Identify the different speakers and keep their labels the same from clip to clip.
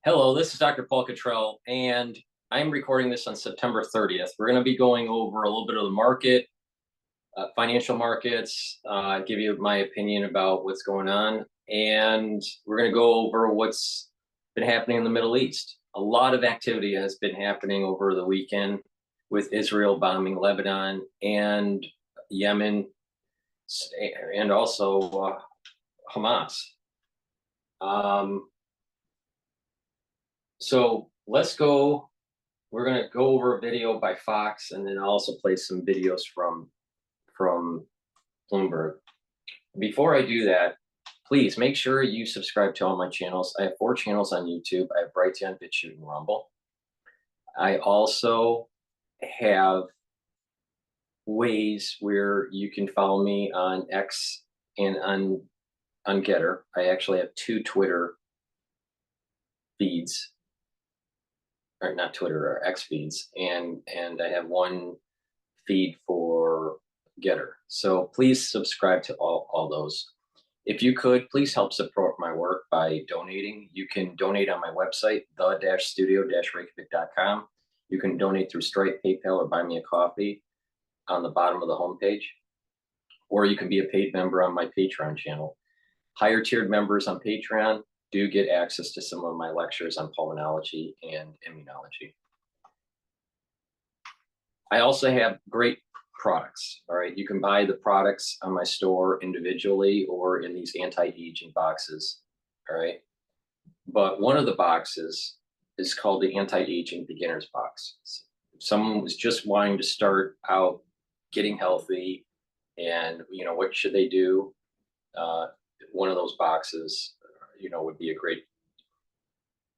Speaker 1: Hello, this is Dr. Paul Cottrell, and I'm recording this on September 30th. We're going to be going over a little bit of the market, financial markets, give you my opinion about what's going on, and we're going to go over what's been happening in the Middle East. A lot of activity has been happening over the weekend with Israel bombing Lebanon and Yemen, and also Hamas. So let's go. We're going to go over a video by Fox, and then I'll also play some videos from Bloomberg. Before I do that, please make sure you subscribe to all my channels. I have 4 channels on YouTube. I have Brighteon, Bitchute, and Rumble. I also have ways where you can follow me on X and on GETTR. I actually have 2 Twitter feeds. Or not Twitter, or X feeds, and I have 1 feed for GETTR. So please subscribe to all those. If you could, please help support my work by donating. You can donate on my website, the-studio-reykjavik.com. You can donate through Stripe, PayPal, or Buy Me a Coffee on the bottom of the homepage. Or you can be a paid member on my Patreon channel. Higher tiered members on Patreon do get access to some of my lectures on pulmonology and immunology. I also have great products, all right? You can buy the products on my store individually or in these anti-aging boxes, all right? But one of the boxes is called the anti-aging beginners box. If someone was just wanting to start out getting healthy and, what should they do? One of those boxes would be a great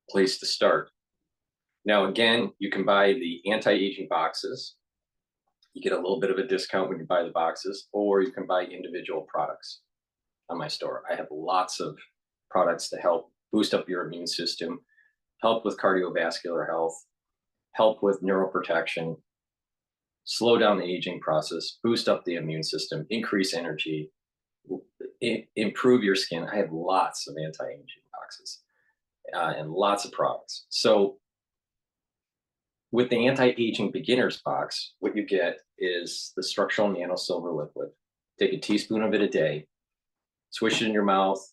Speaker 1: place to start. Now, again, you can buy the anti-aging boxes. You get a little bit of a discount when you buy the boxes, or you can buy individual products on my store. I have lots of products to help boost up your immune system, help with cardiovascular health, help with neuroprotection, slow down the aging process, boost up the immune system, increase energy, improve your skin. I have lots of anti-aging boxes and lots of products. So with the anti-aging beginners box, what you get is the structural nano silver liquid. Take a teaspoon of it a day, swish it in your mouth,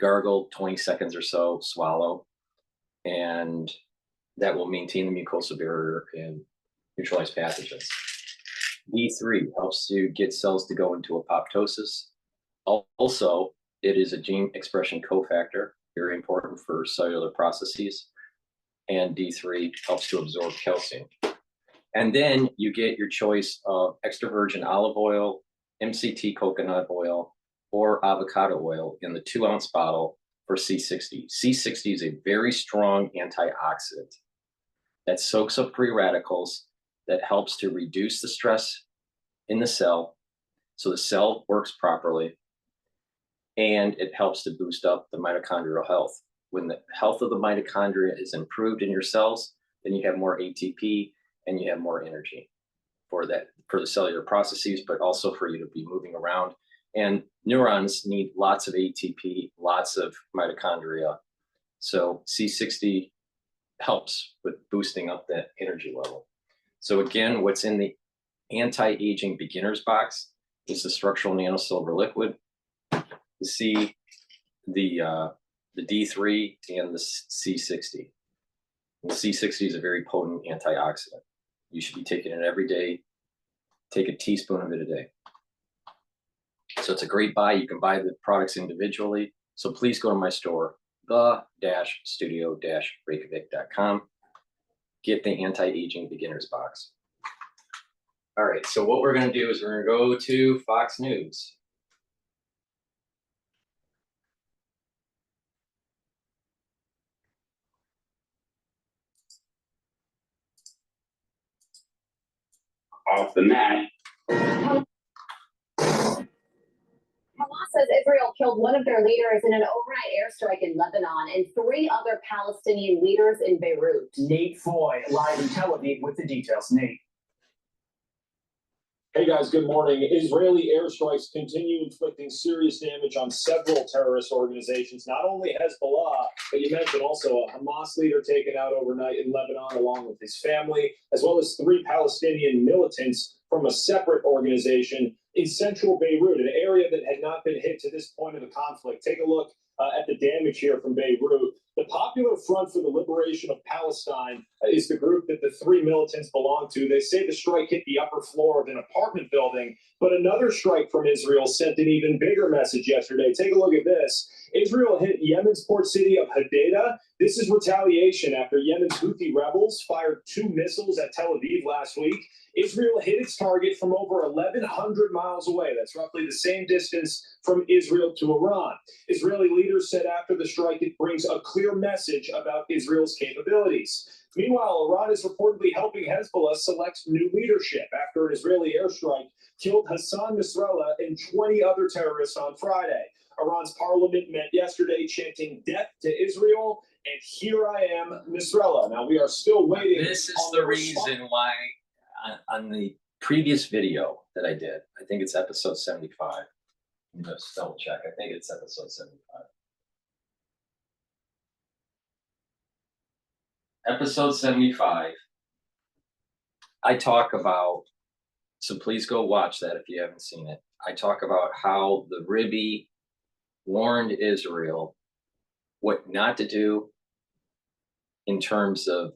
Speaker 1: gargle 20 seconds or so, swallow, and that will maintain the mucosal barrier and neutralize pathogens. D3 helps to get cells to go into apoptosis. Also, it is a gene expression cofactor, very important for cellular processes. And D3 helps to absorb calcium. And then you get your choice of extra virgin olive oil, MCT coconut oil, or avocado oil in the 2-ounce bottle for C60. C60 is a very strong antioxidant that soaks up free radicals, that helps to reduce the stress in the cell so the cell works properly, and it helps to boost up the mitochondrial health. When the health of the mitochondria is improved in your cells, then you have more ATP and you have more energy for the cellular processes, but also for you to be moving around. And neurons need lots of ATP, lots of mitochondria. So C60 helps with boosting up that energy level. So again, what's in the anti-aging beginners box is the structural nano silver liquid, the C, the D3, and the C60. And the C60 is a very potent antioxidant. You should be taking it every day. Take a teaspoon of it a day. So it's a great buy. You can buy the products individually. So please go to my store, the-studio-reykjavik.com. Get the anti-aging beginners box. All right, so what we're going to do is we're going to go to Fox News.
Speaker 2: Off the mat.
Speaker 3: Hamas says Israel killed one of their leaders in an overnight airstrike in Lebanon and 3 other Palestinian leaders in Beirut.
Speaker 4: Nate Foy live in Tel Aviv with the details. Nate. Hey guys, good morning. Israeli airstrikes continue inflicting serious damage on several terrorist organizations, not only Hezbollah, but you mentioned also a Hamas leader taken out overnight in Lebanon along with his family, as well as 3 Palestinian militants from a separate organization in central Beirut, an area that had not been hit to this point of the conflict. Take a look at the damage here from Beirut. The Popular Front for the Liberation of Palestine is the group that the 3 militants belong to. They say the strike hit the upper floor of an apartment building, but another strike from Israel sent an even bigger message yesterday. Take a look at this. Israel hit Yemen's port city of Hadeda. This is retaliation after Yemen's Houthi rebels fired 2 missiles at Tel Aviv last week. Israel hit its target from over 1,100 miles away. That's roughly the same distance from Israel to Iran. Israeli leaders said after the strike it brings a clear message about Israel's capabilities. Meanwhile, Iran is reportedly helping Hezbollah select new leadership after an Israeli airstrike killed Hassan Nasrallah and 20 other terrorists on Friday. Iran's parliament met yesterday chanting death to Israel, and here I am, Nasrallah. Now, we are still waiting.
Speaker 1: This is the reason why on the previous video that I did, I think it's episode 75. Let me just double check. I think it's episode 75. Episode 75, I talk about, so please go watch that if you haven't seen it. I talk about how the Ribby warned Israel what not to do in terms of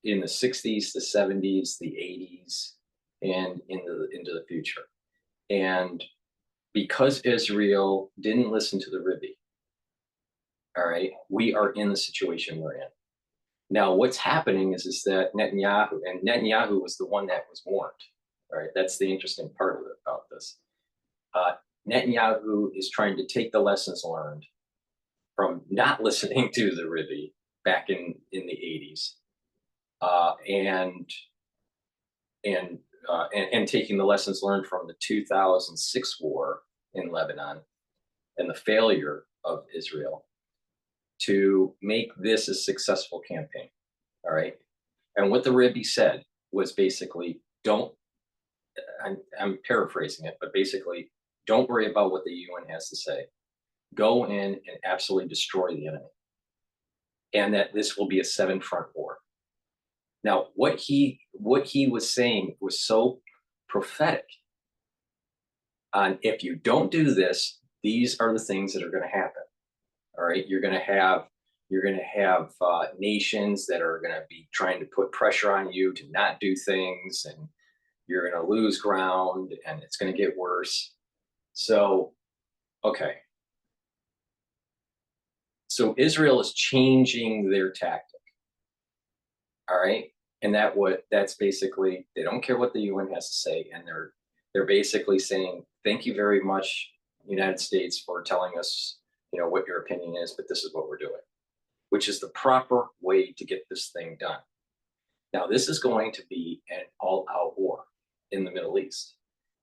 Speaker 1: in the 60s, the 70s, the 80s, and into the future. And because Israel didn't listen to the Ribby, all right, we are in the situation we're in. Now, what's happening is that Netanyahu was the one that was warned, all right? That's the interesting part of it, about this. Netanyahu is trying to take the lessons learned from not listening to the Ribby back in the 80s, and taking the lessons learned from the 2006 war in Lebanon and the failure of Israel to make this a successful campaign, all right? And what the Ribby said was basically, I'm paraphrasing it, but basically, don't worry about what the UN has to say. Go in and absolutely destroy the enemy. And that this will be a 7-front war. Now, what he was saying was so prophetic on, if you don't do this, these are the things that are going to happen. All right, you're going to have nations that are going to be trying to put pressure on you to not do things, and you're going to lose ground, and it's going to get worse. So, okay. So Israel is changing their tactic. All right, and that's basically, they don't care what the UN has to say, and they're basically saying, thank you very much, United States, for telling us, you know, what your opinion is, but this is what we're doing, which is the proper way to get this thing done. Now, this is going to be an all-out war in the Middle East.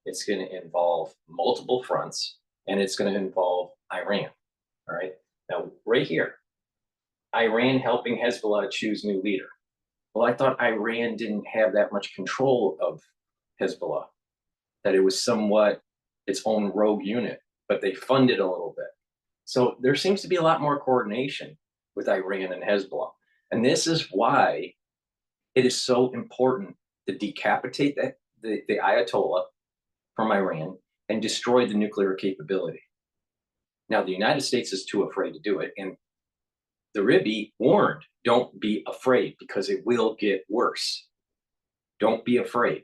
Speaker 1: It's going to involve multiple fronts, and it's going to involve Iran. All right. Now, right here, Iran helping Hezbollah choose new leader. Well, I thought Iran didn't have that much control of Hezbollah, that it was somewhat its own rogue unit, but they funded a little bit. So there seems to be a lot more coordination with Iran and Hezbollah. And this is why it is so important to decapitate the Ayatollah from Iran and destroy the nuclear capability. Now, the United States is too afraid to do it. And the Ribby warned, don't be afraid, because it will get worse. Don't be afraid.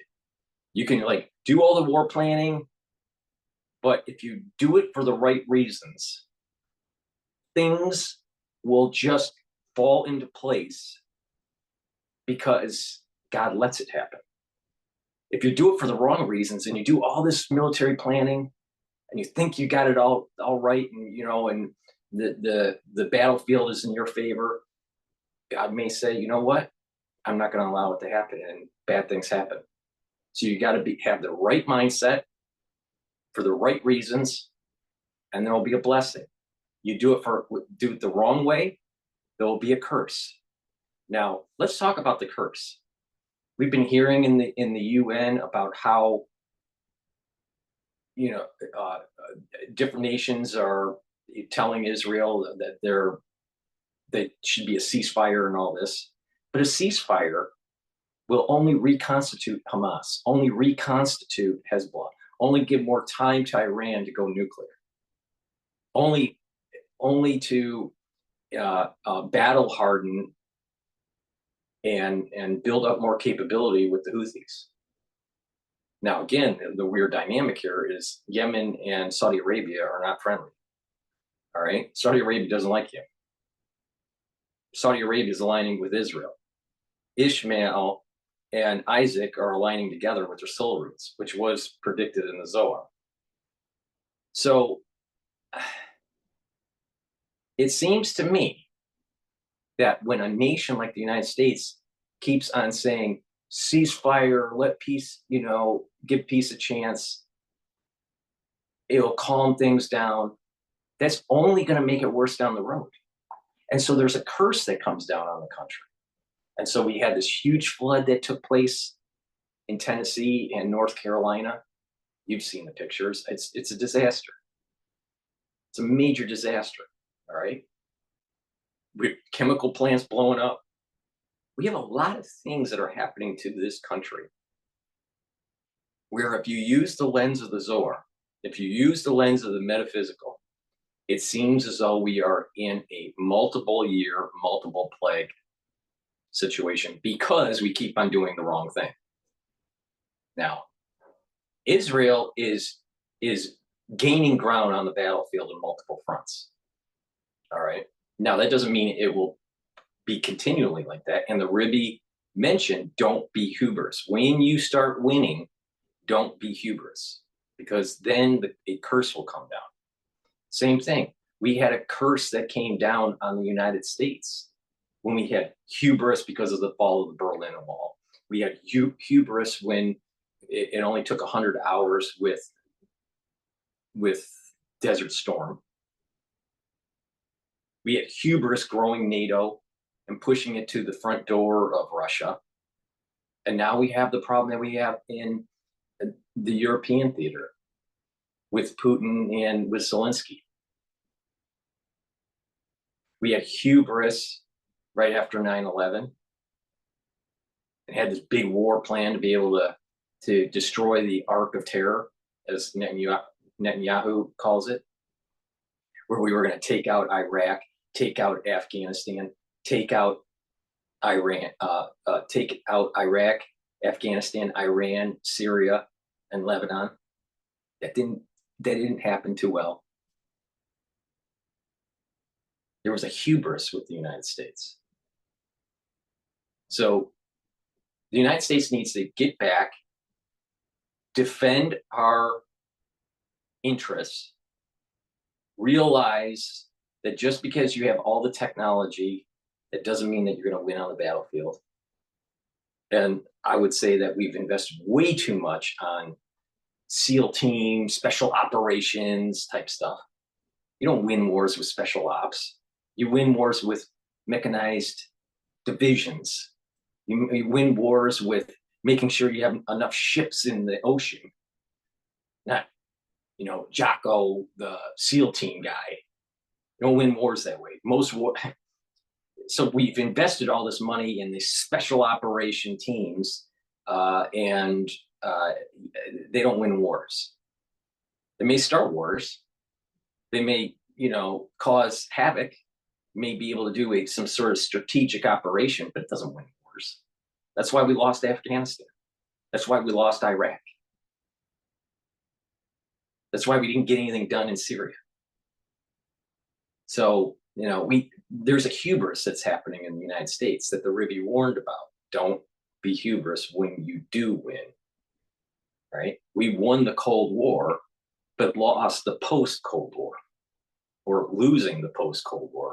Speaker 1: You can do all the war planning, but if you do it for the right reasons, things will just fall into place because God lets it happen. If you do it for the wrong reasons and you do all this military planning and you think you got it all right, and and the battlefield is in your favor, God may say, you know what, I'm not going to allow it to happen, and bad things happen. So you got to have the right mindset for the right reasons, and there will be a blessing. You do it the wrong way, there will be a curse. Now, let's talk about the curse. We've been hearing in the UN about how you know, different nations are telling Israel that there should be a ceasefire and all this, but a ceasefire will only reconstitute Hamas, only reconstitute Hezbollah, only give more time to Iran to go nuclear, only to battle harden and build up more capability with the Houthis. Now, again, the weird dynamic here is Yemen and Saudi Arabia are not friendly. All right, Saudi Arabia doesn't like Yemen. Saudi Arabia is aligning with Israel. Ishmael and Isaac are aligning together with their soul roots, which was predicted in the Zohar. So it seems to me that when a nation like the United States keeps on saying ceasefire, let peace, give peace a chance, it'll calm things down, that's only going to make it worse down the road. And so there's a curse that comes down on the country. And so we had this huge flood that took place in Tennessee and North Carolina. You've seen the pictures. It's a disaster. It's a major disaster. All right. With chemical plants blowing up. We have a lot of things that are happening to this country where if you use the lens of the Zohar, if you use the lens of the metaphysical, it seems as though we are in a multiple year, multiple plague situation because we keep on doing the wrong thing. Now, Israel is gaining ground on the battlefield in multiple fronts. All right. Now, that doesn't mean it will be continually like that. And the Rebbe mentioned, don't be hubris. When you start winning, don't be hubris, because then a curse will come down. Same thing. We had a curse that came down on the United States when we had hubris because of the fall of the Berlin Wall. We had hubris when it only took 100 hours with Desert Storm. We had hubris growing NATO and pushing it to the front door of Russia. And now we have the problem that we have in the European theater with Putin and with Zelensky. We had hubris right after 9/11 and had this big war plan to be able to destroy the Ark of Terror, as Netanyahu calls it, where we were going to take out Iraq, take out Afghanistan, take out Iran, take out Iraq, Afghanistan, Iran, Syria, and Lebanon. That didn't happen too well. There was a hubris with the United States. So the United States needs to get back, defend our interests, realize that just because you have all the technology, that doesn't mean that you're going to win on the battlefield. And I would say that we've invested way too much on SEAL teams, special operations type stuff. You don't win wars with special ops. You win wars with mechanized divisions. You win wars with making sure you have enough ships in the ocean. Not, Jocko, the SEAL team guy. You don't win wars that way. So we've invested all this money in these special operation teams, and they don't win wars. They may start wars. They may, cause havoc, may be able to do some sort of strategic operation, but it doesn't win wars. That's why we lost Afghanistan. That's why we lost Iraq. That's why we didn't get anything done in Syria. So, there's a hubris that's happening in the United States that the Rebbe warned about. Don't be hubris when you do win, right? We won the Cold War, but lost the post-Cold War, or losing the post-Cold War.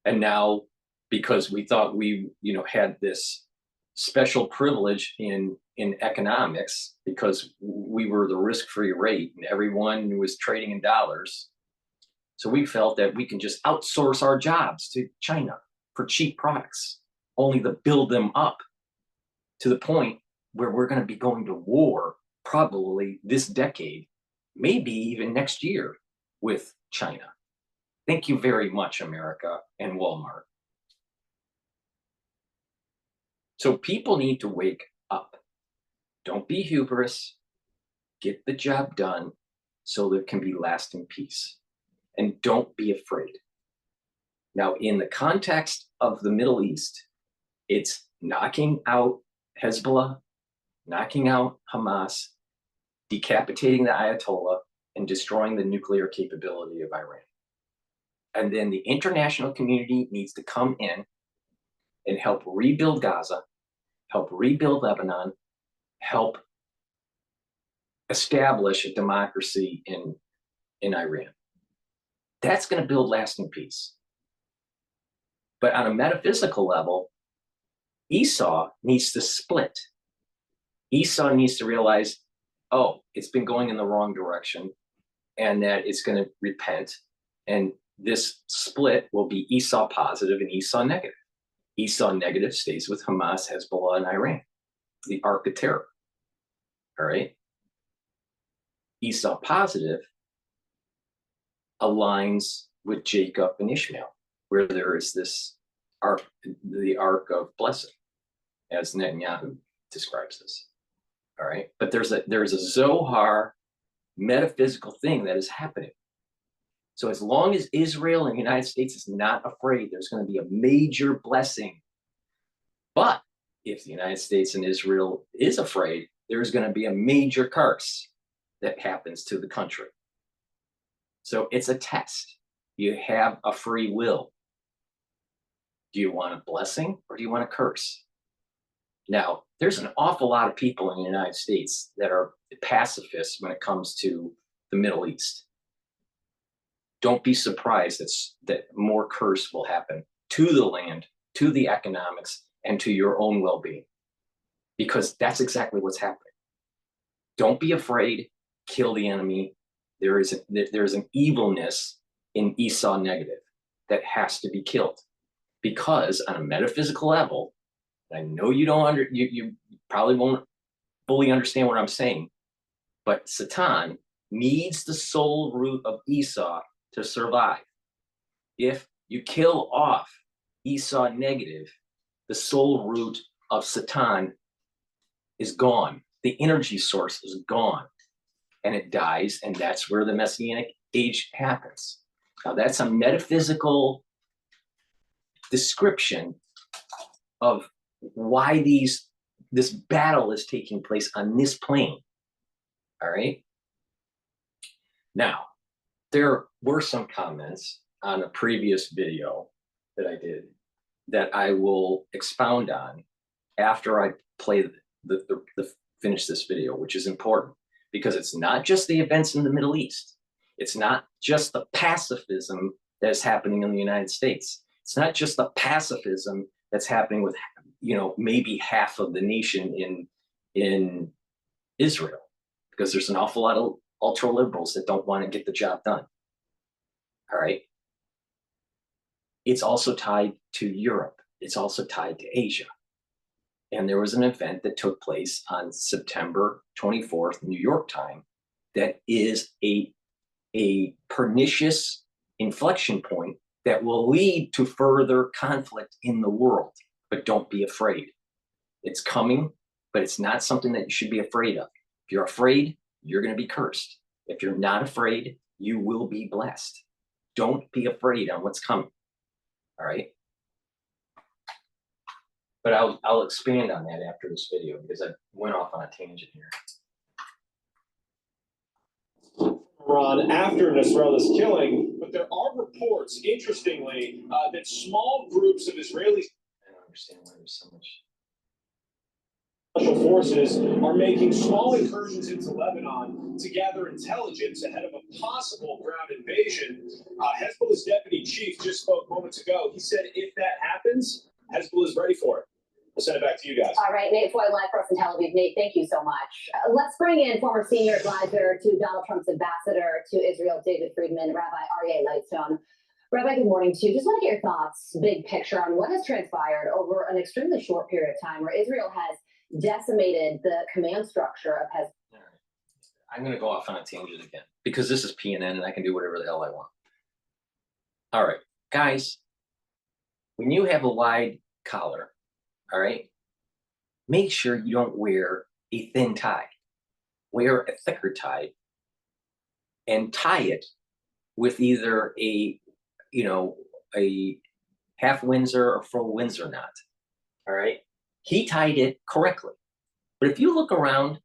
Speaker 1: And now, because we thought we, had this special privilege in economics, because we were the risk-free rate and everyone was trading in dollars. So we felt that we can just outsource our jobs to China for cheap products, only to build them up to the point where we're going to be going to war probably this decade, maybe even next year with China. Thank you very much, America and Walmart. So people need to wake up. Don't be hubris. Get the job done so there can be lasting peace. And don't be afraid. Now, in the context of the Middle East, it's knocking out Hezbollah, knocking out Hamas, decapitating the Ayatollah, and destroying the nuclear capability of Iran. And then the international community needs to come in and help rebuild Gaza, help rebuild Lebanon, help establish a democracy in Iran. That's going to build lasting peace. But on a metaphysical level, Esau needs to split. Esau needs to realize, oh, it's been going in the wrong direction, and that it's going to repent. And this split will be Esau positive and Esau negative. Esau negative stays with Hamas, Hezbollah, and Iran, the Ark of Terror. All right. Esau positive aligns with Jacob and Ishmael, where there is this ark, the ark of blessing, as Netanyahu describes this. All right. But there's a Zohar metaphysical thing that is happening. So as long as Israel and the United States is not afraid, there's going to be a major blessing. But if the United States and Israel is afraid, there's going to be a major curse that happens to the country. So it's a test. You have a free will. Do you want a blessing or do you want a curse? Now, there's an awful lot of people in the United States that are pacifists when it comes to the Middle East. Don't be surprised that more curse will happen to the land, to the economics, and to your own well-being, because that's exactly what's happening. Don't be afraid. Kill the enemy. There's an evilness in Esau negative that has to be killed, because on a metaphysical level, I know you probably won't fully understand what I'm saying, but Satan needs the soul root of Esau to survive. If you kill off Esau negative, the soul root of Satan is gone. The energy source is gone, and it dies, and that's where the Messianic age happens. Now, that's a metaphysical description of why this battle is taking place on this plane. All right. Now, there were some comments on a previous video that I did that I will expound on after I play finish this video, which is important, because it's not just the events in the Middle East. It's not just the pacifism that is happening in the United States. It's not just the pacifism that's happening with, maybe half of the nation in Israel, because there's an awful lot of ultra liberals that don't want to get the job done. All right. It's also tied to Europe. It's also tied to Asia. And there was an event that took place on September 24th, New York time, that is a pernicious inflection point that will lead to further conflict in the world. But don't be afraid. It's coming, but it's not something that you should be afraid of. If you're afraid, you're going to be cursed. If you're not afraid, you will be blessed. Don't be afraid on what's coming. All right. But I'll expand on that after this video, because I went off on a tangent here.
Speaker 4: Iran after Nasrallah's killing, but there are reports, interestingly, that small groups of Israelis.
Speaker 1: I don't understand why there's so much.
Speaker 4: Special forces are making small incursions into Lebanon to gather intelligence ahead of a possible ground invasion. Hezbollah's deputy chief just spoke moments ago. He said if that happens, Hezbollah is ready for it. I'll send it back to you guys.
Speaker 3: All right, Nate Foy, live for us in Tel Aviv. Nate, thank you so much. Let's bring in former senior advisor to Donald Trump's ambassador to Israel, David Friedman, Rabbi Aryeh Lightstone. Rabbi, good morning to you. Just want to get your thoughts, big picture, on what has transpired over an extremely short period of time where Israel has decimated the command structure of Hezbollah.
Speaker 1: I'm going to go off on a tangent again because this is PNN and I can do whatever the hell I want. All right, guys, when you have a wide collar, all right, make sure you don't wear a thin tie. Wear a thicker tie and tie it with either a, a half Windsor or full Windsor knot. All right, he tied it correctly. But if you look around,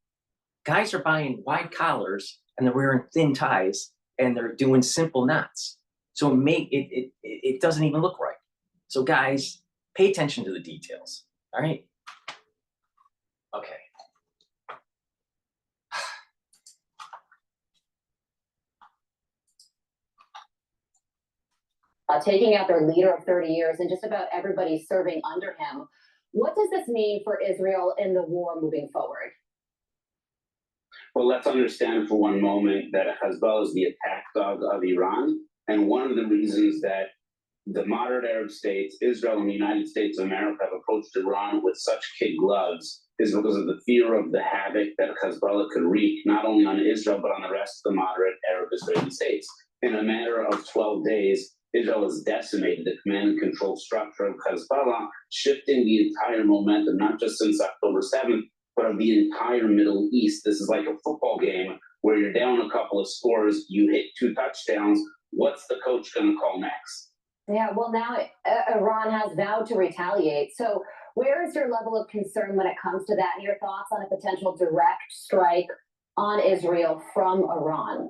Speaker 1: guys are buying wide collars and they're wearing thin ties and they're doing simple knots. So it doesn't even look right. So guys, pay attention to the details. All right. Okay.
Speaker 3: Taking out their leader of 30 years and just about everybody serving under him. What does this mean for Israel in the war moving forward?
Speaker 2: Well, let's understand for one moment that Hezbollah is the attack dog of Iran. And one of the reasons that the moderate Arab states, Israel and the United States of America, have approached Iran with such kid gloves is because of the fear of the havoc that Hezbollah could wreak, not only on Israel, but on the rest of the moderate Arab Israeli states. In a matter of 12 days, Israel has decimated the command and control structure of Hezbollah, shifting the entire momentum, not just since October 7th, but of the entire Middle East. This is like a football game where you're down a couple of scores, you hit 2 touchdowns. What's the coach going to call next?
Speaker 3: Yeah, well, now Iran has vowed to retaliate. So where is your level of concern when it comes to that, and your thoughts on a potential direct strike on Israel from Iran?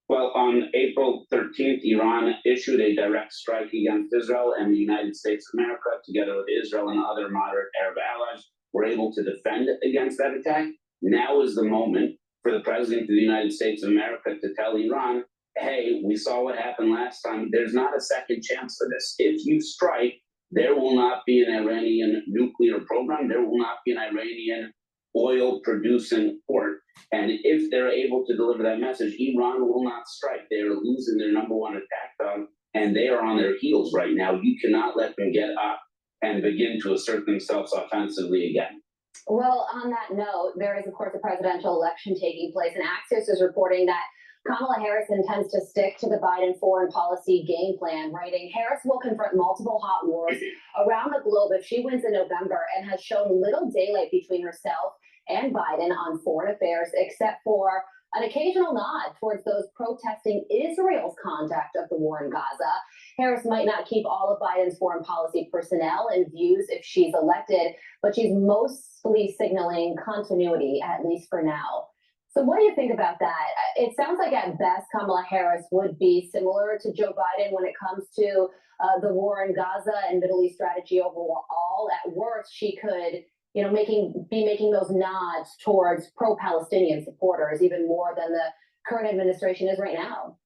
Speaker 2: Well, on April 13th, Iran issued a direct strike against Israel, and the United States of America, together with Israel and other moderate Arab allies, were able to defend against that attack. Now is the moment for the President of the United States of America to tell Iran, hey, we saw what happened last time. There's not a second chance for this. If you strike, there will not be an Iranian nuclear program. There will not be an Iranian oil-producing port. And if they're able to deliver that message, Iran will not strike. They are losing their #1 attack dog, and they are on their heels right now. You cannot let them get up and begin to assert themselves offensively again.
Speaker 3: Well, on that note, there is, of course, a presidential election taking place, and Axios is reporting that Kamala Harris intends to stick to the Biden foreign policy game plan, writing, Harris will confront multiple hot wars around the globe if she wins in November, and has shown little daylight between herself and Biden on foreign affairs, except for an occasional nod towards those protesting Israel's conduct of the war in Gaza. Harris might not keep all of Biden's foreign policy personnel and views if she's elected, but she's mostly signaling continuity, at least for now. So what do you think about that? It sounds like at best Kamala Harris would be similar to Joe Biden when it comes to the war in Gaza and Middle East strategy overall. At worst, she could be making those nods towards pro-Palestinian supporters even more than the current administration is right now.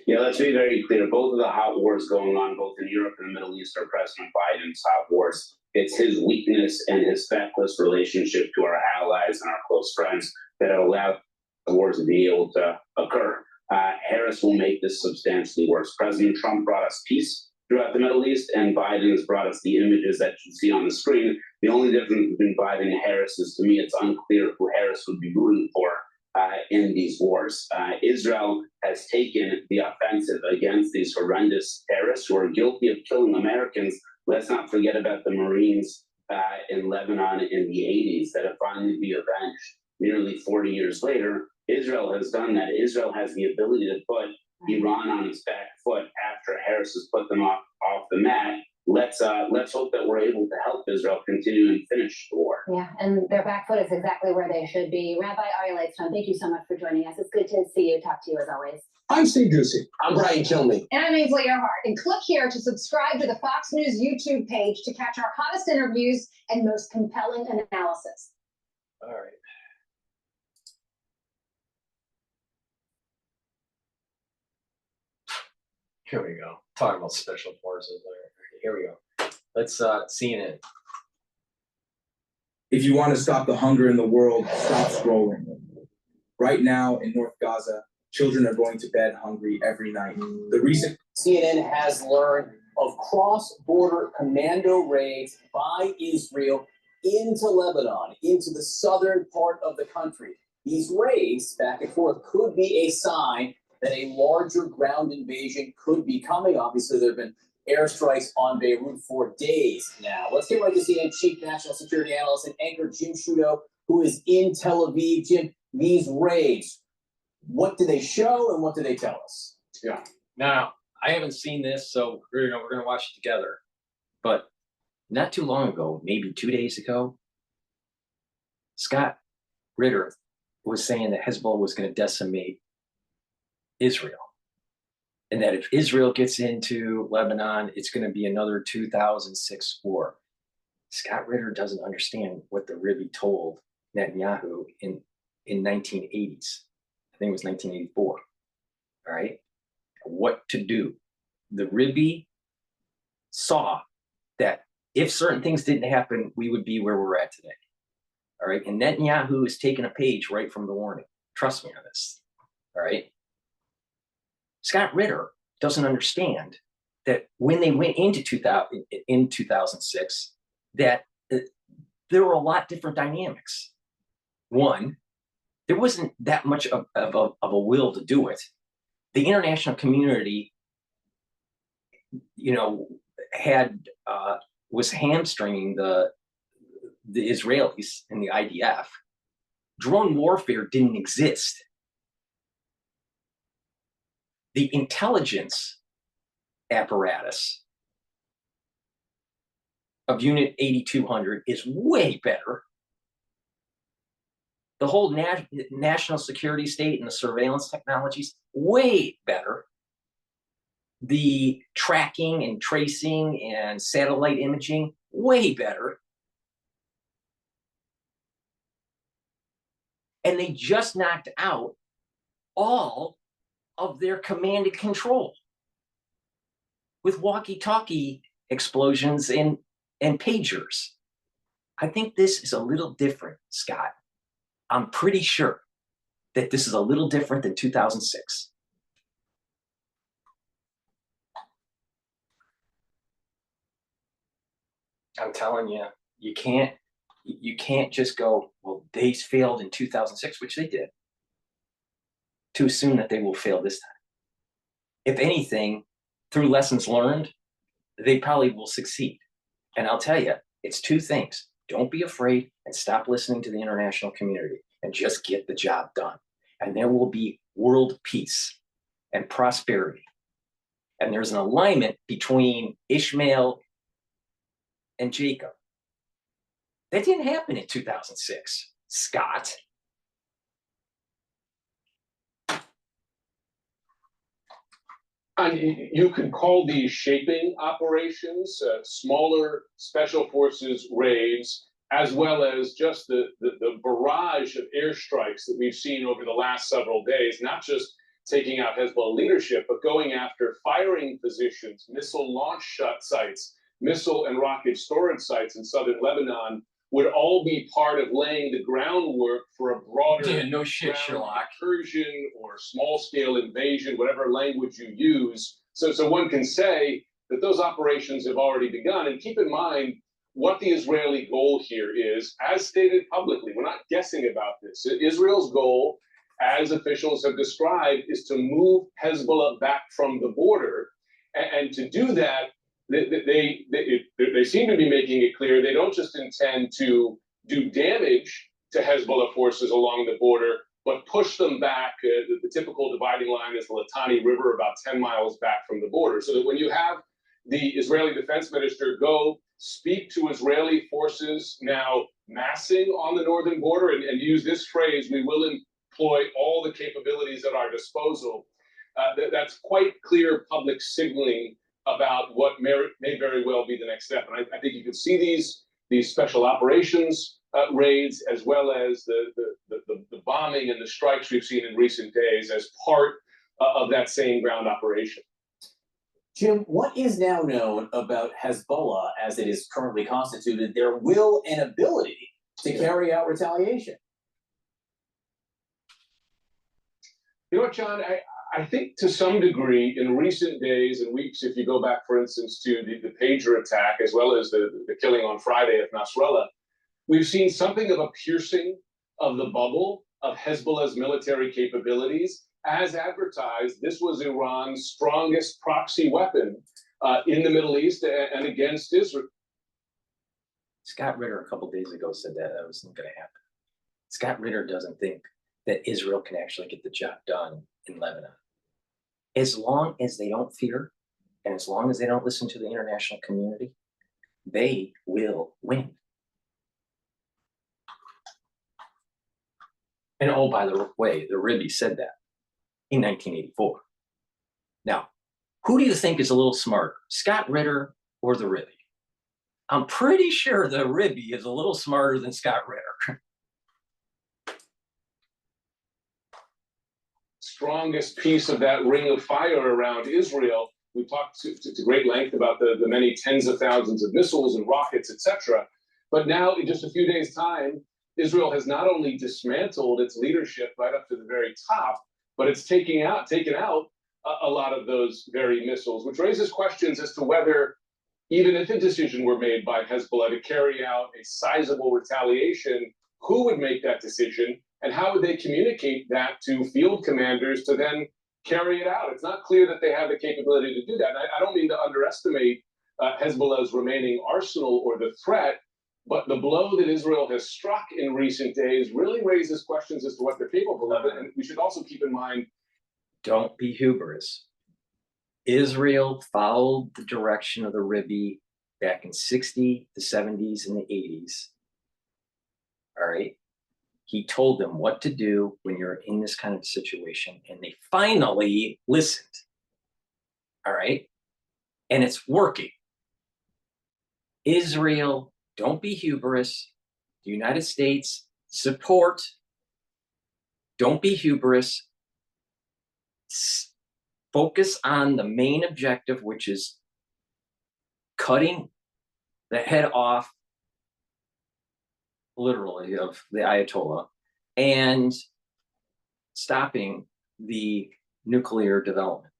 Speaker 2: Yeah, let's be very clear. Both of the hot wars going on, both in Europe and the Middle East, are President Biden's hot wars. It's his weakness and his feckless relationship to our allies and our close friends that have allowed the wars to be able to occur. Harris will make this substantially worse. President Trump brought us peace throughout the Middle East, and Biden has brought us the images that you see on the screen. The only difference between Biden and Harris is, to me, it's unclear who Harris would be rooting for in these wars. Israel has taken the offensive against these horrendous terrorists who are guilty of killing Americans. Let's not forget about the Marines in Lebanon in the 80s that have finally been avenged nearly 40 years later. Israel has done that. Israel has the ability to put Iran on its back foot after Harris has put them off the mat. Let's hope that we're able to help Israel continue and finish the war.
Speaker 3: Yeah, and their back foot is exactly where they should be. Rabbi Aryeh Lightstone, thank you so much for joining us. It's good to see you, talk to you as always.
Speaker 5: I'm Steve Ducey.
Speaker 6: I'm Brian Kilmeade.
Speaker 7: And I'm Ainsley Earhart. And click here to subscribe to the Fox News YouTube page to catch our hottest interviews and most compelling analysis.
Speaker 1: All right. Here we go. Talking about special forces. Here we go. Let's CNN.
Speaker 5: If you want to stop the hunger in the world, stop scrolling. Right now in North Gaza, children are going to bed hungry every night. The recent
Speaker 6: CNN has learned of cross-border commando raids by Israel into Lebanon, into the southern part of the country. These raids back and forth could be a sign that a larger ground invasion could be coming. Obviously, there have been airstrikes on Beirut for days now. Let's get right to CNN Chief National Security Analyst and anchor Jim Sciutto, who is in Tel Aviv. Jim, these raids, what do they show and what do they tell us?
Speaker 1: Yeah. Now, I haven't seen this, so we're going to watch it together. But not too long ago, maybe 2 days ago, Scott Ritter was saying that Hezbollah was going to decimate Israel. And that if Israel gets into Lebanon, it's going to be another 2006 war. Scott Ritter doesn't understand what the Rebbe told Netanyahu in 1980s. I think it was 1984. All right. What to do. The Rebbe saw that if certain things didn't happen, we would be where we're at today. All right. And Netanyahu is taking a page right from the warning. Trust me on this. All right. Scott Ritter doesn't understand that when they went into 2006, that there were a lot different dynamics. One, there wasn't that much of a will to do it. The international community, was hamstringing the Israelis and the IDF. Drone warfare didn't exist. The intelligence apparatus of Unit 8200 is way better. The whole national security state and the surveillance technologies, way better. The tracking and tracing and satellite imaging, way better. And they just knocked out all of their command and control with walkie-talkie explosions and pagers. I think this is a little different, Scott. I'm pretty sure that this is a little different than 2006. I'm telling you, you can't just go, well, they failed in 2006, which they did, to assume that they will fail this time. If anything, through lessons learned, they probably will succeed. And I'll tell you, it's two things. Don't be afraid and stop listening to the international community and just get the job done. And there will be world peace and prosperity. And there's an alignment between Ishmael and Jacob. That didn't happen in 2006, Scott.
Speaker 8: And you can call these shaping operations, smaller special forces raids, as well as just the barrage of airstrikes that we've seen over the last several days, not just taking out Hezbollah leadership, but going after firing positions, missile launch sites, missile and rocket storage sites in southern Lebanon, would all be part of laying the groundwork for a broader
Speaker 1: no shit, Sherlock.
Speaker 8: incursion or small-scale invasion, whatever language you use. So one can say that those operations have already begun. And keep in mind what the Israeli goal here is, as stated publicly. We're not guessing about this. Israel's goal, as officials have described, is to move Hezbollah back from the border. And to do that, they seem to be making it clear they don't just intend to do damage to Hezbollah forces along the border, but push them back. The typical dividing line is the Litani River, about 10 miles back from the border. So that when you have the Israeli defense minister go speak to Israeli forces now massing on the northern border and use this phrase, we will employ all the capabilities at our disposal, that's quite clear public signaling about what may very well be the next step. And I think you could see these special operations raids, as well as the bombing and the strikes we've seen in recent days, as part of that same ground operation.
Speaker 6: Jim, what is now known about Hezbollah as it is currently constituted, their will and ability to carry out retaliation?
Speaker 8: You know what, John? I think to some degree in recent days and weeks, if you go back, for instance, to the pager attack, as well as the killing on Friday of Nasrallah, We've seen something of a piercing of the bubble of Hezbollah's military capabilities. As advertised, this was Iran's strongest proxy weapon in the Middle East and against Israel.
Speaker 1: Scott Ritter a couple days ago said that wasn't going to happen. Scott Ritter doesn't think that Israel can actually get the job done in Lebanon. As long as they don't fear, and as long as they don't listen to the international community, they will win. And oh, by the way, the Ribby said that in 1984. Now, who do you think is a little smarter, Scott Ritter or the Ribby? I'm pretty sure the Ribby is a little smarter than Scott Ritter.
Speaker 8: Strongest piece of that ring of fire around Israel. We talked to great length about the many tens of thousands of missiles and rockets, etc. But now, in just a few days' time, Israel has not only dismantled its leadership right up to the very top, but it's taken out a lot of those very missiles, which raises questions as to whether, even if a decision were made by Hezbollah to carry out a sizable retaliation, who would make that decision and how would they communicate that to field commanders to then carry it out? It's not clear that they have the capability to do that. I don't mean to underestimate Hezbollah's remaining arsenal or the threat, but the blow that Israel has struck in recent days really raises questions as to what they're capable of. And we should also keep in mind,
Speaker 1: don't be hubris. Israel followed the direction of the Ribby back in 60, the 70s, and the 80s. All right. He told them what to do when you're in this kind of situation, and they finally listened. All right. And it's working. Israel, don't be hubris. The United States, support. Don't be hubris. Focus on the main objective, which is cutting the head off, literally, of the Ayatollah and stopping the nuclear development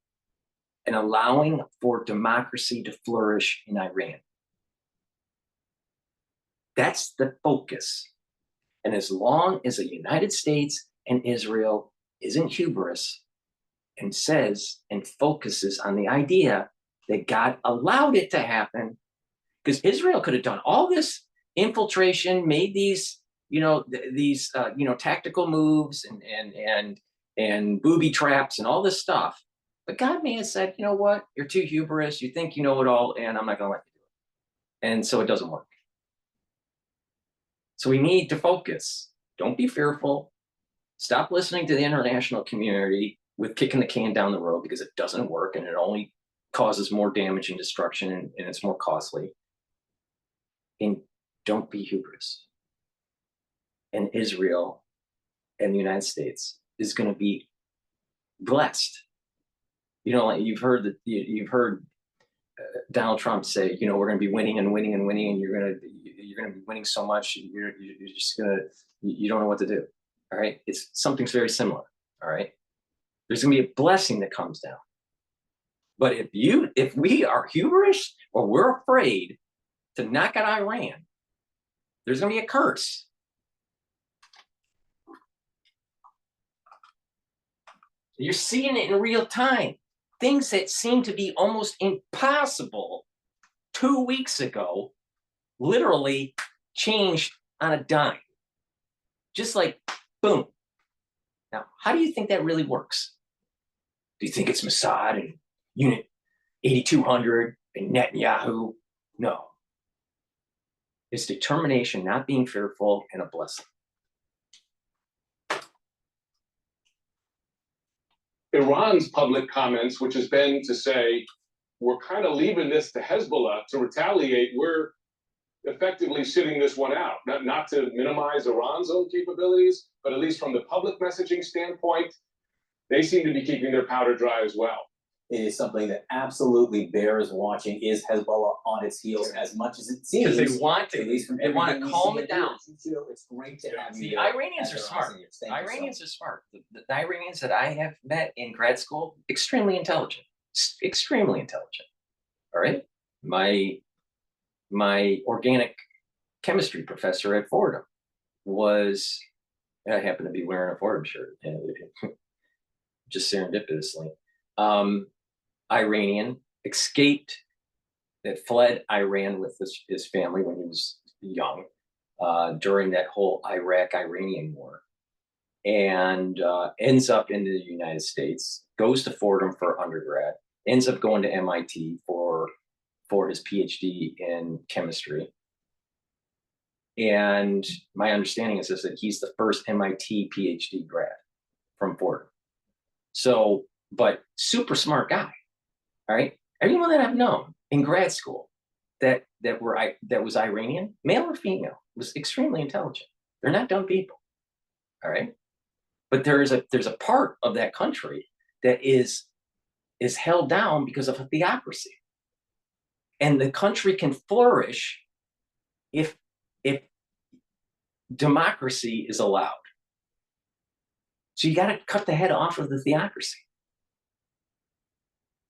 Speaker 1: and allowing for democracy to flourish in Iran. That's the focus. And as long as the United States and Israel isn't hubris and says and focuses on the idea that God allowed it to happen, because Israel could have done all this infiltration, made these, tactical moves and booby traps and all this stuff. But God may have said, you know what, you're too hubris, you think you know it all, and I'm not going to let you do it. And so it doesn't work. So we need to focus. Don't be fearful. Stop listening to the international community with kicking the can down the road, because it doesn't work and it only causes more damage and destruction, and it's more costly. And don't be hubris. And Israel and the United States is going to be blessed. You've heard Donald Trump say, we're going to be winning and winning and winning, and you're going to be winning so much, you're just you don't know what to do. All right, it's something's very similar. All right, there's going to be a blessing that comes down. But if we are hubris or we're afraid to knock out Iran, there's going to be a curse. You're seeing it in real time. Things that seem to be almost impossible 2 weeks ago literally changed on a dime. Just like, boom. Now, how do you think that really works? Do you think it's Mossad and Unit 8200 and Netanyahu? No. It's determination, not being fearful, and a blessing.
Speaker 8: Iran's public comments, which has been to say, we're kind of leaving this to Hezbollah to retaliate. We're effectively sitting this one out, not to minimize Iran's own capabilities, but at least from the public messaging standpoint, they seem to be keeping their powder dry as well.
Speaker 6: It is something that absolutely bears watching. Is Hezbollah on its heels as much as it seems?
Speaker 1: Because they want to.
Speaker 6: At least from
Speaker 1: they want to
Speaker 6: everything we
Speaker 1: calm
Speaker 6: see
Speaker 1: it down.
Speaker 6: It's great to have you.
Speaker 1: The Iranians are smart. Iranians are smart. The Iranians that I have met in grad school, extremely intelligent. Extremely intelligent. All right? My organic chemistry professor at Fordham was, and I happen to be wearing a Fordham shirt, just serendipitously, Iranian, escaped, that fled Iran with his family when he was young, during that whole Iraq-Iranian war, and ends up in the United States, goes to Fordham for undergrad, ends up going to MIT for his PhD in chemistry. And my understanding is that he's the first MIT PhD grad from Fordham. So, but super smart guy, all right? Everyone that I've known in grad school that was Iranian, male or female, was extremely intelligent. They're not dumb people, all right? But there's a part of that country that is held down because of a theocracy. And the country can flourish if democracy is allowed. So you got to cut the head off of the theocracy.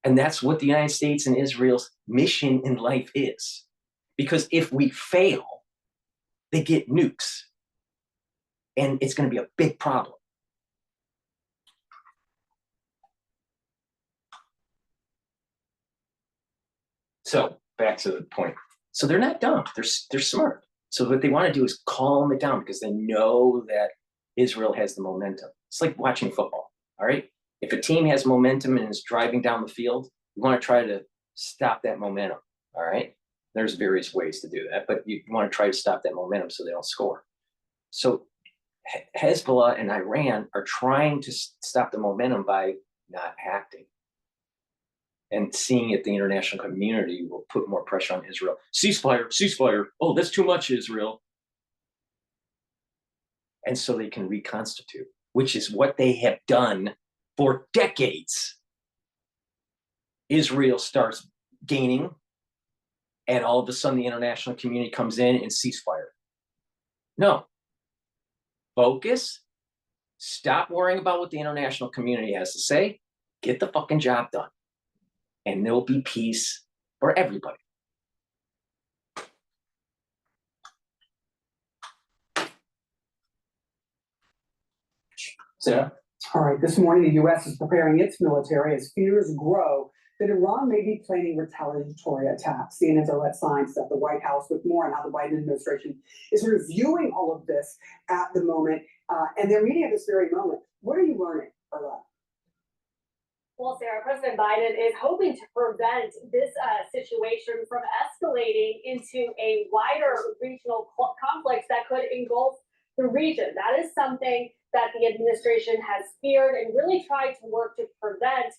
Speaker 1: And that's what the United States and Israel's mission in life is. Because if we fail, they get nukes. And it's going to be a big problem. So back to the point. So they're not dumb. They're smart. So what they want to do is calm it down because they know that Israel has the momentum. It's like watching football, all right? If a team has momentum and is driving down the field, you want to try to stop that momentum, all right? There's various ways to do that, but you want to try to stop that momentum so they don't score. So Hezbollah and Iran are trying to stop the momentum by not acting. And seeing if the international community will put more pressure on Israel. Ceasefire, ceasefire. Oh, that's too much, Israel. And so they can reconstitute, which is what they have done for decades. Israel starts gaining, and all of a sudden the international community comes in and ceasefire. No. Focus. Stop worrying about what the international community has to say. Get the fucking job done. And there'll be peace for everybody.
Speaker 6: Sarah?
Speaker 9: All right, this morning the U.S. is preparing its military as fears grow that Iran may be planning retaliatory attacks. CNN's Arlette Saenz at the White House with more on how the Biden administration is reviewing all of this at the moment, and they're meeting at this very moment. What are you learning, Arlette?
Speaker 10: Well, Sarah, President Biden is hoping to prevent this situation from escalating into a wider regional conflict that could engulf the region. That is something that the administration has feared and really tried to work to prevent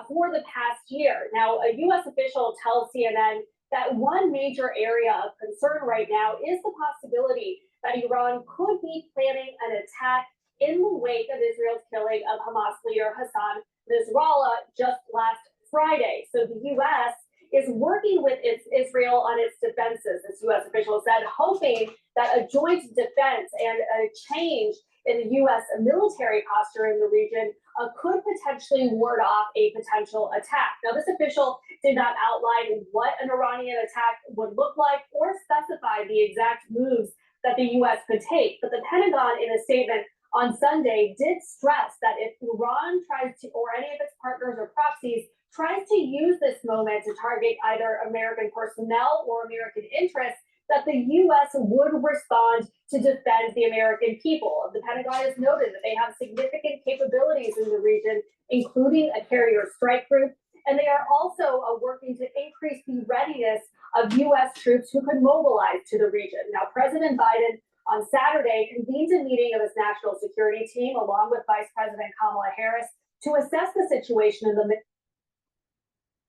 Speaker 10: for the past year. Now, a U.S. official tells CNN that one major area of concern right now is the possibility that Iran could be planning an attack in the wake of Israel's killing of Hamas leader Hassan Nasrallah just last Friday. So the U.S. is working with Israel on its defenses, this U.S. official said, hoping that a joint defense and a change in the U.S. military posture in the region could potentially ward off a potential attack. Now, this official did not outline what an Iranian attack would look like or specify the exact moves that the U.S. could take. But the Pentagon, in a statement on Sunday, did stress that if Iran tries to, or any of its partners or proxies, tries to use this moment to target either American personnel or American interests, that the U.S. would respond to defend the American people. The Pentagon has noted that they have significant capabilities in the region, including a carrier strike group, and they are also working to increase the readiness of U.S. troops who could mobilize to the region. Now, President Biden on Saturday convenes a meeting of his national security team along with Vice President Kamala Harris to assess the situation in the Middle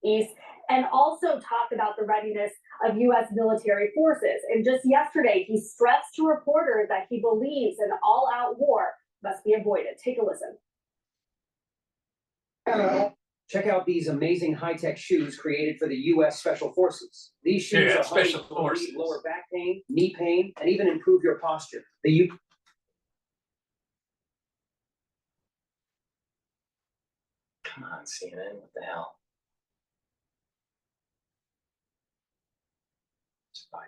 Speaker 10: East and also talk about the readiness of U.S. military forces. And just yesterday, he stressed to reporters that he believes an all-out war must be avoided. Take a listen.
Speaker 11: Check out these amazing high-tech shoes created for the U.S. Special Forces. These shoes are
Speaker 1: Special
Speaker 11: to
Speaker 1: Forces.
Speaker 11: relieve lower back pain, knee pain, and even improve your posture. The
Speaker 1: Come on, CNN, what the hell? It's 5:50.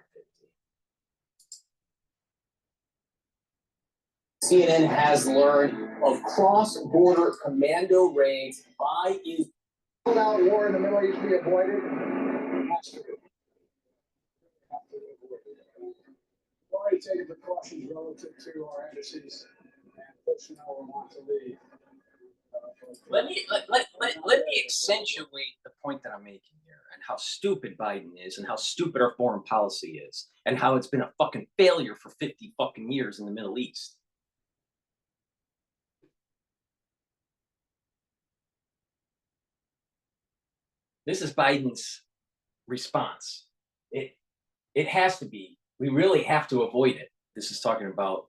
Speaker 6: CNN has learned of cross-border commando raids by Israel.
Speaker 9: Out war in the Middle East be avoided. Already taken precautions relative to our embassies and personnel who want to leave.
Speaker 1: Let me accentuate the point that I'm making here and how stupid Biden is and how stupid our foreign policy is and how it's been a fucking failure for 50 fucking years in the Middle East. This is Biden's response. It has to be. We really have to avoid it. This is talking about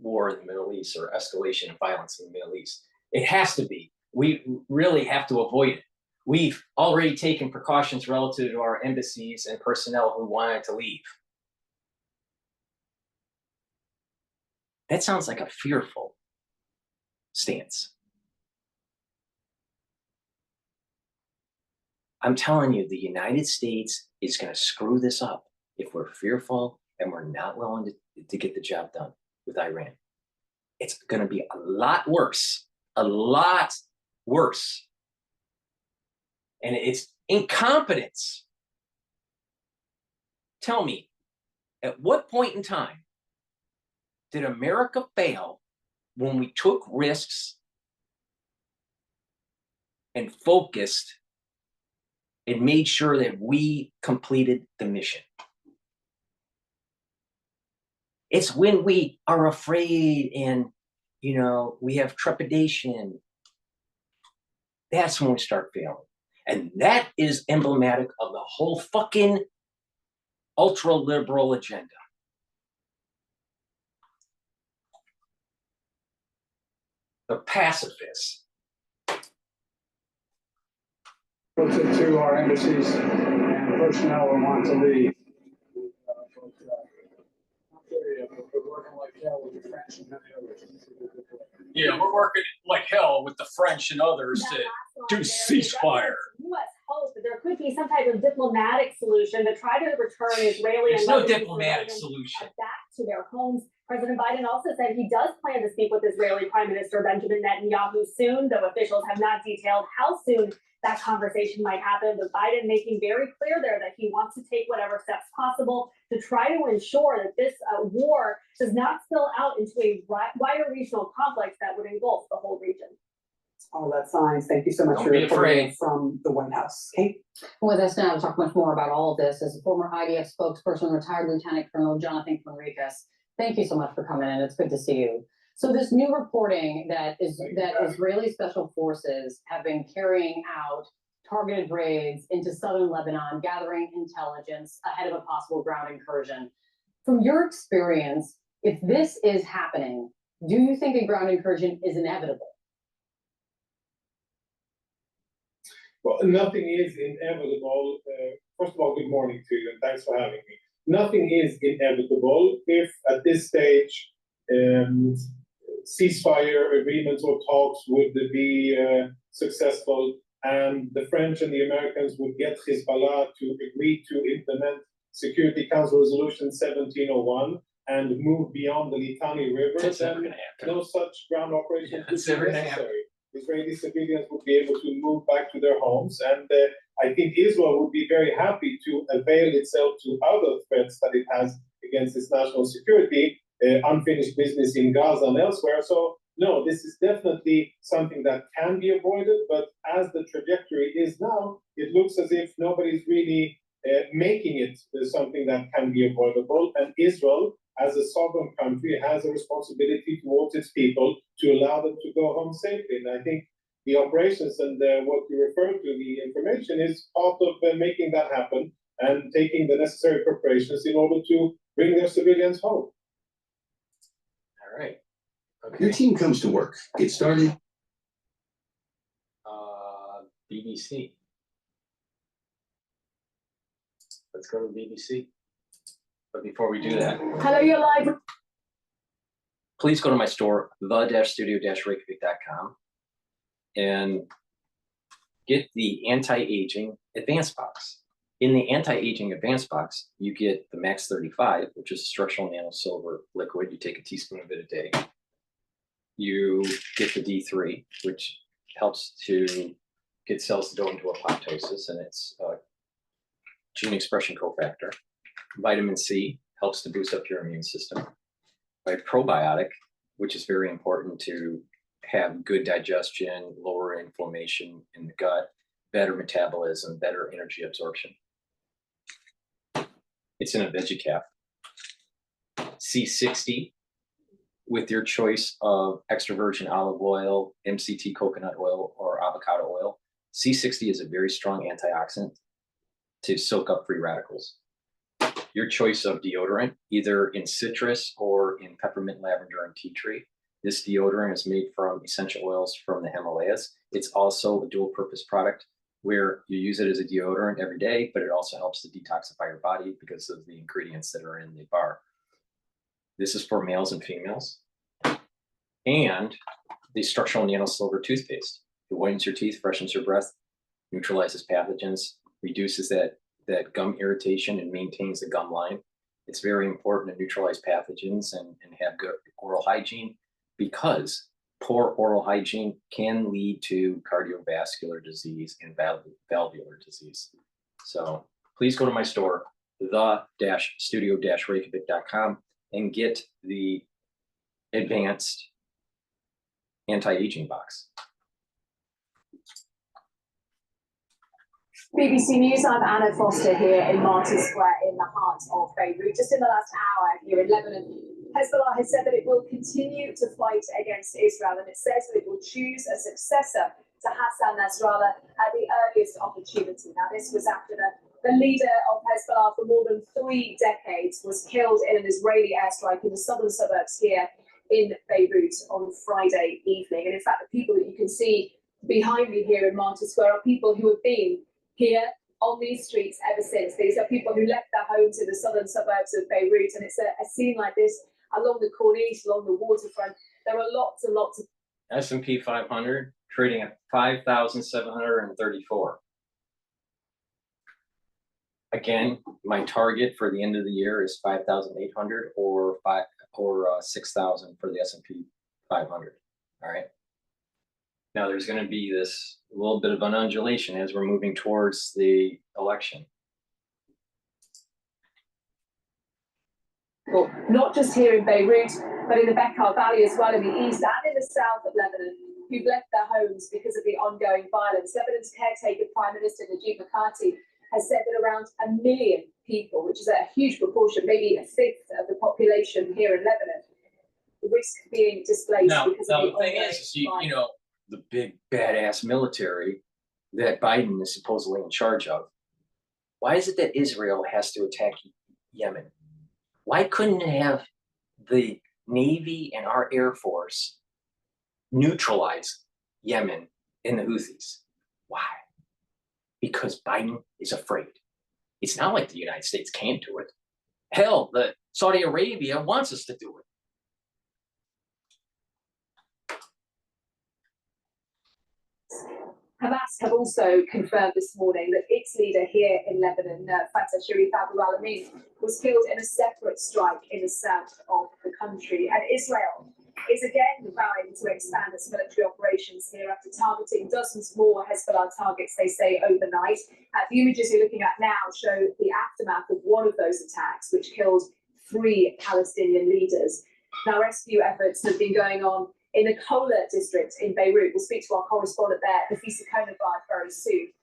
Speaker 1: war in the Middle East or escalation of violence in the Middle East. It has to be. We really have to avoid it. We've already taken precautions relative to our embassies and personnel who wanted to leave. That sounds like a fearful stance. I'm telling you, the United States is going to screw this up if we're fearful and we're not willing to get the job done with Iran. It's going to be a lot worse, and it's incompetence. Tell me, at what point in time did America fail when we took risks and focused and made sure that we completed the mission? It's when we are afraid and, we have trepidation. That's when we start failing. And that is emblematic of the whole fucking ultra-liberal agenda. The pacifists.
Speaker 9: Relative to our embassies and personnel who want to leave. We're working like hell with the French and many others.
Speaker 4: Yeah, we're working like hell with the French and others to do ceasefire.
Speaker 10: U.S. hope that there could be some type of diplomatic solution to try to return Israeli
Speaker 1: There's
Speaker 10: and
Speaker 1: no
Speaker 10: Lebanese
Speaker 1: diplomatic
Speaker 10: civilians
Speaker 1: solution.
Speaker 10: back to their homes. President Biden also said he does plan to speak with Israeli Prime Minister Benjamin Netanyahu soon, though officials have not detailed how soon that conversation might happen. But Biden making very clear there that he wants to take whatever steps possible to try to ensure that this war does not spill out into a wider regional conflict that would engulf the whole region.
Speaker 9: All that signs. Thank you so much
Speaker 1: Don't
Speaker 9: for
Speaker 1: be
Speaker 9: your report
Speaker 1: afraid.
Speaker 9: from the White House. Kate?
Speaker 3: With us now to talk much more about all of this is former IDF spokesperson, retired Lieutenant Colonel Jonathan Conricus. Thank you so much for coming in. It's good to see you. So this new reporting that Israeli special forces have been carrying out targeted raids into southern Lebanon, gathering intelligence ahead of a possible ground incursion. From your experience, if this is happening, do you think a ground incursion is inevitable?
Speaker 12: Well, nothing is inevitable. First of all, good morning to you and thanks for having me. Nothing is inevitable if at this stage ceasefire agreements or talks would be successful and the French and the Americans would get Hezbollah to agree to implement Security Council Resolution 1701 and move beyond the Litani River,
Speaker 1: That's never
Speaker 12: then
Speaker 1: gonna happen.
Speaker 12: no such ground operation would
Speaker 1: That's
Speaker 12: be
Speaker 1: never gonna
Speaker 12: necessary. Israeli civilians would be able to move back to their homes, and I think Israel would be very happy to avail itself to other threats that it has against its national security, unfinished business in Gaza and elsewhere. So, no, this is definitely something that can be avoided, but as the trajectory is now, it looks as if nobody's really making it something that can be avoidable, and Israel, as a sovereign country, has a responsibility towards its people to allow them to go home safely. And I think the operations and what you refer to, the information, is part of making that happen and taking the necessary preparations in order to bring their civilians home.
Speaker 1: All right. Okay.
Speaker 13: Your team comes to work. Get started.
Speaker 1: BBC. Let's go to BBC. But before we do that,
Speaker 10: Hello, you're live.
Speaker 1: please go to my store, the-studio-reykjavik.com, and get the anti-aging advance box. In the anti-aging advance box, you get the Max 35, which is a structural nano silver liquid. You take a teaspoon of it a day. you get the D3, which helps to get cells to go into apoptosis, and it's a gene expression cofactor. Vitamin C helps to boost up your immune system. By probiotic, which is very important to have good digestion, lower inflammation in the gut, better metabolism, better energy absorption. It's in a VeggieCap. C60 with your choice of extra virgin olive oil, MCT coconut oil, or avocado oil. C60 is a very strong antioxidant to soak up free radicals. Your choice of deodorant, either in citrus or in peppermint, lavender, and tea tree. This deodorant is made from essential oils from the Himalayas. It's also a dual purpose product where you use it as a deodorant every day, but it also helps to detoxify your body because of the ingredients that are in the bar. This is for males and females. And the structural nanosilver toothpaste. It whitens your teeth, freshens your breath, neutralizes pathogens, reduces that gum irritation, and maintains the gum line. It's very important to neutralize pathogens and have good oral hygiene, because poor oral hygiene can lead to cardiovascular disease and valvular disease. So please go to my store, the-studio-reykjavik.com, and get the advanced anti-aging box.
Speaker 10: BBC News, I'm Anna Foster here in Martyrs Square in the heart of Beirut. Just in the last hour here in Lebanon, Hezbollah has said that it will continue to fight against Israel, and it says that it will choose a successor to Hassan Nasrallah at the earliest opportunity. Now, this was after the leader of Hezbollah for more than 3 decades was killed in an Israeli airstrike in the southern suburbs here in Beirut on Friday evening. And in fact, the people that you can see behind me here in Martyrs Square are people who have been here on these streets ever since. These are people who left their homes in the southern suburbs of Beirut, and it's a scene like this along the Corniche, along the waterfront. There are lots and lots of
Speaker 1: S&P 500 trading at 5,734. Again, my target for the end of the year is 5,800 or 6,000 for the S&P 500. All right. Now there's going to be this little bit of an undulation as we're moving towards the election.
Speaker 10: Well, not just here in Beirut, but in the Bekaa Valley as well, in the east and in the south of Lebanon, who've left their homes because of the ongoing violence. Lebanon's caretaker Prime Minister Najib Mikati has said that around 1 million people, which is a huge proportion, maybe 1/5 of the population here in Lebanon, risk being displaced because of the
Speaker 1: thing is, you know, the big badass military that Biden is supposedly in charge of. Why is it that Israel has to attack Yemen? Why couldn't it have the Navy and our Air Force neutralize Yemen and the Houthis? Why? Because Biden is afraid. It's not like the United States can't do it. Hell, Saudi Arabia wants us to do it.
Speaker 10: Hamas have also confirmed this morning that its leader here in Lebanon, Fatah Sharif Abu al-Amin, was killed in a separate strike in the south of the country. And Israel is again vowing to expand its military operations here after targeting dozens more Hezbollah targets, they say, overnight. The images you're looking at now show the aftermath of one of those attacks, which killed 3 Palestinian leaders. Now, rescue efforts have been going on in the Kola district in Beirut. We'll speak to our correspondent there, Nafisa Konavad, very soon.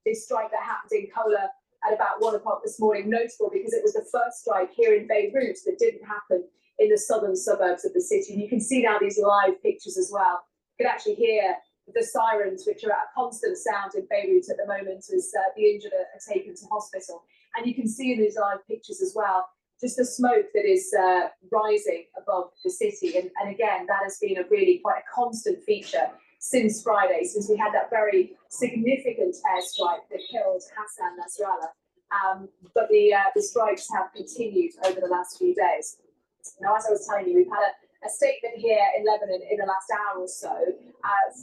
Speaker 10: This strike that happened in Kola at about 1 o'clock this morning, notable because it was the first strike here in Beirut that didn't happen in the southern suburbs of the city. And you can see now these live pictures as well. You can actually hear the sirens, which are at a constant sound in Beirut at the moment as the injured are taken to hospital. And you can see in these live pictures as well just the smoke that is rising above the city. And again, that has been quite a constant feature since Friday, since we had that very significant airstrike that killed Hassan Nasrallah. But the strikes have continued over the last few days. Now, as I was telling you, we've had a statement here in Lebanon in the last hour or so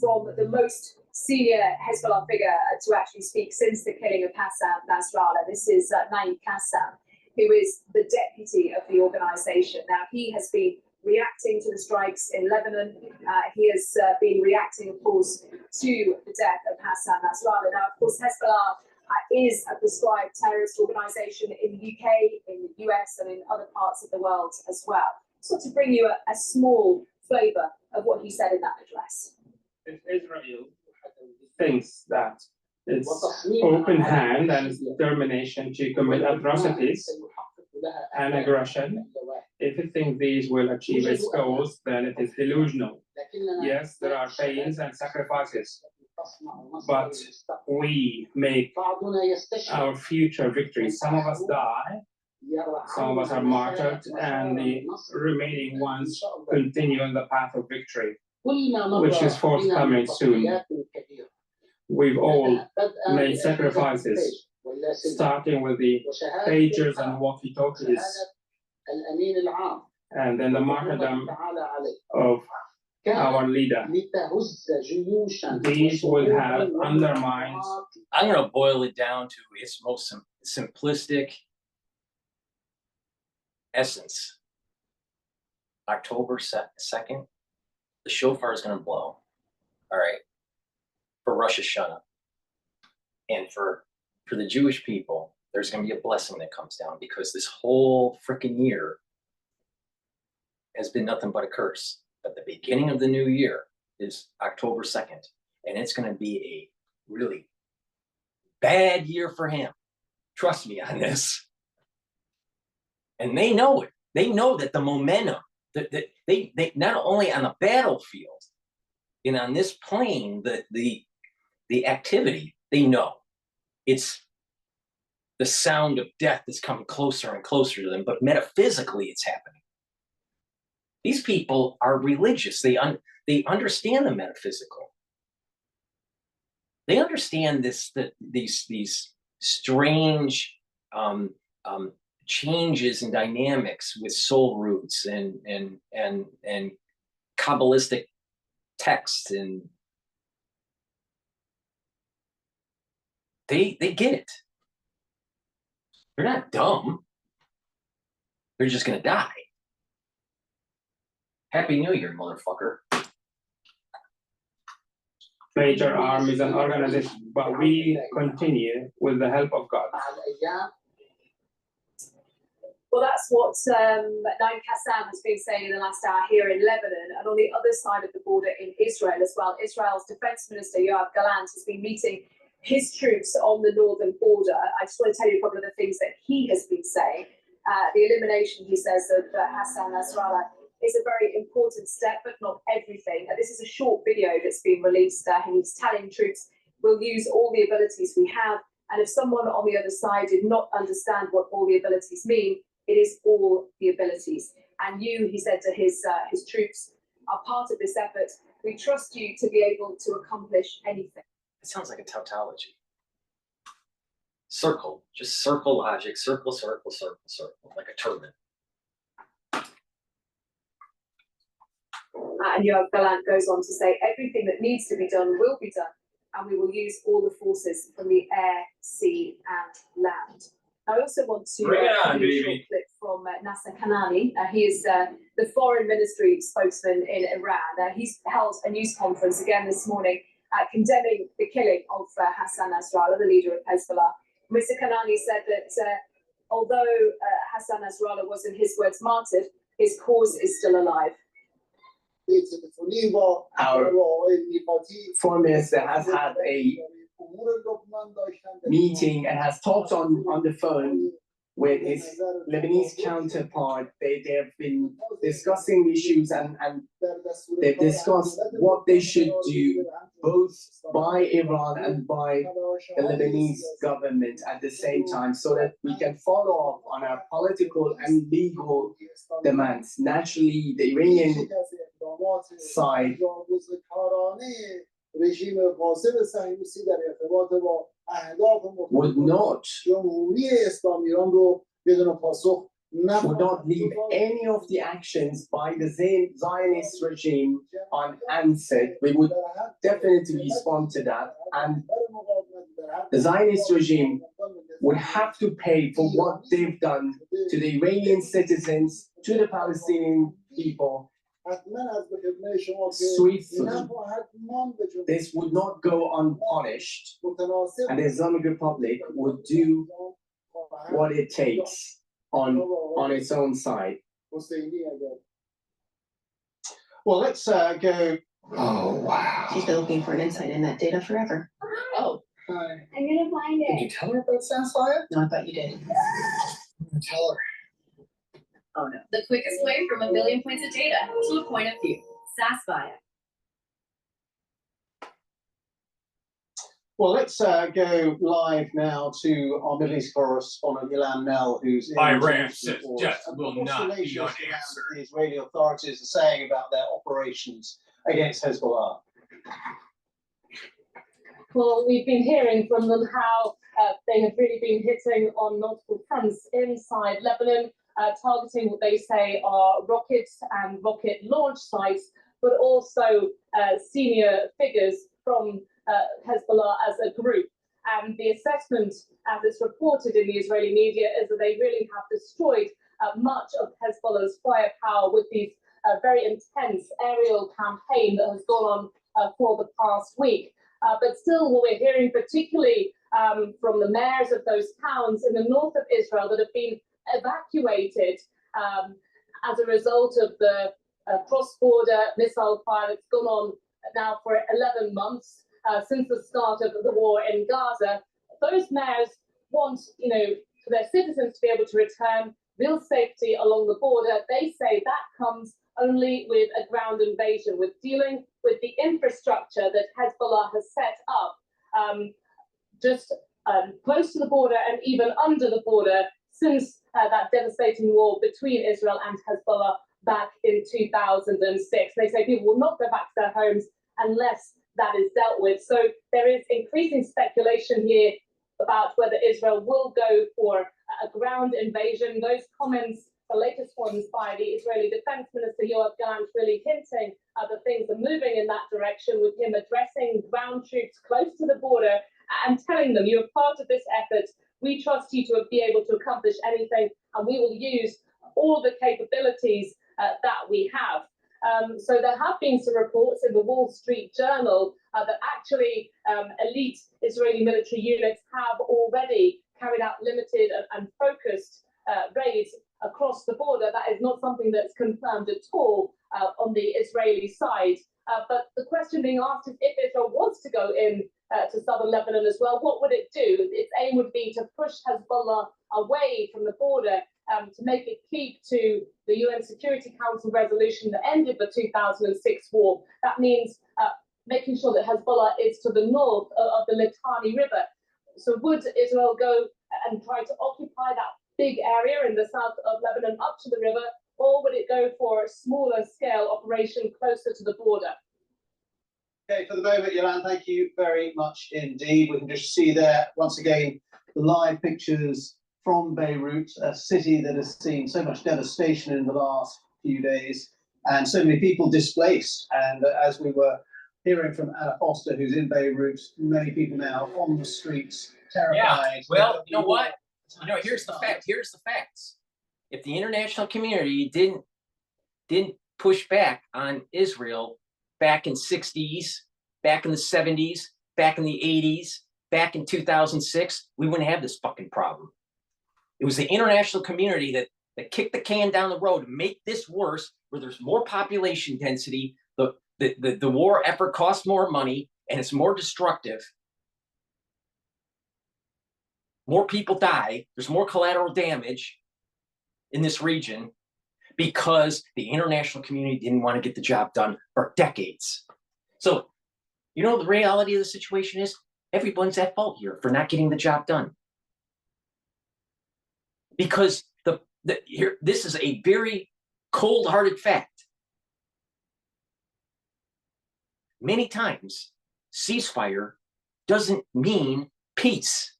Speaker 10: from the most senior Hezbollah figure to actually speak since the killing of Hassan Nasrallah. This is Naim Qassam, who is the deputy of the organisation. Now, he has been reacting to the strikes in Lebanon. He has been reacting, of course, to the death of Hassan Nasrallah. Now, of course, Hezbollah is a prescribed terrorist organization in the UK, in the US, and in other parts of the world as well. So to bring you a small flavour of what he said in that address.
Speaker 14: If Israel thinks that it's open hand and determination to commit atrocities and aggression, if it thinks these will achieve its goals, then it is delusional. Yes, there are pains and sacrifices, but we make our future victory. Some of us die, some of us are martyred, and the remaining ones continue on the path of victory, which is forthcoming soon. We've all made sacrifices, starting with the pagers and walkie-talkies, and then the martyrdom of our leader. These would have undermined.
Speaker 1: I'm going to boil it down to its most simplistic essence. October 2nd, the shofar is going to blow. All right. For Rosh Hashanah. And for the Jewish people, there's going to be a blessing that comes down, because this whole freaking year has been nothing but a curse. But the beginning of the new year is October 2nd, and it's going to be a really bad year for him. Trust me on this. And they know it. They know that the momentum, that they not only on the battlefield and on this plane, the activity, they know it's the sound of death that's coming closer and closer to them, but metaphysically it's happening. These people are religious. They understand the metaphysical. They understand these strange changes and dynamics with soul roots and Kabbalistic texts, and they get it. They're not dumb. They're just gonna die. Happy New Year, motherfucker.
Speaker 14: Major armies and organizations, but we continue with the help of God.
Speaker 10: Well, that's what Naim Qassam has been saying in the last hour here in Lebanon, and on the other side of the border in Israel as well. Israel's Defense Minister Yoav Gallant has been meeting his troops on the northern border. I just want to tell you a couple of the things that he has been saying. The elimination, he says, of Hassan Nasrallah is a very important step, but not everything. This is a short video that's been released. He's telling troops, we'll use all the abilities we have, and if someone on the other side did not understand what all the abilities mean, it is all the abilities. And you, he said to his troops, are part of this effort. We trust you to be able to accomplish anything.
Speaker 1: It sounds like a tautology. Circle, just circle logic, circle, circle, circle, circle, like a turban.
Speaker 10: And Yoav Gallant goes on to say, everything that needs to be done will be done, and we will use all the forces from the air, sea, and land. I also want to
Speaker 1: Bring it on,
Speaker 10: a short clip from Nasser Kanani. He is the foreign ministry spokesman in Iran. He's held a news conference again this morning condemning the killing of Hassan Nasrallah, the leader of Hezbollah. Mr. Kanani said that although Hassan Nasrallah was, in his words, martyred, his cause is still alive.
Speaker 15: Our foreign minister has had a meeting and has talked on the phone with his Lebanese counterpart. They have been discussing issues and they've discussed what they should do, both by Iran and by the Lebanese government at the same time, so that we can follow up on our political and legal demands. Naturally, the Iranian side would not leave any of the actions by the Zionist regime unanswered. We would definitely respond to that, and the Zionist regime would have to pay for what they've done to the Iranian citizens, to the Palestinian people swiftly. This would not go unpunished, and the Islamic Republic would do what it takes on its own side.
Speaker 16: Well, let's go.
Speaker 15: Oh wow!
Speaker 17: She's been looking for an insight in that data forever.
Speaker 15: Oh,
Speaker 10: I'm gonna find
Speaker 15: did you
Speaker 10: it.
Speaker 15: tell her about Sapphire?
Speaker 17: No, I thought you did.
Speaker 15: I'm gonna tell her.
Speaker 17: Oh no. The quickest way from 1 billion points of data to a point of view. Sapphire.
Speaker 16: Well, let's go live now to our Middle East correspondent, Ilan Nell, who's in
Speaker 18: Iran says death will
Speaker 16: What's
Speaker 18: not
Speaker 16: the
Speaker 18: be
Speaker 16: latest around
Speaker 18: unanswered.
Speaker 16: the Israeli authorities are saying about their operations against Hezbollah.
Speaker 10: Well, we've been hearing from them how they have really been hitting on multiple fronts inside Lebanon, targeting what they say are rockets and rocket launch sites, but also senior figures from Hezbollah as a group. And the assessment, as it's reported in the Israeli media, is that they really have destroyed much of Hezbollah's firepower with these very intense aerial campaign that has gone on for the past week. But still, what we're hearing, particularly from the mayors of those towns in the north of Israel that have been evacuated as a result of the cross-border missile fire that's gone on now for 11 months since the start of the war in Gaza. Those mayors want, for their citizens to be able to return real safety along the border. They say that comes only with a ground invasion, with dealing with the infrastructure that Hezbollah has set up just close to the border and even under the border since that devastating war between Israel and Hezbollah back in 2006. They say people will not go back to their homes unless that is dealt with. So there is increasing speculation here about whether Israel will go for a ground invasion. Those comments, the latest ones by the Israeli Defense Minister Yoav Gallant, really hinting that things are moving in that direction, with him addressing ground troops close to the border and telling them, you're part of this effort. We trust you to be able to accomplish anything, and we will use all the capabilities that we have. So there have been some reports in the Wall Street Journal that actually elite Israeli military units have already carried out limited and focused raids across the border. That is not something that's confirmed at all on the Israeli side. But the question being asked is, if Israel was to go in to southern Lebanon as well, what would it do? Its aim would be to push Hezbollah away from the border, to make it keep to the UN Security Council resolution that ended the 2006 war. That means making sure that Hezbollah is to the north of the Litani River. So would Israel go and try to occupy that big area in the south of Lebanon up to the river, or would it go for a smaller scale operation closer to the border?
Speaker 16: Okay, for the moment, Yolande, thank you very much indeed. We can just see there, once again, the live pictures from Beirut, a city that has seen so much devastation in the last few days, and so many people displaced. And as we were hearing from Anna Foster, who's in Beirut, many people now on the streets, terrified.
Speaker 1: Yeah, well, you know what? Here's the fact. Here's the facts. If the international community didn't push back on Israel back in 60s, back in the 70s, back in the 80s, back in 2006, we wouldn't have this fucking problem. It was the international community that kicked the can down the road to make this worse, where there's more population density, the war effort costs more money, and it's more destructive. More people die, there's more collateral damage in this region because the international community didn't want to get the job done for decades. So, the reality of the situation is everyone's at fault here for not getting the job done. Because this is a very cold-hearted fact. Many times, ceasefire doesn't mean peace,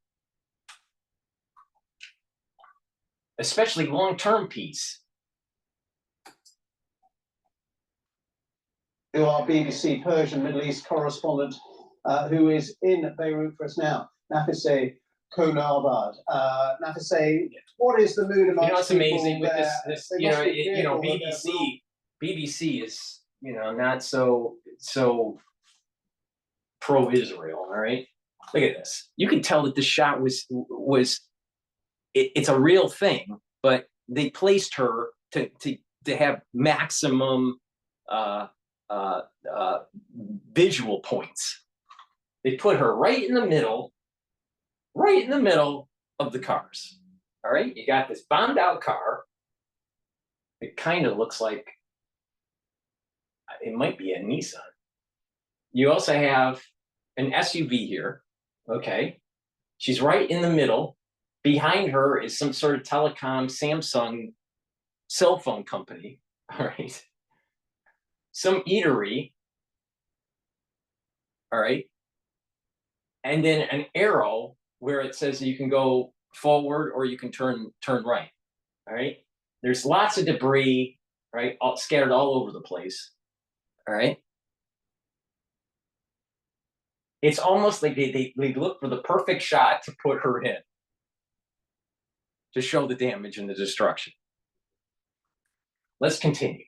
Speaker 1: especially long-term peace.
Speaker 16: To our BBC Persian Middle East correspondent, who is in Beirut for us now, Nafise Konarvad. Nafise, what is the mood amongst
Speaker 1: It's amazing with
Speaker 16: there?
Speaker 1: this BBC. BBC is, not so pro-Israel. All right, look at this. You can tell that the shot was it's a real thing, but they placed her to have maximum visual points. They put her right in the middle of the cars. All right, you got this bombed out car. It kind of looks like it might be a Nissan. You also have an SUV here. Okay, she's right in the middle. Behind her is some sort of telecom Samsung cell phone company. All right, some eatery. All right, and then an arrow where it says you can go forward or you can turn right. All right, there's lots of debris, right, scattered all over the place. All right, it's almost like they look for the perfect shot to put her in to show the damage and the destruction. Let's continue,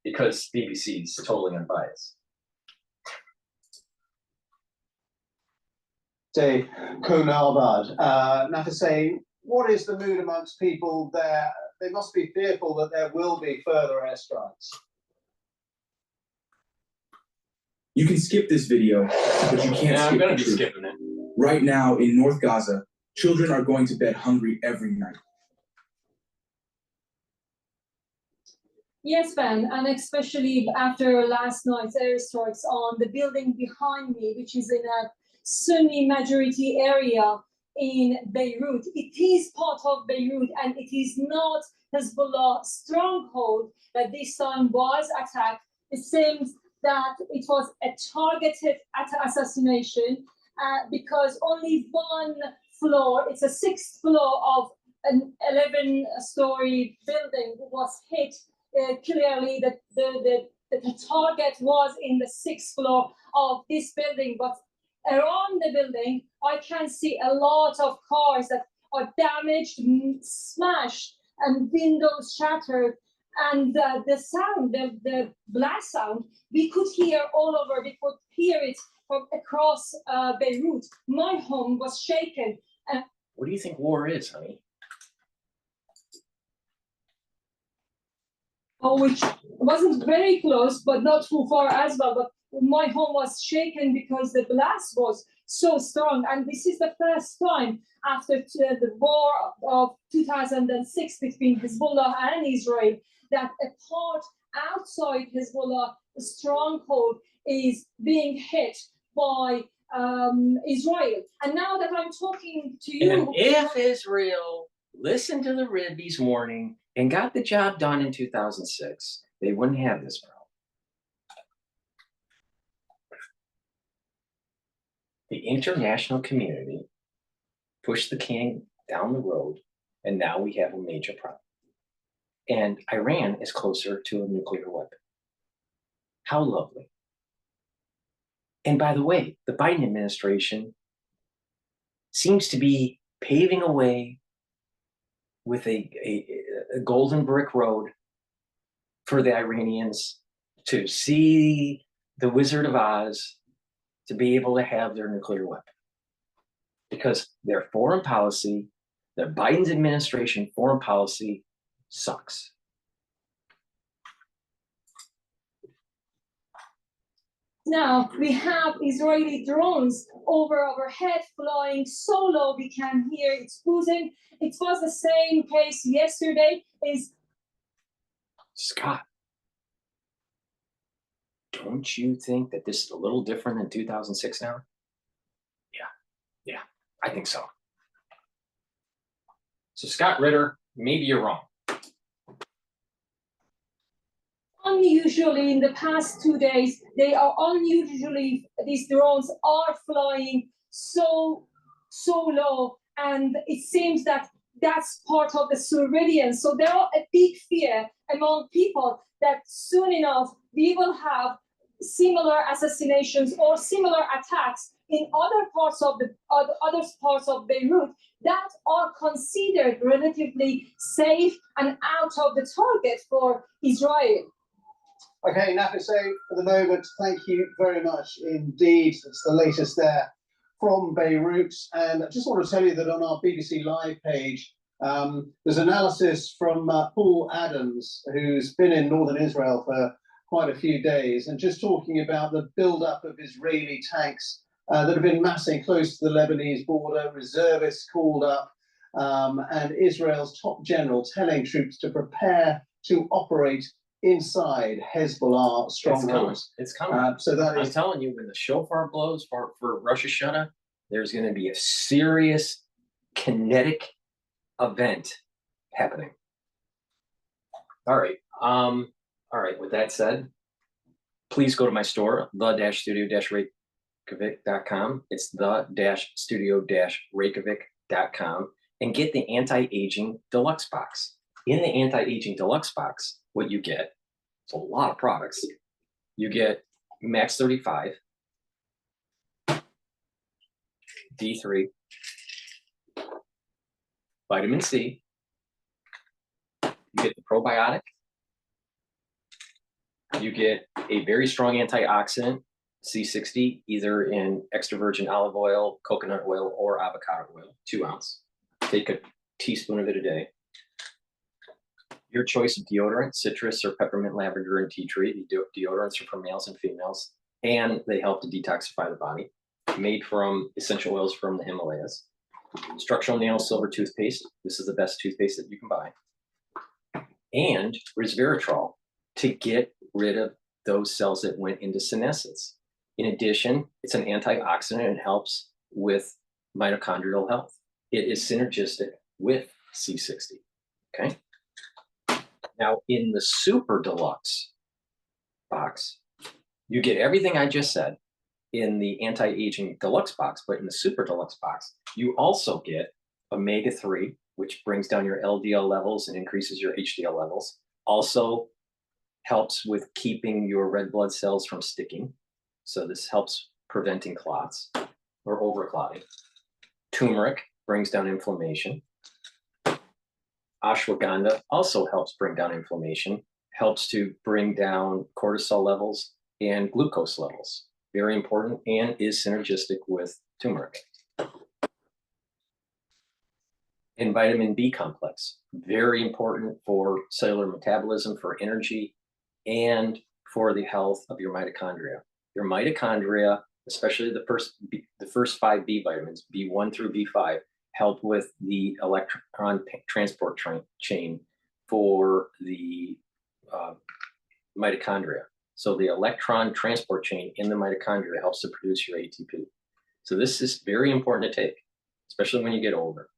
Speaker 1: because BBC is totally unbiased.
Speaker 16: Say, Konarbad, Nafisay, what is the mood amongst people there? They must be fearful that there will be further airstrikes.
Speaker 5: You can skip this video, but you can't skip
Speaker 1: I'm going
Speaker 5: the
Speaker 1: to be
Speaker 5: truth.
Speaker 1: skipping it.
Speaker 5: Right now in North Gaza, children are going to bed hungry every night.
Speaker 19: Yes, Ben, and especially after last night's airstrikes on the building behind me, which is in a Sunni majority area in Beirut. It is part of Beirut, and it is not Hezbollah stronghold that this time was attacked. It seems that it was a targeted assassination because only one floor, it's a 6th floor of an 11-story building, was hit. Clearly that the target was in the 6th floor of this building, but around the building I can see a lot of cars that are damaged, smashed, and windows shattered, and the sound, the blast sound, we could hear all over. We could hear it from across Beirut. My home was shaken.
Speaker 1: What do you think war is, honey?
Speaker 19: Which wasn't very close, but not too far as well. But my home was shaken because the blast was so strong. And this is the first time after the war of 2006 between Hezbollah and Israel that a part outside Hezbollah stronghold is being hit by Israel. And now that I'm talking to you...
Speaker 1: And if Israel listened to the Ribbies warning and got the job done in 2006, they wouldn't have this problem. The international community pushed the can down the road, and now we have a major problem. And Iran is closer to a nuclear weapon. How lovely. And by the way, the Biden administration seems to be paving a way with a golden brick road for the Iranians to see the Wizard of Oz, to be able to have their nuclear weapon. Because their foreign policy, their Biden's administration foreign policy sucks.
Speaker 19: Now we have Israeli drones over our head flying so low we can hear it's buzzing. It was the same case yesterday.
Speaker 1: Scott, don't you think that this is a little different than 2006 now? Yeah, I think so. So Scott Ritter, maybe you're wrong.
Speaker 19: Unusually, in the past 2 days, these drones are flying so low, and it seems that that's part of the surveillance. So there are a big fear among people that soon enough we will have similar assassinations or similar attacks in other parts of Beirut that are considered relatively safe and out of the target for Israel.
Speaker 16: Okay, Nafisa, for the moment, thank you very much indeed. It's the latest there from Beirut. And I just want to tell you that on our BBC Live page, there's analysis from Paul Adams, who's been in northern Israel for quite a few days, and just talking about the build-up of Israeli tanks that have been massing close to the Lebanese border, reservists called up, and Israel's top general telling troops to prepare to operate inside Hezbollah strongholds.
Speaker 1: It's coming.
Speaker 16: So that
Speaker 1: I'm
Speaker 16: is,
Speaker 1: telling you, when the shofar blows for Rosh Hashanah, there's going to be a serious kinetic event happening. All right. All right. With that said, please go to my store, the-studio-reykjavik.com. It's the-studio-reykjavik.com, and get the anti-aging deluxe box. In the anti-aging deluxe box, what you get, it's a lot of products. You get Max 35, D3, vitamin C, you get the probiotic, you get a very strong antioxidant, C60, either in extra virgin olive oil, coconut oil, or avocado oil, 2 ounce. Take a teaspoon of it a day. Your choice of deodorant, citrus or peppermint, lavender, and tea tree. The deodorants are for males and females, and they help to detoxify the body. Made from essential oils from the Himalayas. Structural Nano Silver toothpaste. This is the best toothpaste that you can buy. And resveratrol to get rid of those cells that went into senescence. In addition, it's an antioxidant and helps with mitochondrial health. It is synergistic with C60. Okay. Now, in the Super Deluxe box, you get everything I just said in the anti-aging deluxe box, but in the Super Deluxe box, you also get omega-3, which brings down your LDL levels and increases your HDL levels. Also helps with keeping your red blood cells from sticking. So this helps preventing clots or overclotting. Turmeric brings down inflammation. Ashwagandha also helps bring down inflammation, helps to bring down cortisol levels and glucose levels. Very important, and is synergistic with turmeric. And vitamin B complex, very important for cellular metabolism, for energy, and for the health of your mitochondria. Your mitochondria, especially the first 5 B vitamins, B1 through B5, help with the electron transport chain for the mitochondria. So the electron transport chain in the mitochondria helps to produce your ATP. So this is very important to take, especially when you get older.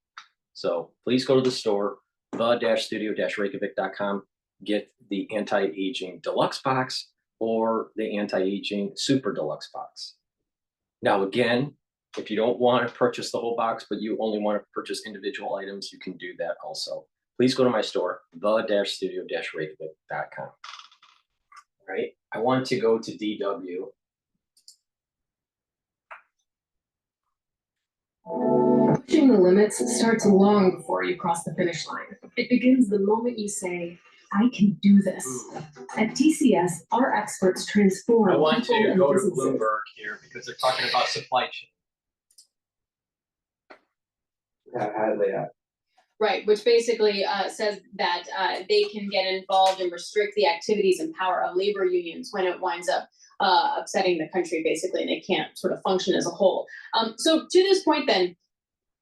Speaker 1: So please go to the store, the-studio-reykjavik.com, get the anti-aging deluxe box or the anti-aging super deluxe box. Now, again, if you don't want to purchase the whole box, but you only want to purchase individual items, you can do that also. Please go to my store, the-studio-reykjavik.com. All right, I want to go to DW.
Speaker 17: Pushing the limits starts long before you cross the finish line. It begins the moment you say, I can do this. At TCS, our experts transform.
Speaker 1: I want
Speaker 17: people
Speaker 1: to
Speaker 17: and
Speaker 1: go to
Speaker 17: businesses.
Speaker 1: Bloomberg here because they're talking about supply chain.
Speaker 5: How did they
Speaker 17: Right, which basically says that they can get involved and restrict the activities and power of labor unions when it winds up upsetting the country, basically, and they can't sort of function as a whole. So to this point then,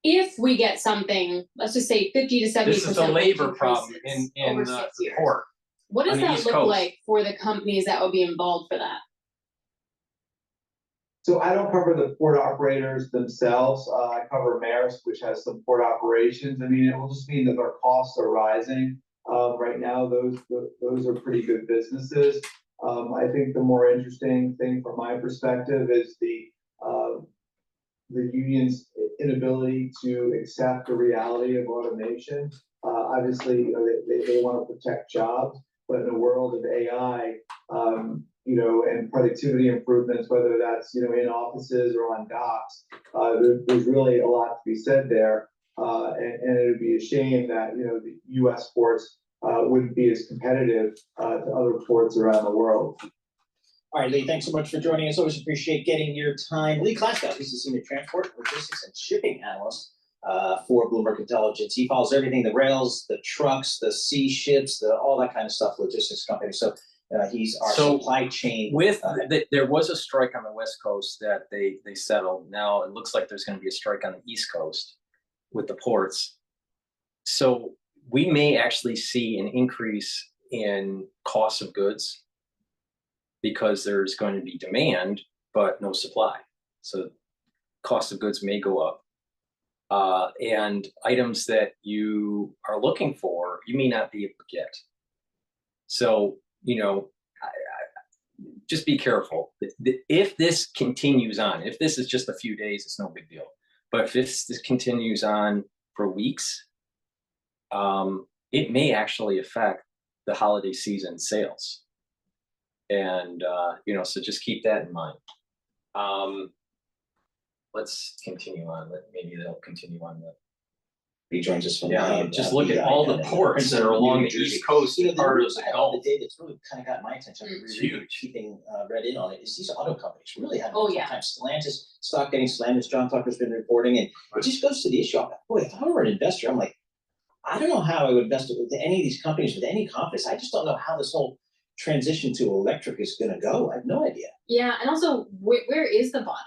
Speaker 17: if we get something, let's just say 50 to 70%.
Speaker 1: This is a labor problem in
Speaker 17: over
Speaker 1: the
Speaker 17: 6 years.
Speaker 1: port.
Speaker 17: What does
Speaker 1: on the
Speaker 17: that
Speaker 1: East
Speaker 17: look
Speaker 1: Coast.
Speaker 17: like for the companies that will be involved for that?
Speaker 20: So I don't cover the port operators themselves. I cover Maersk, which has some port operations. I mean, it will just mean that their costs are rising. Right now, those are pretty good businesses. I think the more interesting thing from my perspective is the union's inability to accept the reality of automation. Obviously, they want to protect jobs, but in a world of AI, and productivity improvements, whether that's, in offices or on docks. There's really a lot to be said there. And it would be a shame that, the US ports wouldn't be as competitive to other ports around the world.
Speaker 19: All right, Lee, thanks so much for joining us. Always appreciate getting your time. Lee Klaskow, he's the Senior Transport, Logistics, and Shipping Analyst for Bloomberg Intelligence. He follows everything, the rails, the trucks, the sea ships, all that kind of stuff, logistics company. So he's our supply chain.
Speaker 1: There was a strike on the West Coast that they settled. Now it looks like there's going to be a strike on the East Coast with the ports. So we may actually see an increase in cost of goods because there's going to be demand, but no supply. So cost of goods may go up. And items that you are looking for, you may not be able to get. So, just be careful. If this continues on, if this is just a few days, it's no big deal. But if this continues on for weeks, it may actually affect the holiday season sales. And, so just keep that in mind. Let's continue on. Maybe they'll continue on the.
Speaker 19: He joins us from
Speaker 1: just look at all the ports that are along the East Coast part of the Gulf.
Speaker 19: The day that's really kind of got my attention, keeping read in on it, is these auto companies really having a tough time. Stellantis stock getting slammed, as John Tucker's been reporting, and it just goes to the issue. Boy, if I were an investor, I'm like, I don't know how I would invest with any of these companies with any confidence. I just don't know how this whole transition to electric is going to go. I have no idea.
Speaker 17: Yeah, and also, where is the bottom?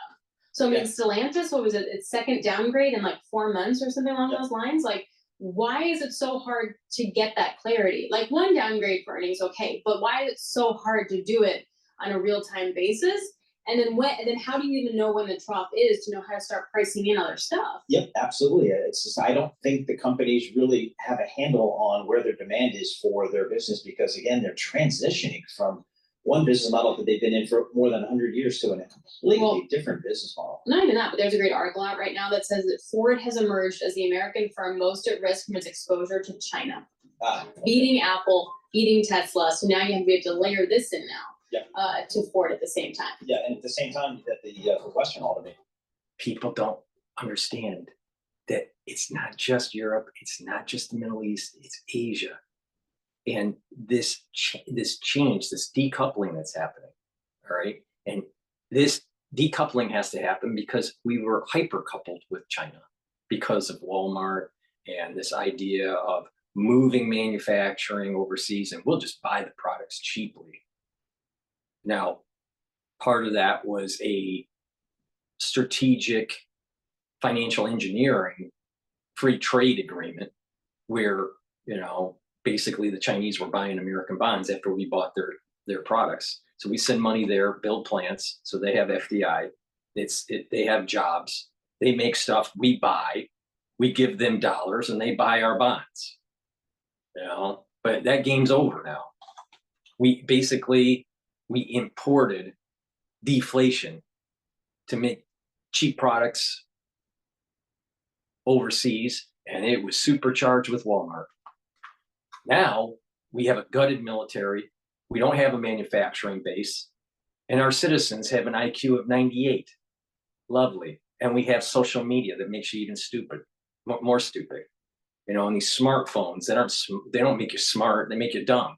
Speaker 17: So, I mean, Stellantis, what was it? Its second downgrade in like 4 months or something along those lines. Like, why is it so hard to get that clarity? Like, one downgrade for earnings, okay, but why is it so hard to do it on a real-time basis? And then how do you even know when the trough is to know how to start pricing in other stuff?
Speaker 19: Yep, absolutely. It's just, I don't think the companies really have a handle on where their demand is for their business because, again, they're transitioning from one business model that they've been in for more than 100 years to a completely different business model.
Speaker 17: Not even that, but there's a great article out right now that says that Ford has emerged as the American firm most at risk from its exposure to China. Beating Apple, beating Tesla. So now you have to be able to layer this in now to Ford at the same time.
Speaker 19: Yeah, and at the same time, you get the Western automaker.
Speaker 1: People don't understand that it's not just Europe, it's not just the Middle East, it's Asia. And this change, this decoupling that's happening, all right? And this decoupling has to happen because we were hyper coupled with China because of Walmart and this idea of moving manufacturing overseas, and we'll just buy the products cheaply. Now, part of that was a strategic financial engineering free trade agreement where, basically the Chinese were buying American bonds after we bought their products. So we send money there, build plants. So they have FDI. They have jobs. They make stuff we buy. We give them dollars and they buy our bonds. But that game's over now. We imported deflation to make cheap products overseas, and it was supercharged with Walmart. Now we have a gutted military. We don't have a manufacturing base, and our citizens have an IQ of 98. Lovely. And we have social media that makes you even stupid, more stupid. And these smartphones they don't make you smart, they make you dumb.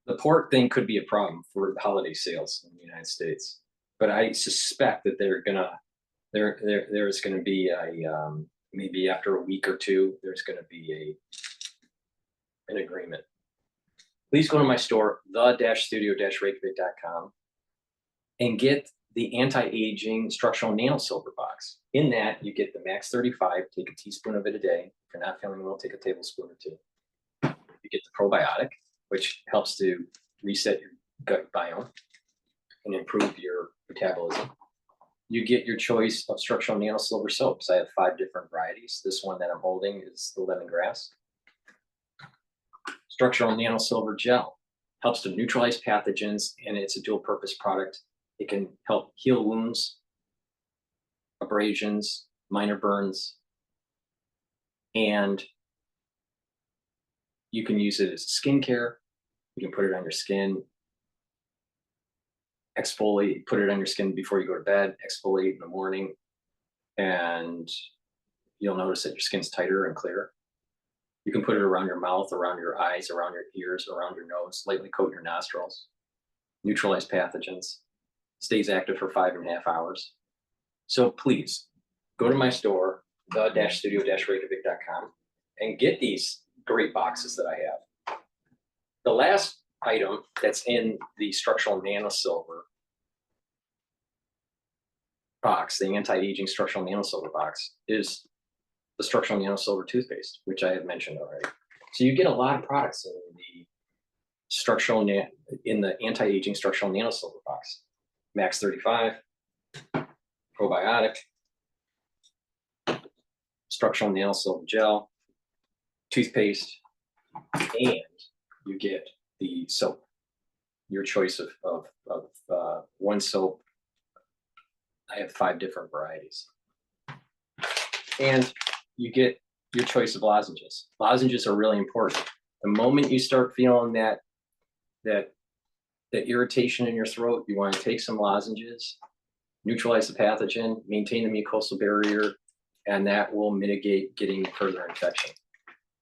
Speaker 1: The port thing could be a problem for the holiday sales in the United States, but I suspect that there's going to be maybe after a week or two, there's going to be an agreement. Please go to my store, the-studio-reykjavik.com, and get the anti-aging structural nanosilver box. In that, you get the Max 35, take a teaspoon of it a day. If you're not feeling well, take a tablespoon or two. You get the probiotic, which helps to reset your gut biome and improve your metabolism. You get your choice of structural nanosilver soaps. I have 5 different varieties. This one that I'm holding is the lemongrass. Structural nanosilver gel helps to neutralize pathogens, and it's a dual purpose product. It can help heal wounds, abrasions, minor burns. And you can use it as skincare. You can put it on your skin, exfoliate, put it on your skin before you go to bed, exfoliate in the morning, and you'll notice that your skin's tighter and clearer. You can put it around your mouth, around your eyes, around your ears, around your nose, lightly coat your nostrils, neutralize pathogens, stays active for 5.5 hours. So please go to my store, the-studio-reykjavik.com, and get these great boxes that I have. The last item that's in the structural nano silver box, the anti-aging structural nano silver box, is the structural nano silver toothpaste, which I have mentioned already. So you get a lot of products in the anti-aging structural nano silver box. Max 35, probiotic, structural nano silver gel, toothpaste, and you get the soap. Your choice of one soap. I have 5 different varieties. And you get your choice of lozenges. Lozenges are really important. The moment you start feeling that irritation in your throat, you want to take some lozenges, neutralize the pathogen, maintain the mucosal barrier, and that will mitigate getting further infection.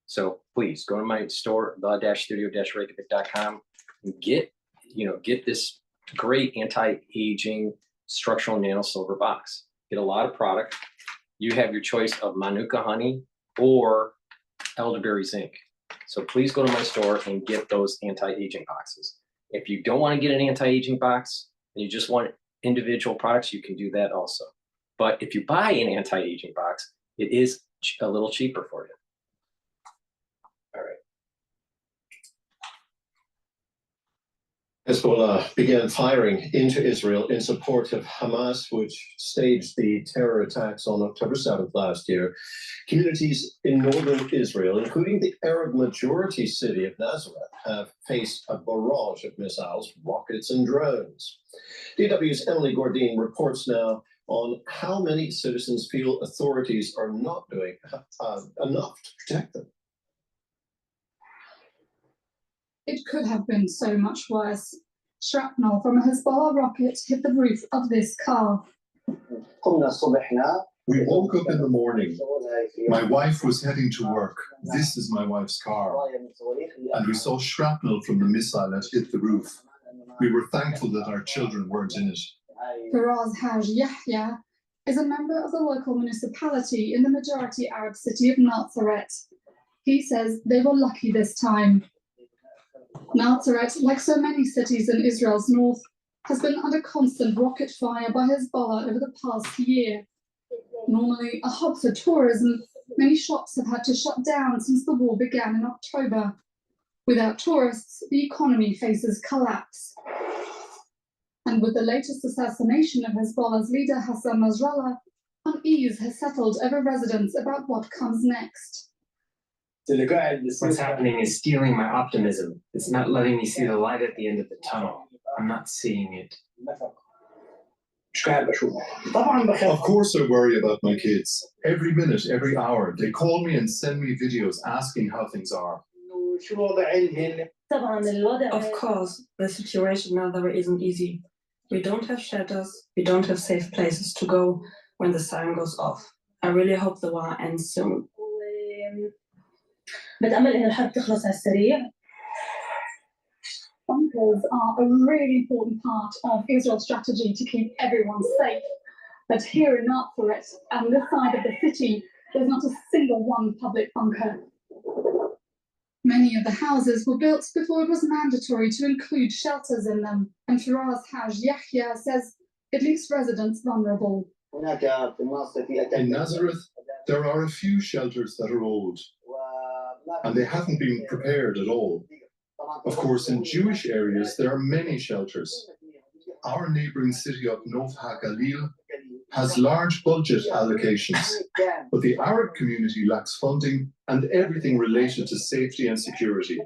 Speaker 1: So please go to my store, the-studio-reykjavik.com, and get this great anti-aging structural nano silver box. Get a lot of product. You have your choice of Manuka honey or elderberry zinc. So please go to my store and get those anti-aging boxes. If you don't want to get an anti-aging box and you just want individual products, you can do that also. But if you buy an anti-aging box, it is a little cheaper for you. All right.
Speaker 21: Hezbollah began firing into Israel in support of Hamas, which staged the terror attacks on October 7th last year. Communities in northern Israel, including the Arab majority city of Nazareth, have faced a barrage of missiles, rockets, and drones. DW's Emily Gordine reports now on how many citizens feel authorities are not doing enough to protect them.
Speaker 22: It could have been so much worse. Shrapnel from a Hezbollah rocket hit the roof of this car.
Speaker 23: We woke up in the morning. My wife was heading to work. This is my wife's car. And we saw shrapnel from the missile that hit the roof. We were thankful that our children weren't in it.
Speaker 22: Firaz Haj Yahya is a member of the local municipality in the majority Arab city of Nazareth. He says they were lucky this time. Nazareth, like so many cities in Israel's north, has been under constant rocket fire by Hezbollah over the past year. Normally a hub for tourism, many shops have had to shut down since the war began in October. Without tourists, the economy faces collapse. And with the latest assassination of Hezbollah's leader Hassan Nasrallah, unease has settled over residents about what comes next.
Speaker 24: What's happening is stealing my optimism. It's not letting me see the light at the end of the tunnel. I'm not seeing it.
Speaker 23: Of course I worry about my kids. Every minute, every hour, they call me and send me videos asking how things are.
Speaker 25: Of course, the situation now there isn't easy. We don't have shelters, we don't have safe places to go when the siren goes off. I really hope the war ends soon.
Speaker 22: Bunkers are a really important part of Israel's strategy to keep everyone safe. But here in Nazareth, on this side of the city, there's not a single one public bunker. Many of the houses were built before it was mandatory to include shelters in them, and Firaz Haj Yahya says it leaves residents vulnerable.
Speaker 23: In Nazareth, there are a few shelters that are old, and they haven't been prepared at all. Of course, in Jewish areas, there are many shelters. Our neighboring city of Nov HaGalil has large budget allocations, but the Arab community lacks funding and everything related to safety and security.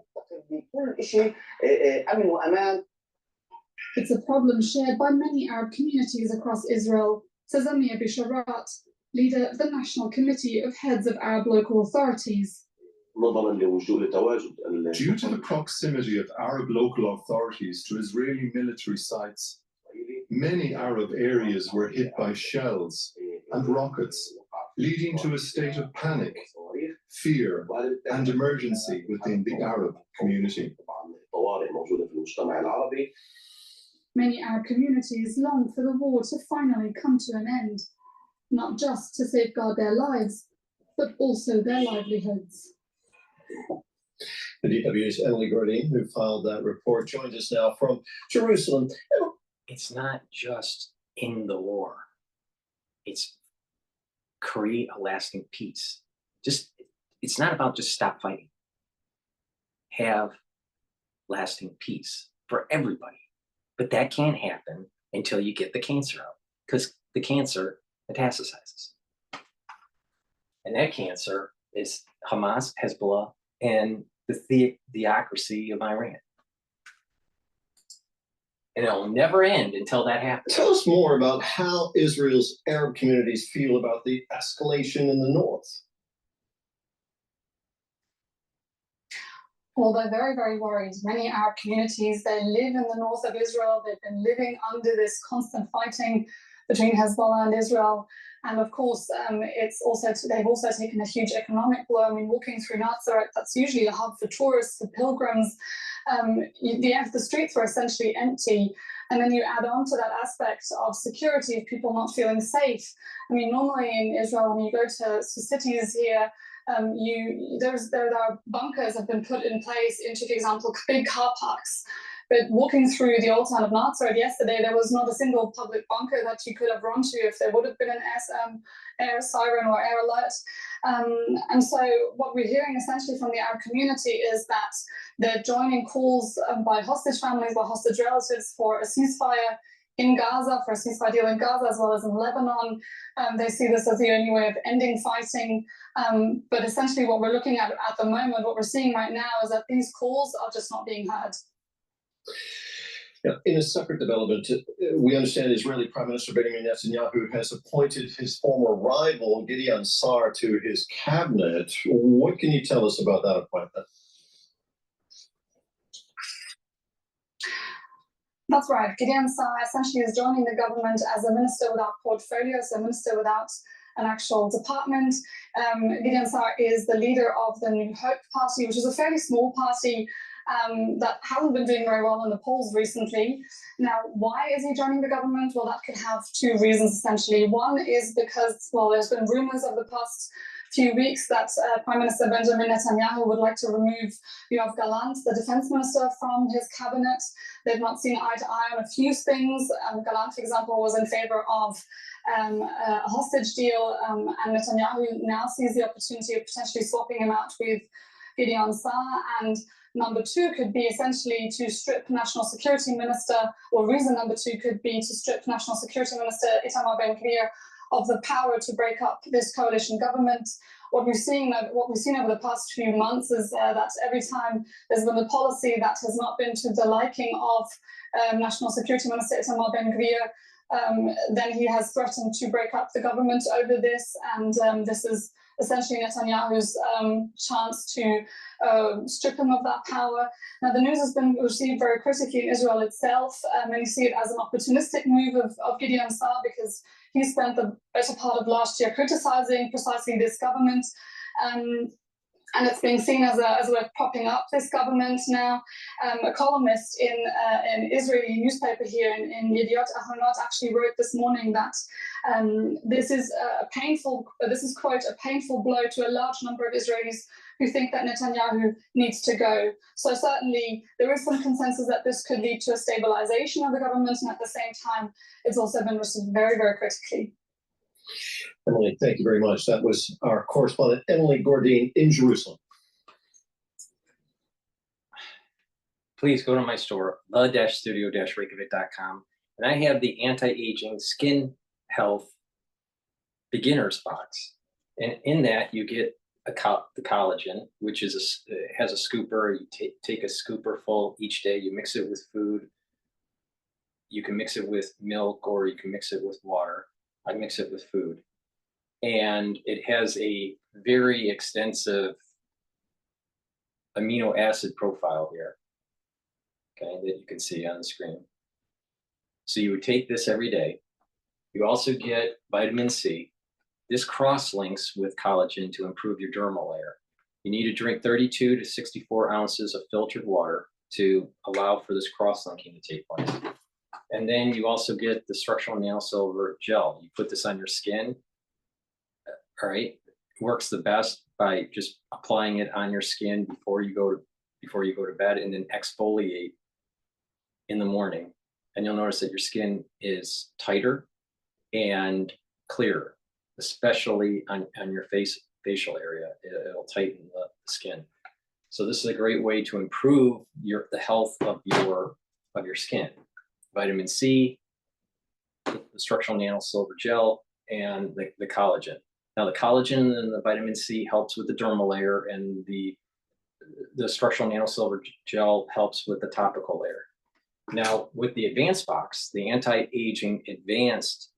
Speaker 22: It's a problem shared by many Arab communities across Israel, says Amir Bisharat. leader of the National Committee of Heads of Arab Local Authorities.
Speaker 23: Due to the proximity of Arab local authorities to Israeli military sites, many Arab areas were hit by shells and rockets, leading to a state of panic, fear, and emergency within the Arab community.
Speaker 22: Many Arab communities long for the war to finally come to an end, not just to safeguard their lives, but also their livelihoods.
Speaker 21: The DW's Emily Gordine, who filed that report, joins us now from Jerusalem.
Speaker 1: It's not just in the war. It's create a lasting peace. It's not about just stop fighting. Have lasting peace for everybody. But that can't happen until you get the cancer out, because the cancer metastasizes. And that cancer is Hamas, Hezbollah, and the theocracy of Iran. And it'll never end until that happens.
Speaker 21: Tell us more about how Israel's Arab communities feel about the escalation in the north.
Speaker 22: Well, they're very, very worried. Many Arab communities, they live in the north of Israel. They've been living under this constant fighting between Hezbollah and Israel. And of course, they've also taken a huge economic blow. I mean, walking through Nazareth, that's usually a hub for tourists, for pilgrims. The streets were essentially empty. And then you add on to that aspect of security, of people not feeling safe. I mean, normally in Israel, when you go to cities here, there are bunkers have been put in place into, for example, big car parks. But walking through the old town of Nazareth yesterday, there was not a single public bunker that you could have run to if there would have been an air siren or air alert. And so what we're hearing essentially from the Arab community is that they're joining calls by hostage families, by hostage relatives for a ceasefire in Gaza, for a ceasefire deal in Gaza, as well as in Lebanon. They see this as the only way of ending fighting. But essentially what we're looking at the moment, what we're seeing right now is that these calls are just not being heard.
Speaker 21: Now, in a separate development, we understand Israeli Prime Minister Benjamin Netanyahu has appointed his former rival, Gideon Sa'ar, to his cabinet. What can you tell us about that appointment?
Speaker 22: That's right. Gideon Sa'ar essentially is joining the government as a minister without portfolio, so a minister without an actual department. Gideon Sa'ar is the leader of the New Hope Party, which is a fairly small party that hasn't been doing very well in the polls recently. Now, why is he joining the government? Well, that could have two reasons, essentially. One is because, well, there's been rumors of the past few weeks that Prime Minister Benjamin Netanyahu would like to remove Yoav Gallant, the defense minister, from his cabinet. They've not seen eye to eye on a few things. Gallant, for example, was in favor of a hostage deal, and Netanyahu now sees the opportunity of potentially swapping him out with Gideon Sa'ar. And number two could be essentially to strip National Security Minister, or reason number two could be to strip National Security Minister Itamar Ben-Gvir of the power to break up this coalition government. What we've seen over the past few months is that every time there's been a policy that has not been to the liking of National Security Minister Itamar Ben-Gvir, then he has threatened to break up the government over this, and this is essentially Netanyahu's chance to strip him of that power. Now, the news has been received very critically in Israel itself. Many see it as an opportunistic move of Gideon Sa'ar, because he spent the better part of last year criticizing precisely this government. And it's being seen as a way of propping up this government now. A columnist in an Israeli newspaper here in Yediot Ahronot actually wrote this morning that this is quote, a painful blow to a large number of Israelis who think that Netanyahu needs to go. So certainly there is some consensus that this could lead to a stabilization of the government, and at the same time, it's also been received very, very critically.
Speaker 21: Emily, thank you very much. That was our correspondent, Emily Gordine, in Jerusalem.
Speaker 1: Please go to my store, the-studio-reykjavik.com, and I have the anti-aging skin health beginners box. And in that, you get the collagen, which is has a scooper. You take a scooper full each day. You mix it with food. You can mix it with milk, or you can mix it with water. I mix it with food. And it has a very extensive amino acid profile here, okay, that you can see on the screen. So you would take this every day. You also get vitamin C. This cross-links with collagen to improve your dermal layer. You need to drink 32 to 64 ounces of filtered water to allow for this cross-linking to take place. And then you also get the structural nanosilver gel. You put this on your skin, all right? It works the best by just applying it on your skin before you go to bed, and then exfoliate in the morning. And you'll notice that your skin is tighter and clearer, especially on your facial area. It'll tighten the skin. So this is a great way to improve the health of your skin. Vitamin C, the structural nanosilver gel, and the collagen. Now the collagen and the vitamin C helps with the dermal layer, and the structural nanosilver gel helps with the topical layer. Now with the advanced box, the anti-aging advanced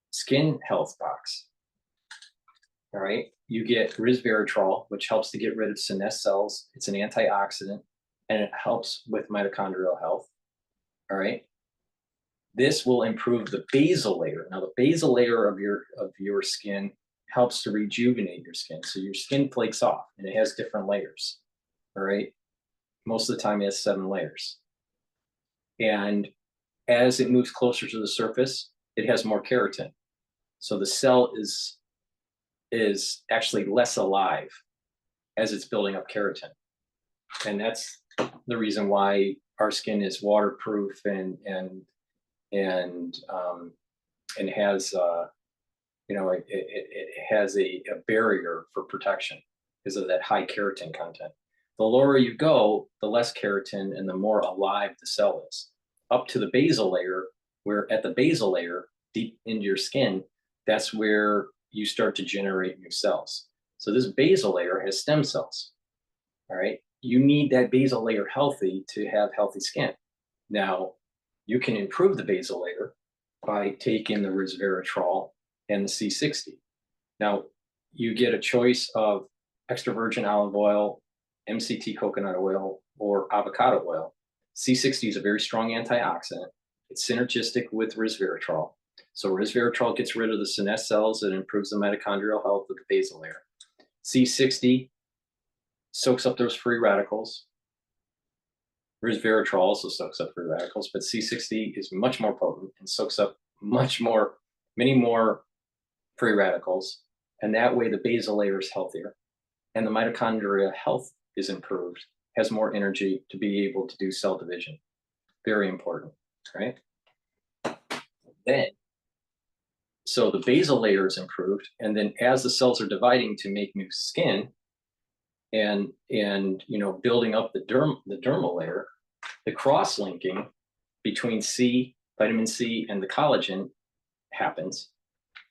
Speaker 1: skin health box, all right, you get resveratrol, which helps to get rid of senescent cells. It's an antioxidant, and it helps with mitochondrial health, all right? This will improve the basal layer. Now, the basal layer of your skin helps to rejuvenate your skin. So your skin flakes off, and it has different layers, all right? Most of the time, it has 7 layers. And as it moves closer to the surface, it has more keratin. So the cell is actually less alive as it's building up keratin. And that's the reason why our skin is waterproof and has it has a barrier for protection because of that high keratin content. The lower you go, the less keratin and the more alive the cell is. Up to the basal layer, where at the basal layer, deep into your skin, that's where you start to generate new cells. So this basal layer has stem cells, all right? You need that basal layer healthy to have healthy skin. Now, you can improve the basal layer by taking the resveratrol and the C60. Now, you get a choice of extra virgin olive oil, MCT coconut oil, or avocado oil. C60 is a very strong antioxidant. It's synergistic with resveratrol. So resveratrol gets rid of the senescent cells and improves the mitochondrial health of the basal layer. C60 soaks up those free radicals. Resveratrol also soaks up free radicals, but C60 is much more potent and soaks up many more free radicals. And that way the basal layer is healthier and the mitochondria health is improved, has more energy to be able to do cell division. Very important, right? Then, so the basal layer is improved, and then as the cells are dividing to make new skin and building up the dermal layer, the cross-linking between vitamin C and the collagen happens,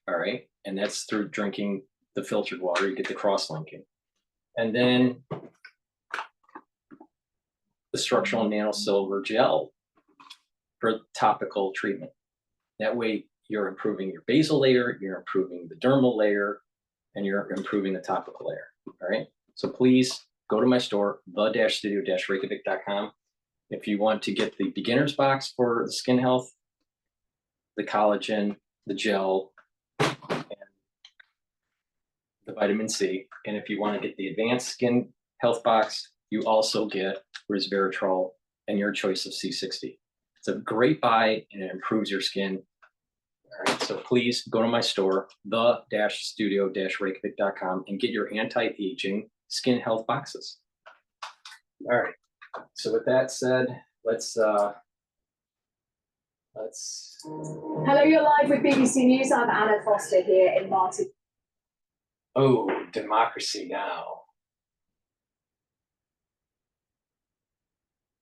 Speaker 1: all right? And that's through drinking the filtered water, you get the cross-linking. And then the structural nanosilver gel for topical treatment. That way you're improving your basal layer, you're improving the dermal layer, and you're improving the topical layer, all right? So please go to my store, the-studio-reykjavik.com. If you want to get the beginner's box for the skin health, the collagen, the gel, and the vitamin C. And if you want to get the advanced skin health box, you also get resveratrol and your choice of C60. It's a great buy and it improves your skin. All right, so please go to my store, the-studio-reykjavik.com, and get your anti-aging skin health boxes. All right, so with that said, let's
Speaker 10: Hello, you're live with BBC News. I'm Anna Foster here in Martin.
Speaker 1: Oh, Democracy Now!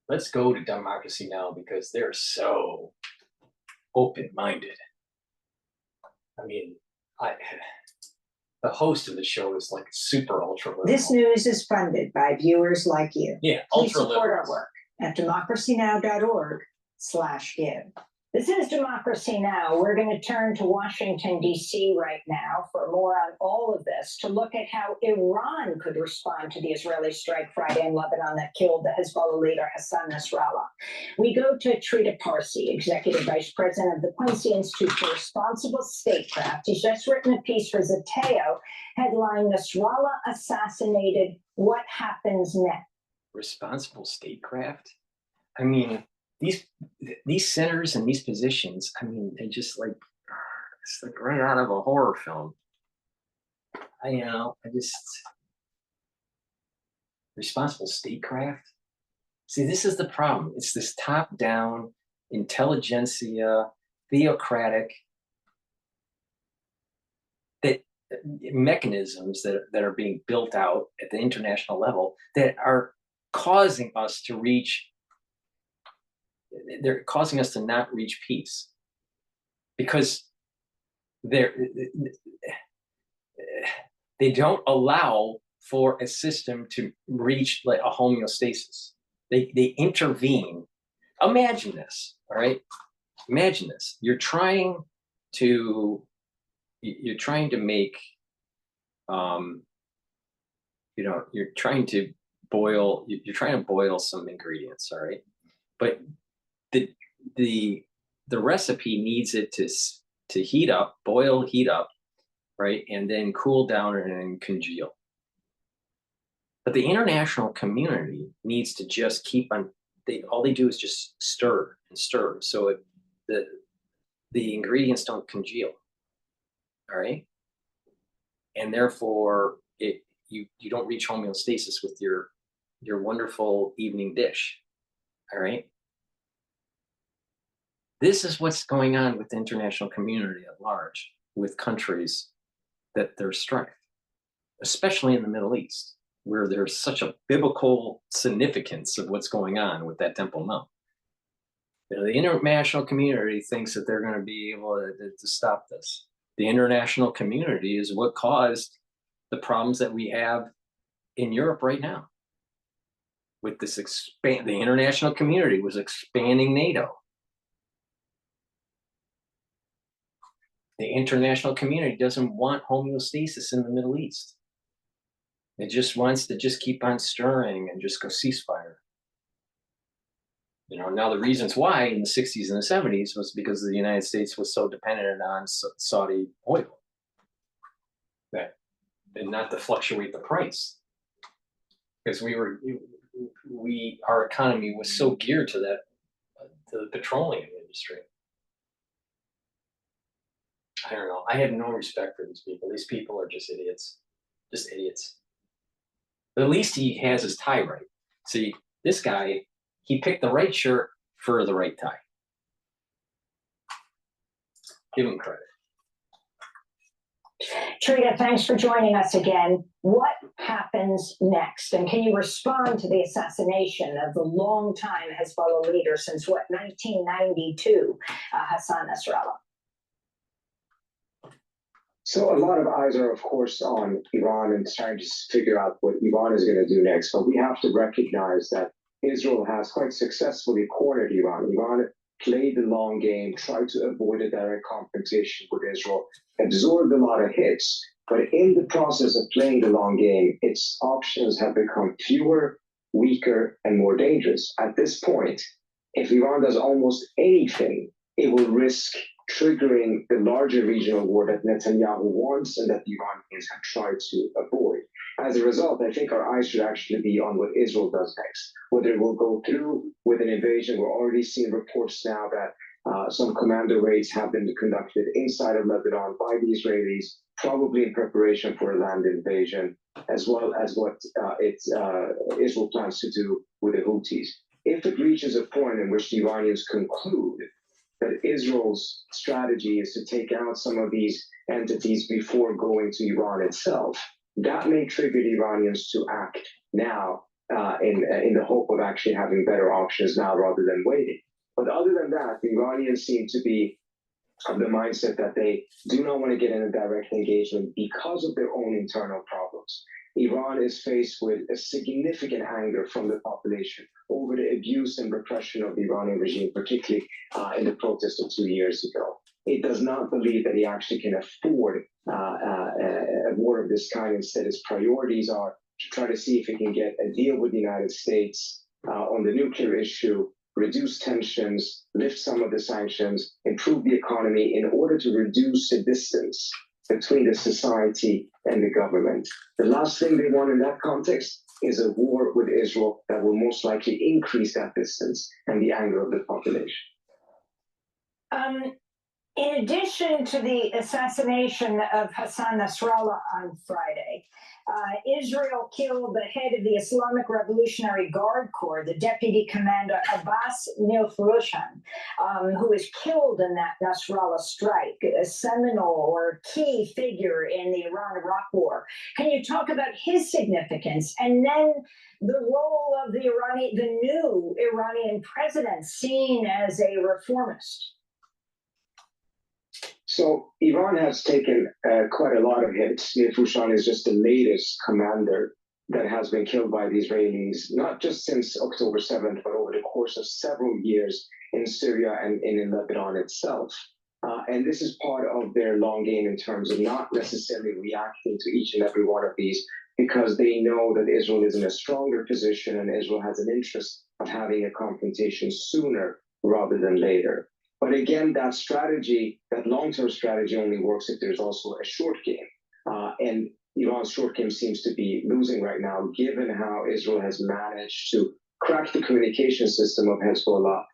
Speaker 1: Let's go to Democracy Now! Because they're so open-minded. I mean, the host of the show is like super ultra liberal.
Speaker 2: This news is funded by viewers like you.
Speaker 1: Yeah,
Speaker 2: Please
Speaker 1: ultra
Speaker 2: support
Speaker 1: liberals.
Speaker 2: our work at democracynow.org/give. This is Democracy Now! We're going to turn to Washington, D.C. right now for more on all of this, to look at how Iran could respond to the Israeli strike Friday in Lebanon that killed the Hezbollah leader Hassan Nasrallah. We go to Trita Parsi, Executive Vice President of the Quincy Institute for Responsible Statecraft. He's just written a piece for Zeteo, headline Nasrallah Assassinated, What Happens Next?
Speaker 1: Responsible statecraft? I mean, these centers and these positions, I mean, they just like, it's like right out of a horror film. Responsible statecraft. See, this is the problem. It's this top-down intelligentsia, theocratic mechanisms that are being built out at the international level that are causing us to reach. They're causing us to not reach peace because they don't allow for a system to reach like a homeostasis. They intervene. Imagine this, all right? Imagine this. You're trying to make, you're trying to boil some ingredients, all right? But the recipe needs it to heat up, heat up, right? And then cool down and then congeal. But the international community needs to just keep on, all they do is just stir and stir. So the ingredients don't congeal, all right? And therefore, you don't reach homeostasis with your wonderful evening dish, all right? This is what's going on with the international community at large, with countries that there's strife, especially in the Middle East, where there's such a biblical significance of what's going on with that Temple Mount. The international community thinks that they're going to be able to stop this. The international community is what caused the problems that we have in Europe right now. With this the international community was expanding NATO. The international community doesn't want homeostasis in the Middle East. It just wants to just keep on stirring and just go ceasefire. Now the reasons why in the 60s and the 70s was because the United States was so dependent on Saudi oil and not to fluctuate the price. Because our economy was so geared to the petroleum industry. I don't know. I have no respect for these people. These people are just idiots. Just idiots. But at least he has his tie right. See, this guy, he picked the right shirt for the right tie. Give him credit.
Speaker 2: Trita, thanks for joining us again. What happens next? And can you respond to the assassination of the longtime Hezbollah leader since, 1992, Hassan Nasrallah?
Speaker 4: So a lot of eyes are, of course, on Iran and trying to figure out what Iran is going to do next. But we have to recognize that Israel has quite successfully cornered Iran. Iran played the long game, tried to avoid a direct confrontation with Israel, absorbed a lot of hits. But in the process of playing the long game, its options have become fewer, weaker, and more dangerous. At this point, if Iran does almost anything, it will risk triggering the larger regional war that Netanyahu wants and that the Iranians have tried to avoid. As a result, I think our eyes should actually be on what Israel does next. Whether it will go through with an invasion, we're already seeing reports now that some commando raids have been conducted inside of Lebanon by the Israelis, probably in preparation for a land invasion, as well as what Israel plans to do with the Houthis. If it reaches a point in which the Iranians conclude that Israel's strategy is to take out some of these entities before going to Iran itself, that may trigger the Iranians to act now in the hope of actually having better options now rather than waiting. But other than that, the Iranians seem to be of the mindset that they do not want to get in a direct engagement because of their own internal problems. Iran is faced with a significant anger from the population over the abuse and repression of the Iranian regime, particularly in the protest of 2 years ago. It does not believe that he actually can afford a war of this kind. Instead, its priorities are to try to see if he can get a deal with the United States on the nuclear issue, reduce tensions, lift some of the sanctions, improve the economy in order to reduce the distance between the society and the government. The last thing they want in that context is a war with Israel that will most likely increase that distance and the anger of the population.
Speaker 2: In addition to the assassination of Hassan Nasrallah on Friday, Israel killed the head of the Islamic Revolutionary Guard Corps, the deputy commander Abbas Nilfrushan, who was killed in that Nasrallah strike, a seminal or key figure in the Iran-Iraq War. Can you talk about his significance and then the role of the new Iranian president seen as a reformist?
Speaker 4: So Iran has taken quite a lot of hits. Nilfrushan is just the latest commander that has been killed by the Israelis, not just since October 7th, but over the course of several years in Syria and in Lebanon itself. And this is part of their long game in terms of not necessarily reacting to each and every one of these, because they know that Israel is in a stronger position and Israel has an interest of having a confrontation sooner rather than later. But again, that strategy, that long-term strategy only works if there's also a short game. And Iran's short game seems to be losing right now, given how Israel has managed to crack the communication system of Hezbollah,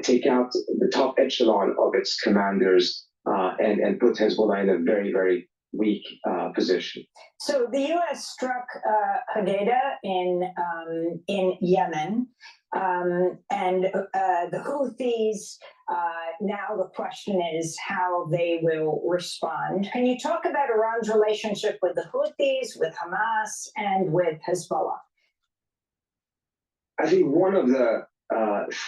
Speaker 4: take out the top echelon of its commanders, and put Hezbollah in a very, very weak position.
Speaker 2: So the U.S. struck Hodeidah in Yemen, and the Houthis. Now the question is how they will respond. Can you talk about Iran's relationship with the Houthis, with Hamas, and with Hezbollah?
Speaker 4: I think one of the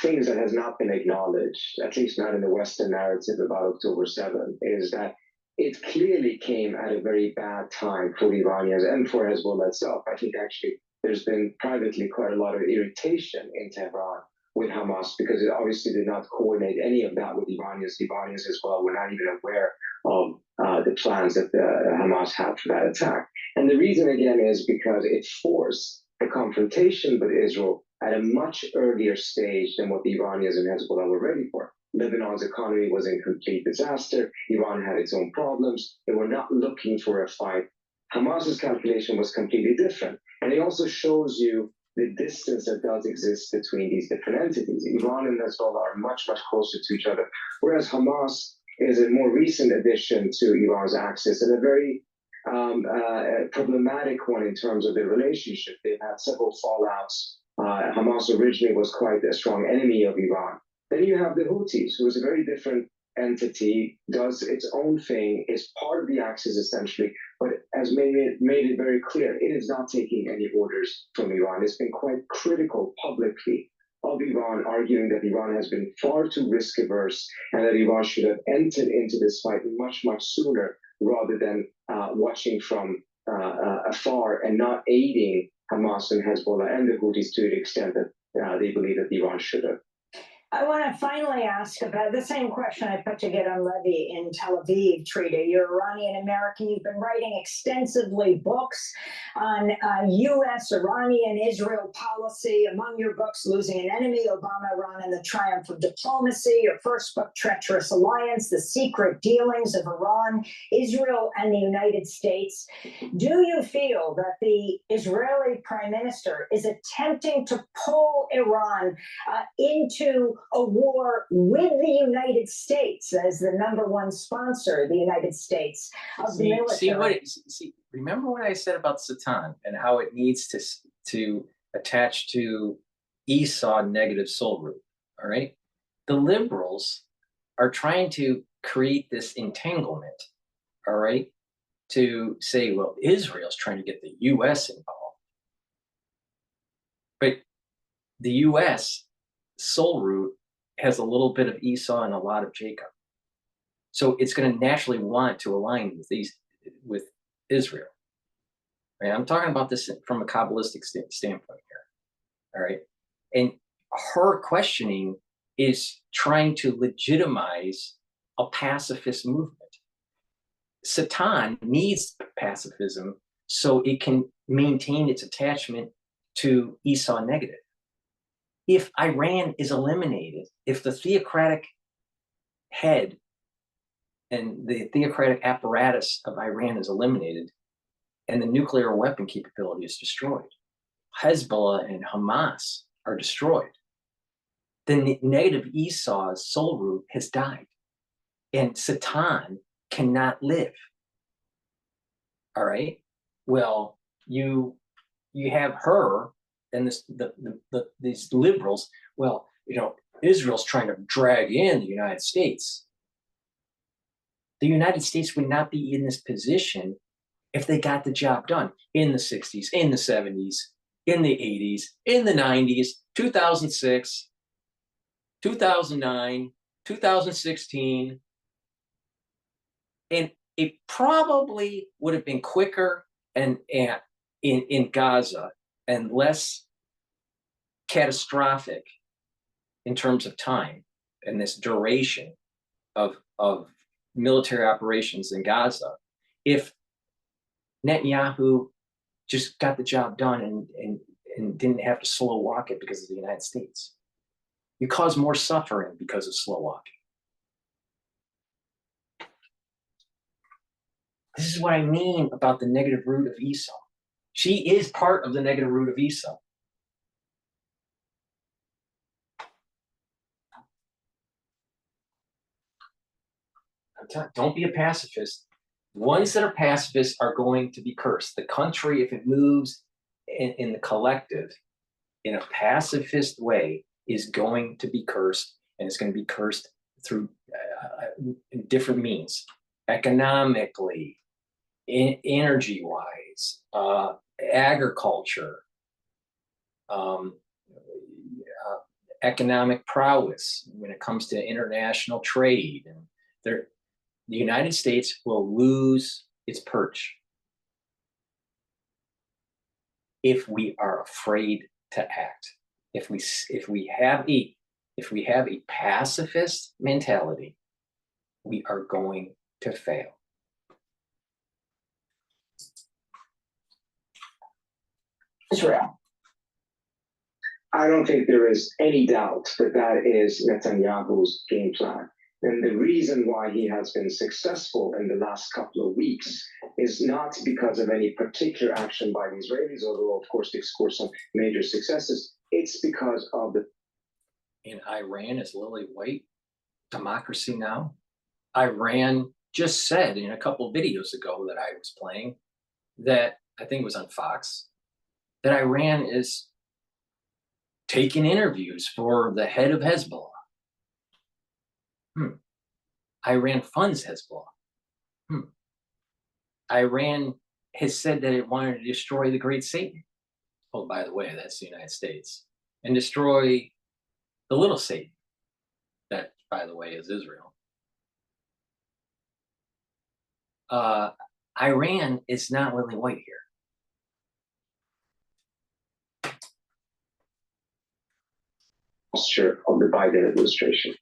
Speaker 4: things that has not been acknowledged, at least not in the Western narrative about October 7th, is that it clearly came at a very bad time for the Iranians and for Hezbollah itself. I think actually there's been privately quite a lot of irritation in Tehran with Hamas because it obviously did not coordinate any of that with the Iranians. The Iranians as well were not even aware of the plans that Hamas had for that attack. And the reason again is because it forced the confrontation with Israel at a much earlier stage than what the Iranians and Hezbollah were ready for. Lebanon's economy was in complete disaster. Iran had its own problems. They were not looking for a fight. Hamas's calculation was completely different. And it also shows you the distance that does exist between these different entities. Iran and Hezbollah are much, much closer to each other, whereas Hamas is a more recent addition to Iran's axis and a very problematic one in terms of their relationship. They've had several fallouts. Hamas originally was quite a strong enemy of Iran. Then you have the Houthis, who is a very different entity, does its own thing, is part of the axis essentially, but has made it very clear it is not taking any orders from Iran. It's been quite critical publicly of Iran, arguing that Iran has been far too risk averse and that Iran should have entered into this fight much, much sooner rather than watching from afar and not aiding Hamas and Hezbollah and the Houthis to the extent that they believe that Iran should have.
Speaker 2: I want to finally ask about the same question I put to Gideon Levy in Tel Aviv, Trita. You're Iranian American. You've been writing extensively books on U.S., Iranian, Israel policy. Among your books, Losing an Enemy, Obama, Iran, and the Triumph of Diplomacy. Your first book, Treacherous Alliance, The Secret Dealings of Iran, Israel, and the United States. Do you feel that the Israeli Prime Minister is attempting to pull Iran into a war with the United States as the #1 sponsor, the United States, of the military?
Speaker 1: Remember what I said about Satan and how it needs to attach to Esau negative soul root, all right? The liberals are trying to create this entanglement, all right, to say, well, Israel's trying to get the U.S. involved. But the U.S. soul root has a little bit of Esau and a lot of Jacob. So it's going to naturally want to align with Israel. Right? I'm talking about this from a Kabbalistic standpoint here. All right. And her questioning is trying to legitimize a pacifist movement. Satan needs pacifism so it can maintain its attachment to Esau negative. If Iran is eliminated, if the theocratic head and the theocratic apparatus of Iran is eliminated and the nuclear weapon capability is destroyed, Hezbollah and Hamas are destroyed, then the negative Esau's soul root has died and Satan cannot live. All right. Well, you have her and these liberals. Well, Israel's trying to drag in the United States. The United States would not be in this position if they got the job done in the 60s, in the 70s, in the 80s, in the 90s, 2006, 2009, 2016. And it probably would have been quicker and in Gaza and less catastrophic in terms of time and this duration of military operations in Gaza if Netanyahu just got the job done and didn't have to slow walk it because of the United States. You cause more suffering because of slow walking. This is what I mean about the negative root of Esau. She is part of the negative root of Esau. Don't be a pacifist. Ones that are pacifists are going to be cursed. The country, if it moves in the collective in a pacifist way, is going to be cursed, and it's going to be cursed through different means, economically, energy-wise, agriculture, economic prowess when it comes to international trade. And the United States will lose its perch if we are afraid to act. If we have a pacifist mentality, we are going to fail.
Speaker 2: Israel.
Speaker 4: I don't think there is any doubt that that is Netanyahu's game plan. And the reason why he has been successful in the last couple of weeks is not because of any particular action by the Israelis, although of course they've scored some major successes. It's because of the...
Speaker 1: In Iran is lily white, democracy now. Iran just said in a couple of videos ago that I was playing that, I think it was on Fox, that Iran is taking interviews for the head of Hezbollah. Iran funds Hezbollah. Iran has said that it wanted to destroy the great Satan. Oh, by the way, that's the United States. And destroy the little Satan. That, by the way, is Israel. Iran is not really white here.
Speaker 4: Posture of the Biden administration.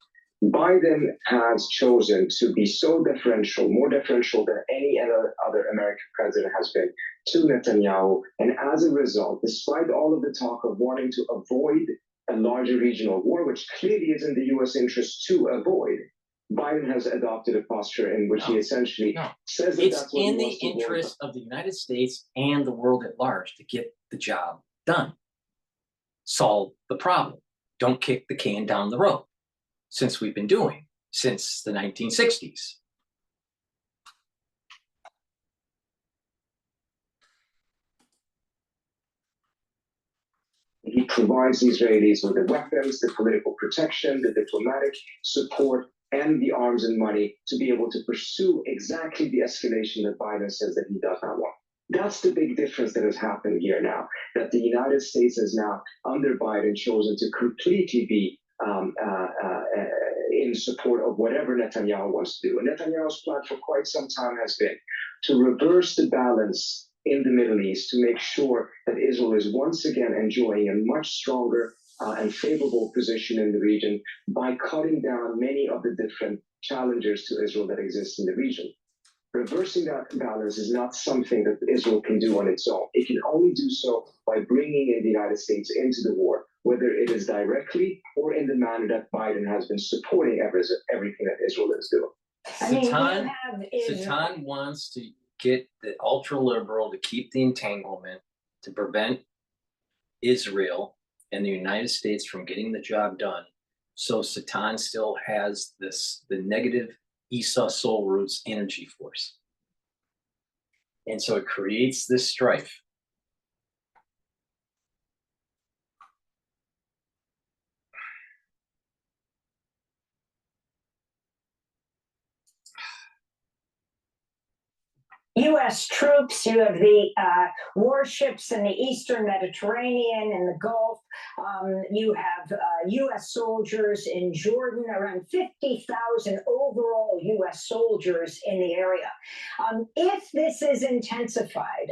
Speaker 4: Biden has chosen to be so deferential, more deferential than any other American president has been to Netanyahu. And as a result, despite all of the talk of wanting to avoid a larger regional war, which clearly is in the U.S. interest to avoid, Biden has adopted a posture in which he essentially says that
Speaker 1: it's in the interest of the United States and the world at large to get the job done. Solve the problem. Don't kick the can down the road, since we've been doing since the 1960s.
Speaker 4: He provides the Israelis with the weapons, the political protection, the diplomatic support, and the arms and money to be able to pursue exactly the escalation that Biden says that he does not want. That's the big difference that has happened here now, that the United States has now, under Biden, chosen to completely be in support of whatever Netanyahu wants to do. And Netanyahu's plan for quite some time has been to reverse the balance in the Middle East to make sure that Israel is once again enjoying a much stronger and favorable position in the region by cutting down many of the different challenges to Israel that exist in the region. Reversing that balance is not something that Israel can do on its own. It can only do so by bringing in the United States into the war, whether it is directly or in the manner that Biden has been supporting everything that Israel is doing.
Speaker 1: Satan wants to get the ultra-liberal to keep the entanglement, to prevent Israel and the United States from getting the job done. So Satan still has the negative Esau soul roots energy force. And so it creates this strife.
Speaker 2: U.S. troops, you have the warships in the Eastern Mediterranean and the Gulf. You have U.S. soldiers in Jordan, around 50,000 overall U.S. soldiers in the area. If this is intensified,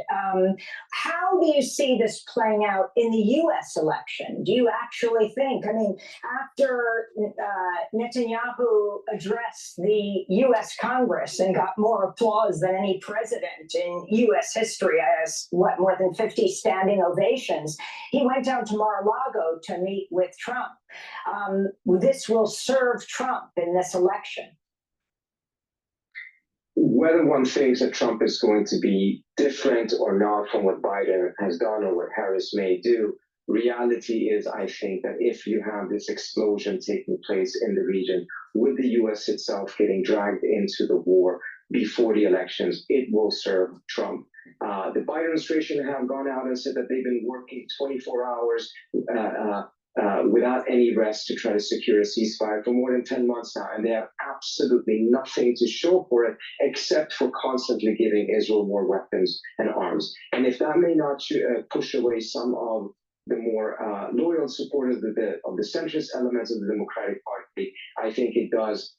Speaker 2: how do you see this playing out in the U.S. election? Do you actually think, I mean, after Netanyahu addressed the U.S. Congress and got more applause than any president in U.S. history, as more than 50 standing ovations, he went down to Mar-a-Lago to meet with Trump. This will serve Trump in this election.
Speaker 4: Whether one thinks that Trump is going to be different or not from what Biden has done or what Harris may do, reality is, I think, that if you have this explosion taking place in the region, with the U.S. itself getting dragged into the war before the elections, it will serve Trump. The Biden administration have gone out and said that they've been working 24 hours without any rest to try to secure a ceasefire for more than 10 months now, and they have absolutely nothing to show for it except for constantly giving Israel more weapons and arms. And if that may not push away some of the more loyal supporters of the centrist elements of the Democratic Party, I think it does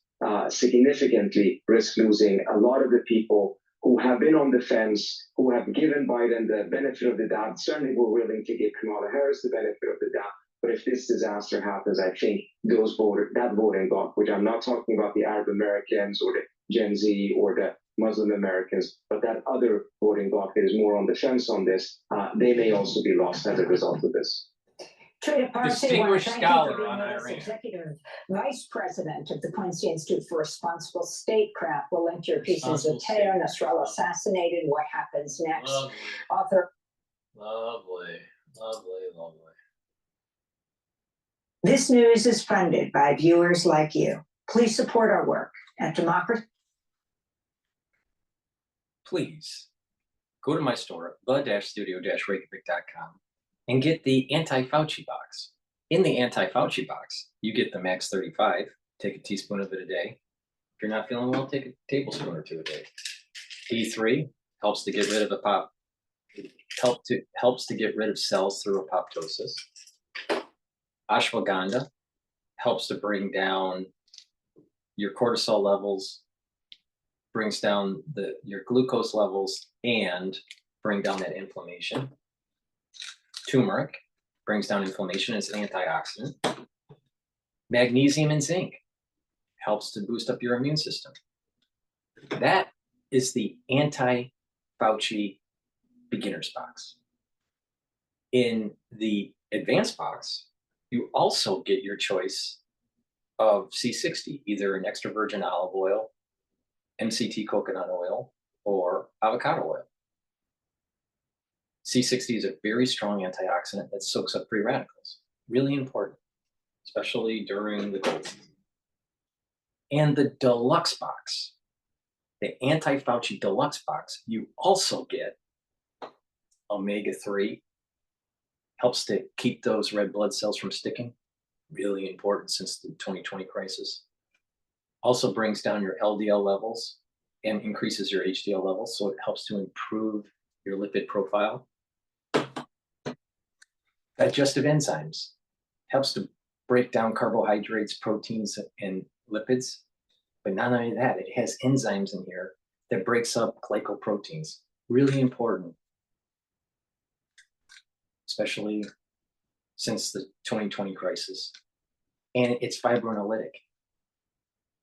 Speaker 4: significantly risk losing a lot of the people who have been on the fence, who have given Biden the benefit of the doubt, certainly were willing to give Kamala Harris the benefit of the doubt. But if this disaster happens, I think that voting bloc, which I'm not talking about the Arab Americans or the Gen Z or the Muslim Americans, but that other voting bloc that is more on the fence on this, they may also be lost as a result of this.
Speaker 1: Distinguished scholar on
Speaker 2: Iran.
Speaker 1: Iran.
Speaker 2: Executive Vice President of the Quincy Institute for Responsible Statecraft. We'll link to your pieces of Teo, Nasrallah assassinated, what happens next.
Speaker 1: Lovely.
Speaker 2: Author.
Speaker 1: Lovely.
Speaker 2: This news is funded by viewers like you. Please support our work at Democracy.
Speaker 1: Please go to my store, the-studio-reykjavik.com, and get the anti-Fauci box. In the anti-Fauci box, you get the Max 35. Take a teaspoon of it a day. If you're not feeling well, take a tablespoon or two a day. D3 helps to get rid of helps to get rid of cells through apoptosis. Ashwagandha helps to bring down your cortisol levels, brings down your glucose levels, and bring down that inflammation. Turmeric brings down inflammation as an antioxidant. Magnesium and zinc helps to boost up your immune system. That is the anti-Fauci beginner's box. In the advanced box, you also get your choice of C60, either an extra virgin olive oil, MCT coconut oil, or avocado oil. C60 is a very strong antioxidant that soaks up free radicals. Really important, especially during the cold season. And the deluxe box, the anti-Fauci deluxe box, you also get omega-3, helps to keep those red blood cells from sticking. Really important since the 2020 crisis. Also brings down your LDL levels and increases your HDL levels, so it helps to improve your lipid profile. Digestive enzymes helps to break down carbohydrates, proteins, and lipids. But not only that, it has enzymes in here that breaks up glycoproteins. Really important especially since the 2020 crisis. And it's fibrinolytic.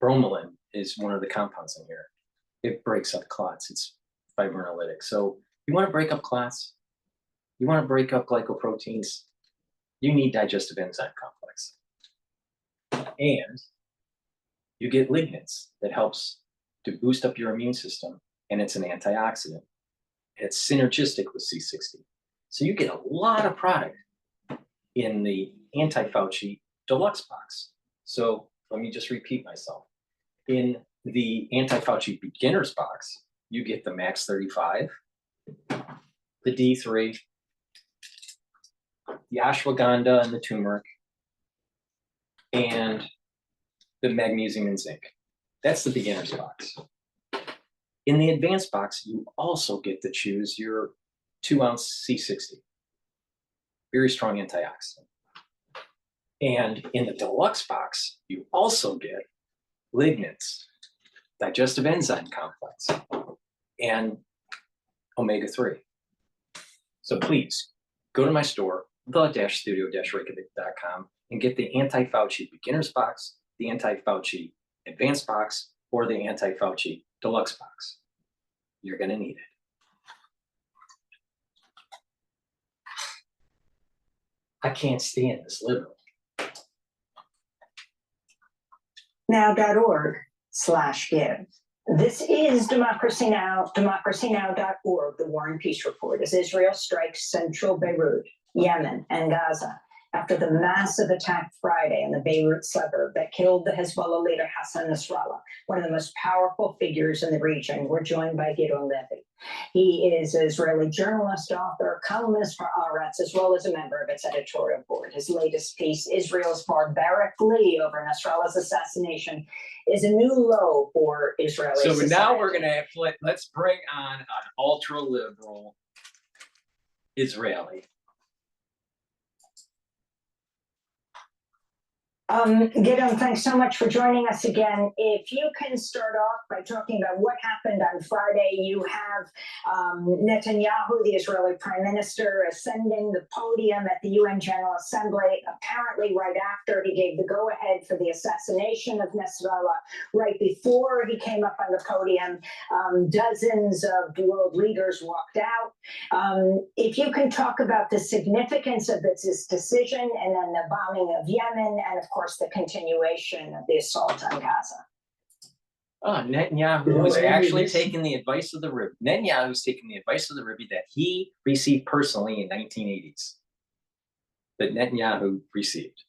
Speaker 1: Bromelain is one of the compounds in here. It breaks up clots. It's fibrinolytic. So you want to break up clots, you want to break up glycoproteins, you need digestive enzyme complex. And you get lignans that helps to boost up your immune system, and it's an antioxidant. It's synergistic with C60. So you get a lot of product in the anti-Fauci deluxe box. So let me just repeat myself. In the anti-Fauci beginners box, you get the Max 35, the D3, the ashwagandha and the turmeric, and the magnesium and zinc. That's the beginner's box. In the advanced box, you also get to choose your 2-ounce C60. Very strong antioxidant. And in the deluxe box, you also get lignans, digestive enzyme complex, and omega-3. So please go to my store, the-studio-reykjavik.com, and get the anti-Fauci beginners box, the anti-Fauci advanced box, or the anti-Fauci deluxe box. You're going to need it. I can't stand this liberal.
Speaker 2: Now.org/give. This is Democracy Now!, democracynow.org, the War and Peace Report, as Israel strikes central Beirut, Yemen, and Gaza after the massive attack Friday in the Beirut suburb that killed the Hezbollah leader Hassan Nasrallah, one of the most powerful figures in the region. We're joined by GETTR Levy. He is an Israeli journalist, author, columnist for Haaretz, as well as a member of its editorial board. His latest piece, Israel's Barbaric Glee over Nasrallah's assassination, is a new low for Israeli society.
Speaker 1: So now we're going to let's bring on an ultra-liberal Israeli.
Speaker 2: Gideon, thanks so much for joining us again. If you can start off by talking about what happened on Friday. You have Netanyahu, the Israeli prime minister, ascending the podium at the UN General Assembly, apparently right after he gave the go-ahead for the assassination of Nasrallah. Right before he came up on the podium, dozens of world leaders walked out. If you can talk about the significance of this decision, and then the bombing of Yemen, and of course the continuation of the assault on Gaza.
Speaker 1: Netanyahu was actually taking the advice of the Rebbe. Netanyahu's taking the advice of the Rebbe that he received personally in 1980s. That Netanyahu received.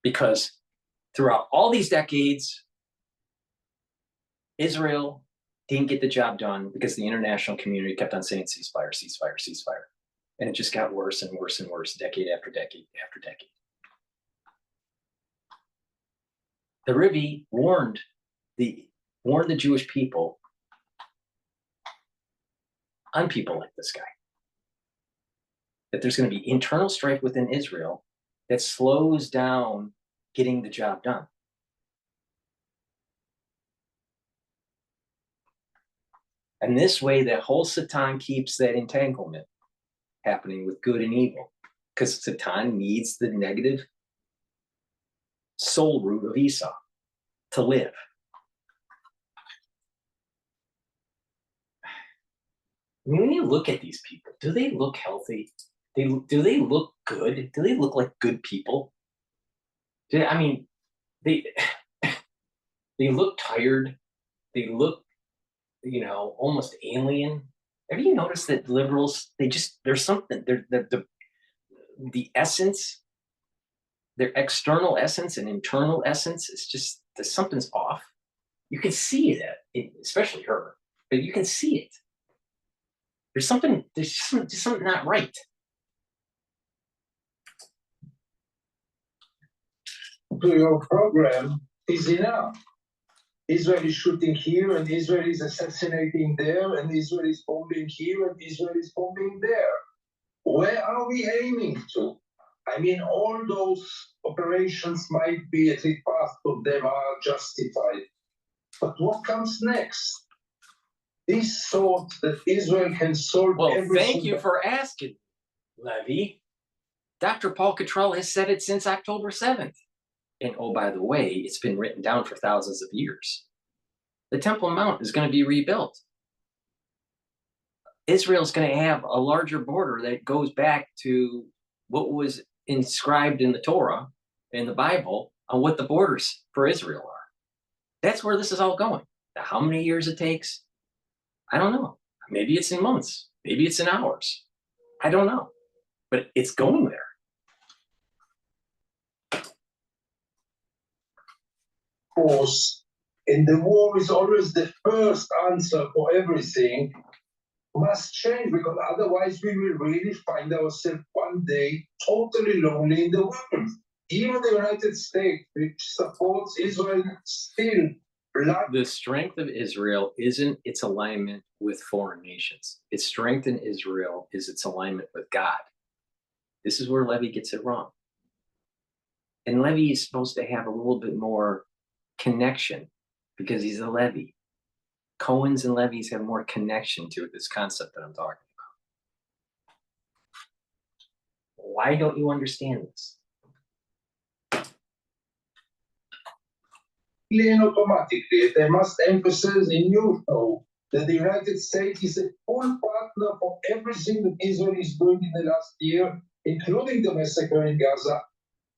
Speaker 1: Because throughout all these decades, Israel didn't get the job done because the international community kept on saying ceasefire, ceasefire, ceasefire. And it just got worse and worse and worse, decade after decade after decade. The Rebbe warned the Jewish people on people like this guy that there's going to be internal strife within Israel that slows down getting the job done. And this way, the whole Satan keeps that entanglement happening with good and evil, because Satan needs the negative soul root of Esau to live. I mean, when you look at these people, do they look healthy? Do they look good? Do they look like good people? They look tired. They look, almost alien. Have you noticed that liberals, there's something, the essence, their external essence and internal essence is just, something's off. You can see that, especially her, but you can see it. There's just something not right.
Speaker 6: To your program is enough. Israel is shooting here, and Israel is assassinating there, and Israel is bombing here, and Israel is bombing there. Where are we aiming to? I mean, all those operations might be, at least part of them are justified. But what comes next? This thought that Israel can solve everything.
Speaker 1: Well, thank you for asking, Levy. Dr. Paul Cottrell has said it since October 7th. And oh, by the way, it's been written down for thousands of years. The Temple Mount is going to be rebuilt. Israel's going to have a larger border that goes back to what was inscribed in the Torah, in the Bible, on what the borders for Israel are. That's where this is all going. Now, how many years it takes, I don't know. Maybe it's in months. Maybe it's in hours. I don't know. But it's going there.
Speaker 6: Of course, and the war is always the first answer for everything, must change, because otherwise we will really find ourselves one day totally lonely in the world. Even the United States, which supports Israel, still
Speaker 1: the strength of Israel isn't its alignment with foreign nations. Its strength in Israel is its alignment with God. This is where Levy gets it wrong. And Levy is supposed to have a little bit more connection because he's a Levy. Cohens and Levies have more connection to this concept that I'm talking about. Why don't you understand this?
Speaker 6: And automatically, they must emphasize in you know that the United States is a full partner for everything that Israel is doing in the last year, including the massacre in Gaza.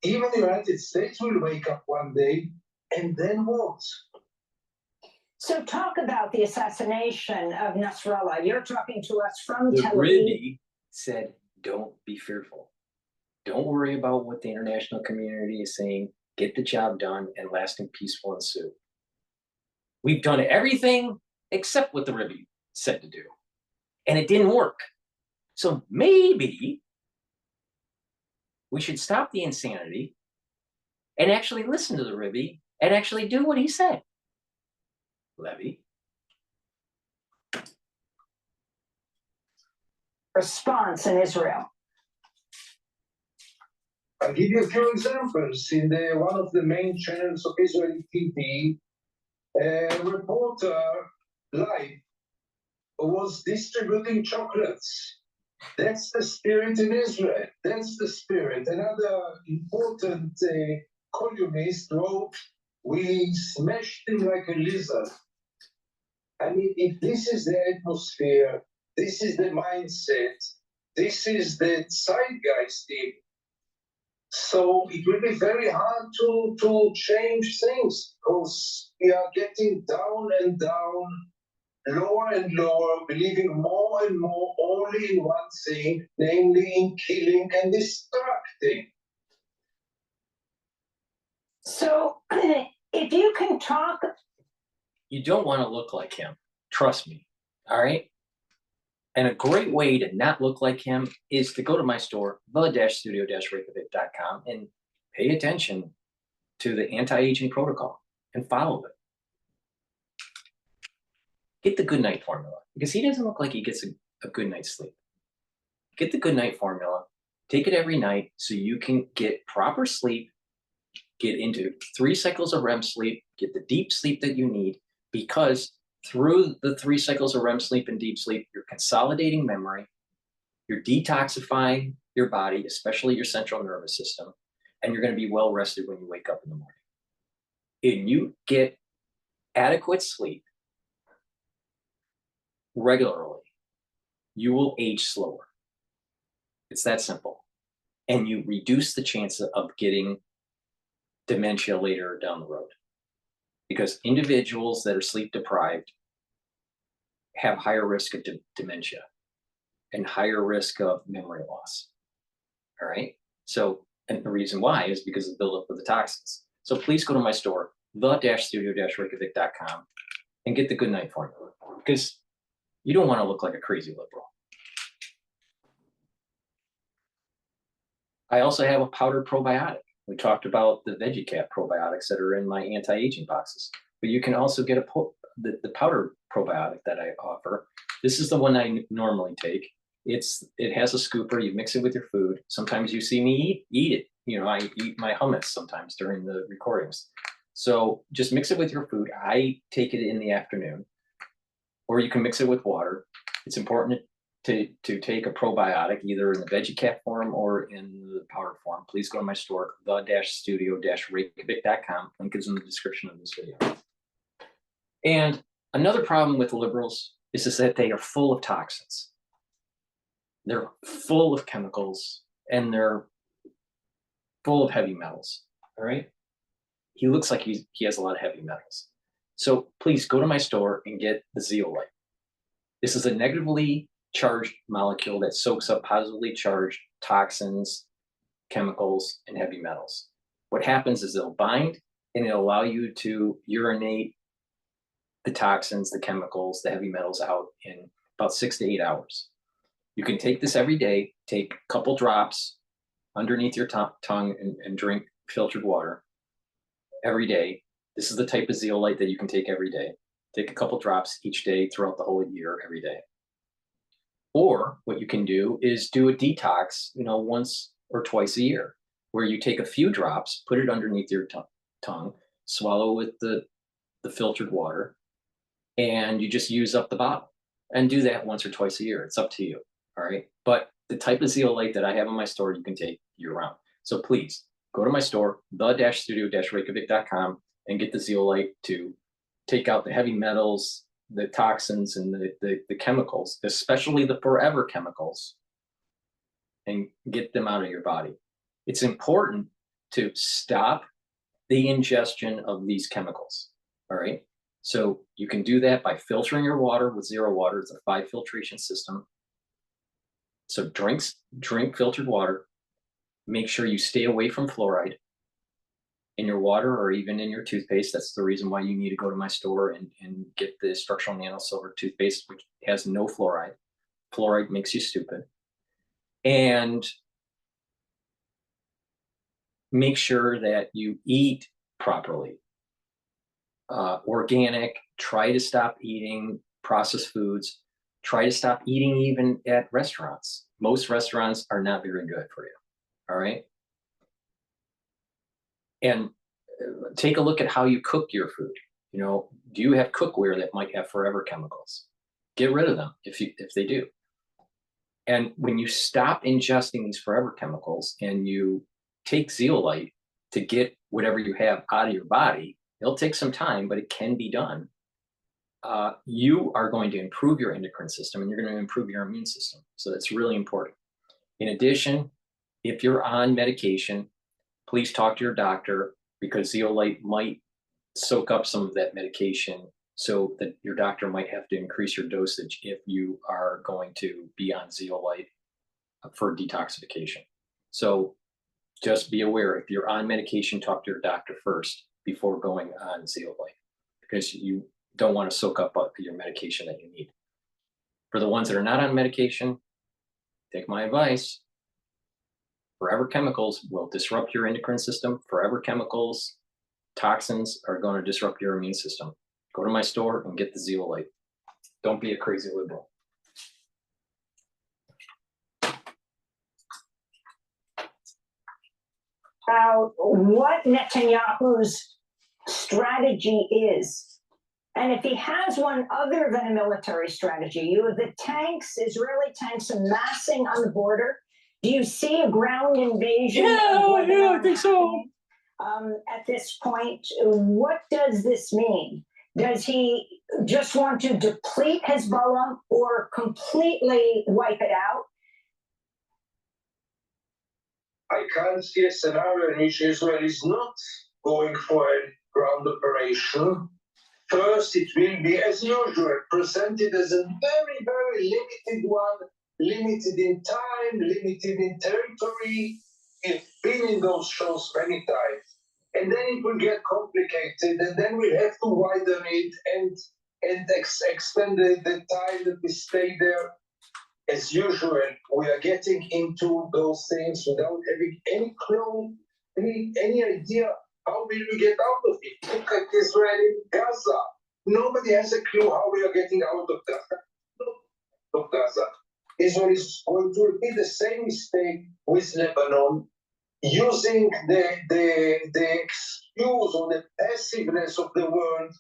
Speaker 6: Even the United States will wake up one day, and then what?
Speaker 2: So talk about the assassination of Nasrallah. You're talking to us from
Speaker 1: The
Speaker 2: Tel Aviv.
Speaker 1: Rebbe said, don't be fearful. Don't worry about what the international community is saying. Get the job done and lasting peace will ensue. We've done everything except what the Rebbe said to do. And it didn't work. So maybe we should stop the insanity and actually listen to the Rebbe and actually do what he said. Levy.
Speaker 2: Response in Israel.
Speaker 6: I'll give you a few examples. In one of the main channels of Israeli TV, a reporter live was distributing chocolates. That's the spirit in Israel. That's the spirit. Another important columnist wrote, "We smashed him like a lizard." I mean, if this is the atmosphere, this is the mindset, this is the zeitgeist, so it will be very hard to change things because we are getting down and down, lower and lower, believing more and more only in one thing, namely in killing and destructing.
Speaker 2: So if you can talk.
Speaker 1: You don't want to look like him. Trust me. All right. And a great way to not look like him is to go to my store, the-studio-reykjavik.com, and pay attention to the anti-aging protocol and follow it. Get the good night formula because he doesn't look like he gets a good night's sleep. Get the good night formula. Take it every night so you can get proper sleep, get into 3 cycles of REM sleep, get the deep sleep that you need, because through the 3 cycles of REM sleep and deep sleep, you're consolidating memory, you're detoxifying your body, especially your central nervous system, and you're going to be well rested when you wake up in the morning. And you get adequate sleep regularly, you will age slower. It's that simple. And you reduce the chance of getting dementia later down the road. Because individuals that are sleep deprived have higher risk of dementia and higher risk of memory loss. All right. So, and the reason why is because of the buildup of the toxins. So please go to my store, the-studio-reykjavik.com, and get the good night formula because you don't want to look like a crazy liberal. I also have a powdered probiotic. We talked about the VeggieCap probiotics that are in my anti-aging boxes, but you can also get the powdered probiotic that I offer. This is the one I normally take. It has a scooper. You mix it with your food. Sometimes you see me eat it. You know, I eat my hummus sometimes during the recordings. So just mix it with your food. I take it in the afternoon, or you can mix it with water. It's important to take a probiotic, either in the veggie cap form or in the powder form, please go to my store, the-studio-reykjavik.com. Link is in the description of this video. And another problem with liberals is that they are full of toxins. They're full of chemicals and they're full of heavy metals, all right? He looks like he has a lot of heavy metals. So please go to my store and get the zeolite. This is a negatively charged molecule that soaks up positively charged toxins, chemicals, and heavy metals. What happens is it'll bind and it'll allow you to urinate the toxins, the chemicals, the heavy metals out in about 6 to 8 hours. You can take this every day, take a couple drops underneath your tongue and drink filtered water every day. This is the type of zeolite that you can take every day. Take a couple drops each day throughout the whole year, every day. Or what you can do is do a detox, once or twice a year, where you take a few drops, put it underneath your tongue, swallow with the filtered water, and you just use up the bottle. And do that once or twice a year. It's up to you, all right? But the type of zeolite that I have in my store, you can take year-round. So please, go to my store, the-studio-reykjavik.com, and get the zeolite to take out the heavy metals, the toxins, and the chemicals, especially the forever chemicals, and get them out of your body. It's important to stop the ingestion of these chemicals, all right? So you can do that by filtering your water with Zero Water. It's a 5 filtration system. So drink filtered water. Make sure you stay away from fluoride in your water or even in your toothpaste. That's the reason why you need to go to my store and get the structural nano silver toothpaste, which has no fluoride. Fluoride makes you stupid. And make sure that you eat properly. Organic. Try to stop eating processed foods. Try to stop eating even at restaurants. Most restaurants are not very good for you, all right? And take a look at how you cook your food. Do you have cookware that might have forever chemicals? Get rid of them if they do. And when you stop ingesting these forever chemicals and you take zeolite to get whatever you have out of your body, it'll take some time, but it can be done. You are going to improve your endocrine system and you're going to improve your immune system. So that's really important. In addition, if you're on medication, please talk to your doctor, because zeolite might soak up some of that medication, so that your doctor might have to increase your dosage if you are going to be on zeolite for detoxification. So just be aware, if you're on medication, talk to your doctor first before going on zeolite, because you don't want to soak up your medication that you need. For the ones that are not on medication, take my advice. Forever chemicals will disrupt your endocrine system. Forever chemicals, toxins are going to disrupt your immune system. Go to my store and get the zeolite. Don't be a crazy liberal.
Speaker 2: About what Netanyahu's strategy is. And if he has one other than a military strategy, you have the tanks, Israeli tanks amassing on the border. Do you see a ground invasion?
Speaker 14: Yeah, I think so.
Speaker 2: At this point, what does this mean? Does he just want to deplete Hezbollah or completely wipe it out?
Speaker 6: I can't see a scenario in which Israel is not going for a ground operation. First, it will be, as usual, presented as a very, very limited one, limited in time, limited in territory. We've been in those shows many times. And then it will get complicated, and then we'll have to widen it and extend the time that we stay there. As usual, we are getting into those things without having any clue, any idea how will we get out of it. Look at Israel in Gaza. Nobody has a clue how we are getting out of Gaza. Israel is going to repeat the same mistake with Lebanon, using the excuse or the passiveness of the world,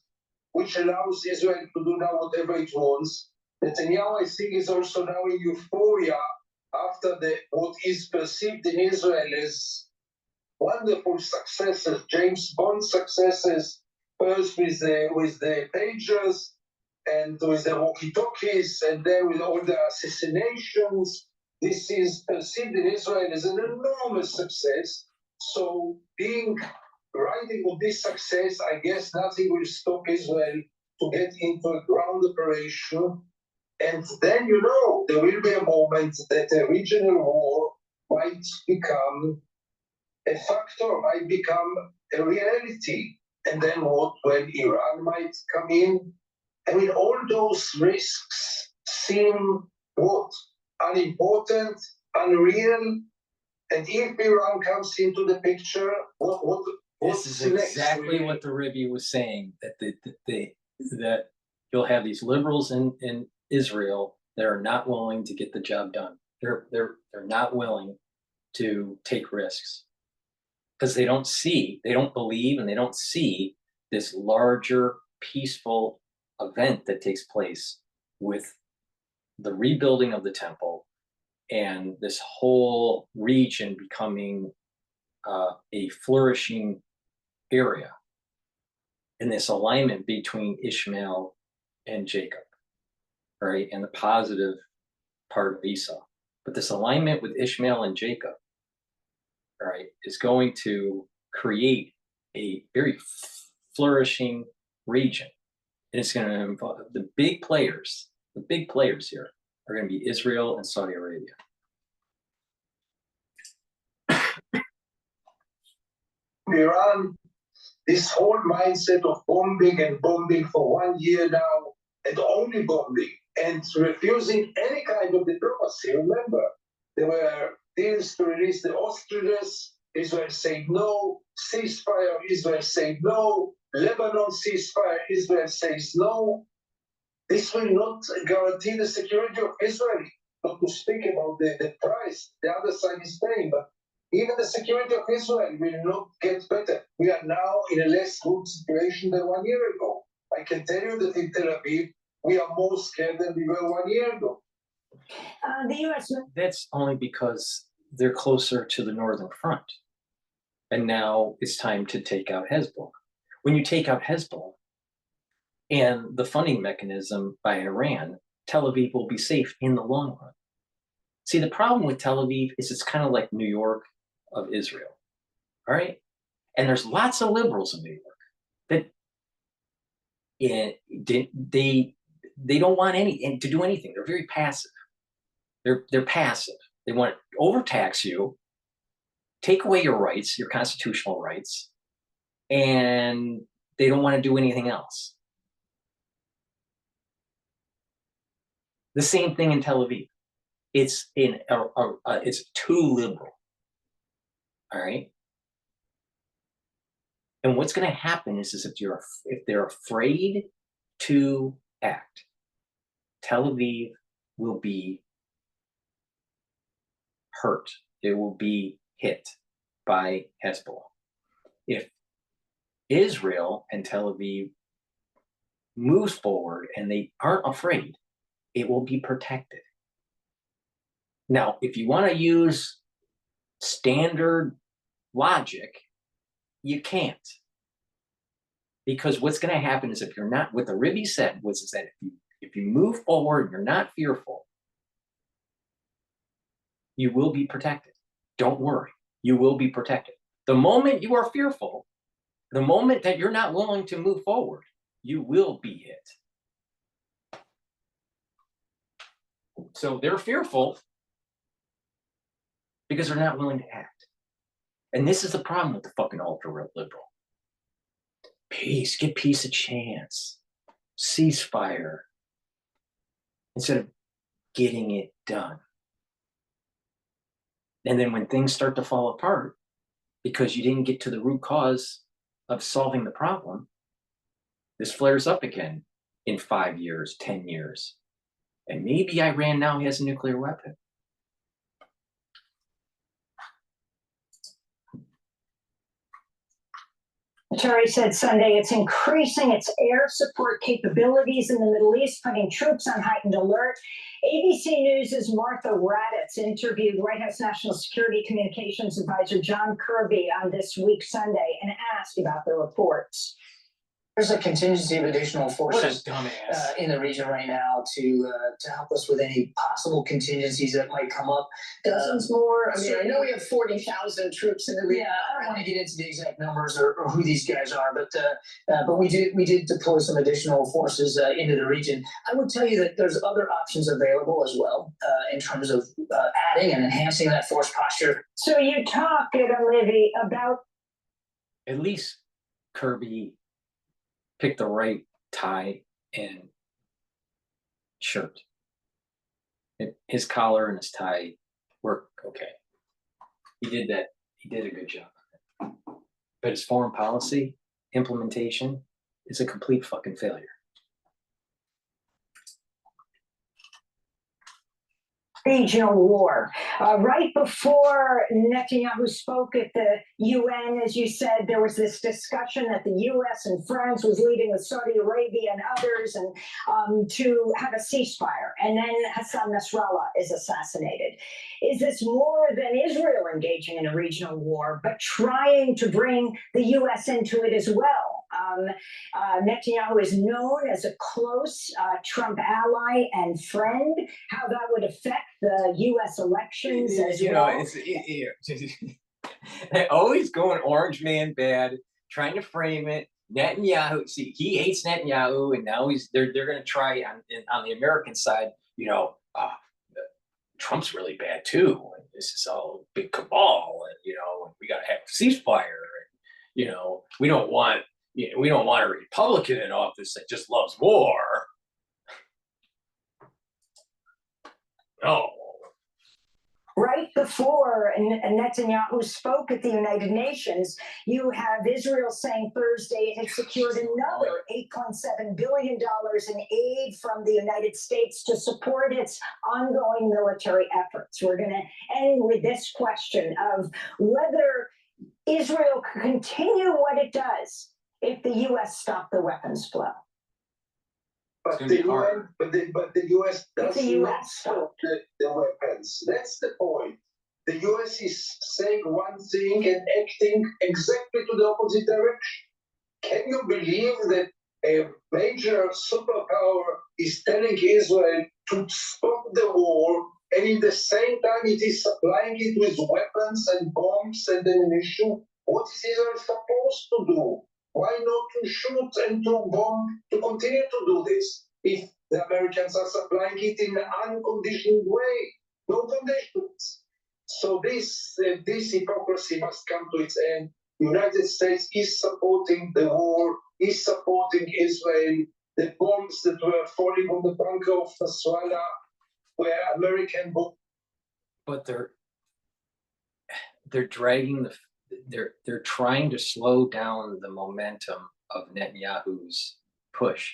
Speaker 6: which allows Israel to do now whatever it wants. Netanyahu, I think, is also now in euphoria after what is perceived in Israel as wonderful successes, James Bond successes, first with the pagers and with the walkie-talkies, and then with all the assassinations. This is perceived in Israel as an enormous success. So riding on this success, I guess nothing will stop Israel to get into a ground operation. And then, there will be a moment that a regional war might become a factor, might become a reality. And then what? When Iran might come in? I mean, all those risks seem what? Unimportant, unreal. And if Iran comes into the picture, what's
Speaker 1: This is
Speaker 6: next?
Speaker 1: exactly what the Ribby was saying, that you'll have these liberals in Israel that are not willing to get the job done. They're not willing to take risks because they don't believe, and they don't see this larger peaceful event that takes place with the rebuilding of the temple and this whole region becoming a flourishing area, in this alignment between Ishmael and Jacob, right? And the positive part of Esau. But this alignment with Ishmael and Jacob, right, is going to create a very flourishing region. And it's going to involve the big players here are going to be Israel and Saudi Arabia.
Speaker 6: Iran, this whole mindset of bombing and bombing for 1 year now, and only bombing, and refusing any kind of diplomacy. Remember, there were deals to release the hostages. Israel said no. Ceasefire, Israel said no. Lebanon ceasefire, Israel says no. This will not guarantee the security of Israel, not to speak about the price the other side is paying, but even the security of Israel will not get better. We are now in a less good situation than 1 year ago. I can tell you that in Tel Aviv, we are more scared than we were 1 year ago.
Speaker 2: The U.S.
Speaker 1: That's only because they're closer to the northern front. And now it's time to take out Hezbollah. When you take out Hezbollah and the funding mechanism by Iran, Tel Aviv will be safe in the long run. See, the problem with Tel Aviv is it's kind of like New York of Israel, all right? And there's lots of liberals in New York that they don't want to do anything. They're very passive. They're passive. They want to overtax you, take away your rights, your constitutional rights, and they don't want to do anything else. The same thing in Tel Aviv. It's too liberal. All right. And what's going to happen is if they're afraid to act, Tel Aviv will be hurt. It will be hit by Hezbollah. If Israel and Tel Aviv moves forward and they aren't afraid, it will be protected. Now, if you want to use standard logic, you can't. Because what's going to happen is if you're not, what the Ribby said was that if you move forward, you're not fearful, you will be protected. Don't worry, you will be protected. The moment you are fearful, the moment that you're not willing to move forward, you will be hit. So they're fearful because they're not willing to act. And this is the problem with the fucking ultra-liberal. Peace, give peace a chance. Ceasefire. Instead of getting it done. And then when things start to fall apart, because you didn't get to the root cause of solving the problem, this flares up again in 5 years, 10 years. And maybe Iran now has a nuclear weapon.
Speaker 2: military said Sunday it's increasing its air support capabilities in the Middle East, putting troops on heightened alert. ABC News' Martha Raddatz interviewed White House National Security Communications Advisor John Kirby on This Week Sunday and asked about the reports.
Speaker 3: There's a contingency of additional forces in the region right now to help us with any possible contingencies that might come up. Dozens more. I mean, I know we have 40,000 troops in the region. I don't want to get into the exact numbers or who these guys are, but we did deploy some additional forces into the region. I would tell you that there's other options available as well in terms of adding and enhancing that force posture.
Speaker 2: So you talk, Olivia, about
Speaker 1: at least Kirby pick the right tie and shirt. His collar and his tie work okay. He did that. He did a good job. But his foreign policy implementation is a complete fucking failure.
Speaker 2: Regional war. Right before Netanyahu spoke at the UN, as you said, there was this discussion that the US and France was leading with Saudi Arabia and others and to have a ceasefire. And then Hassan Nasrallah is assassinated. Is this more than Israel engaging in a regional war, but trying to bring the US into it as well? Netanyahu is known as a close Trump ally and friend. How that would affect the U.S. elections as well?
Speaker 1: They're always going orange man bad, trying to frame it. Netanyahu, see, he hates Netanyahu, and now they're going to try on the American side. Trump's really bad too. And this is all big cabal, and we got to have a ceasefire. And, we don't want a Republican in office that just loves war. No.
Speaker 2: Right before Netanyahu spoke at the United Nations, you have Israel saying Thursday it had secured another $8.7 billion in aid from the United States to support its ongoing military efforts. We're going to end with this question of whether Israel can continue what it does if the U.S. stopped the weapons flow.
Speaker 6: But the U.S. does not stop the weapons. That's the point. The U.S. is saying one thing and acting exactly to the opposite direction. Can you believe that a major superpower is telling Israel to stop the war, and in the same time it is supplying it with weapons and bombs and ammunition? What is Israel supposed to do? Why not to shoot and to bomb, to continue to do this, if the Americans are supplying it in an unconditioned way? No conditions. So this hypocrisy must come to its end. The United States is supporting the war, is supporting Israel. The bombs that were falling on the bunker of Nasrallah were American bombs.
Speaker 1: But they're dragging they're trying to slow down the momentum of Netanyahu's push.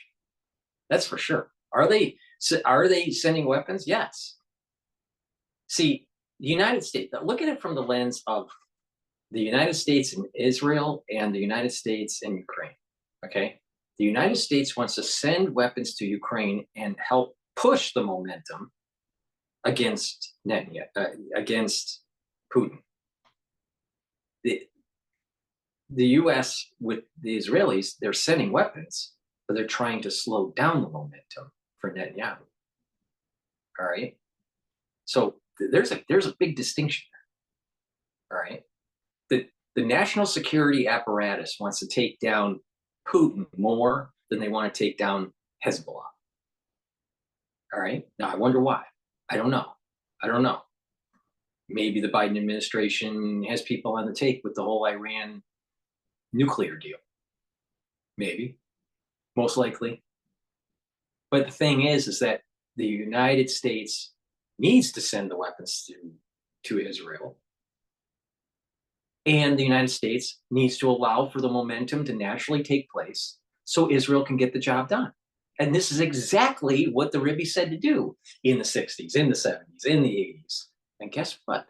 Speaker 1: That's for sure. Are they sending weapons? Yes. See, the United States, look at it from the lens of the United States and Israel and the United States and Ukraine. Okay? The United States wants to send weapons to Ukraine and help push the momentum against against Putin. The U.S. with the Israelis, they're sending weapons, but they're trying to slow down the momentum for Netanyahu. All right. So there's a big distinction there. All right. The national security apparatus wants to take down Putin more than they want to take down Hezbollah. All right. Now I wonder why. I don't know. Maybe the Biden administration has people on the take with the whole Iran nuclear deal. Maybe. Most likely. But the thing is that the United States needs to send the weapons to Israel. And the United States needs to allow for the momentum to naturally take place so Israel can get the job done. And this is exactly what the Rebbe said to do in the 60s, in the 70s, in the 80s. And guess what?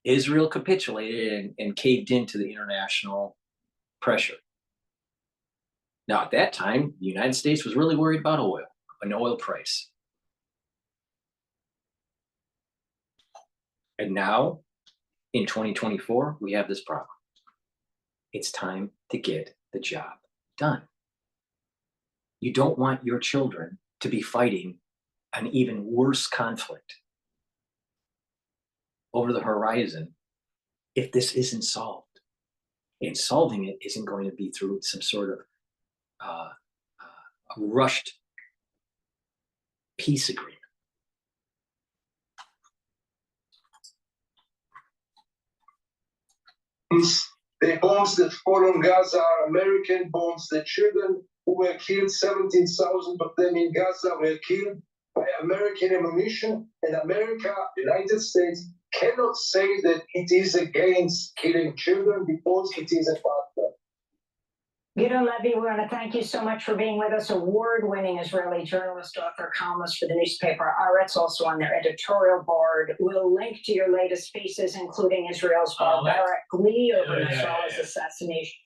Speaker 1: Israel capitulated and caved into the international pressure. Now, at that time, the United States was really worried about oil, an oil price. And now, in 2024, we have this problem. It's time to get the job done. You don't want your children to be fighting an even worse conflict over the horizon if this isn't solved. And solving it isn't going to be through some sort of a rushed peace agreement.
Speaker 6: The bombs that fall on Gaza are American bombs. The children who were killed, 17,000 of them in Gaza, were killed by American ammunition. And America, United States, cannot say that it is against killing children because it is a partner.
Speaker 2: Gideon Levy, we want to thank you so much for being with us. Award-winning Israeli journalist, author, columnist for the newspaper Haaretz, also on their editorial board. We'll link to your latest pieces, including Israel's barbaric glee over Nasrallah's assassination.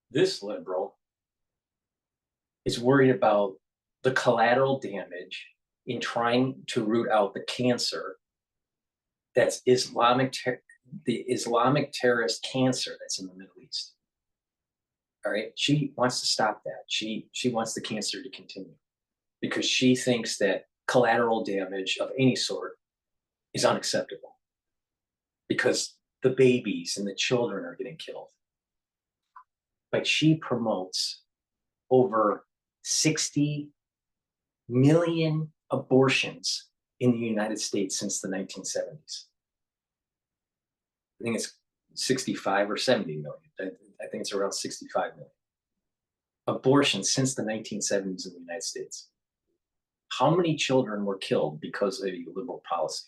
Speaker 1: This liberal is worried about the collateral damage in trying to root out the cancer that's the Islamic terrorist cancer that's in the Middle East. All right, she wants to stop that. She wants the cancer to continue because she thinks that collateral damage of any sort is unacceptable because the babies and the children are getting killed. But she promotes over 60 million abortions in the United States since the 1970s. I think it's 65 or 70 million. I think it's around 65 million. Abortions since the 1970s in the United States. How many children were killed because of a liberal policy?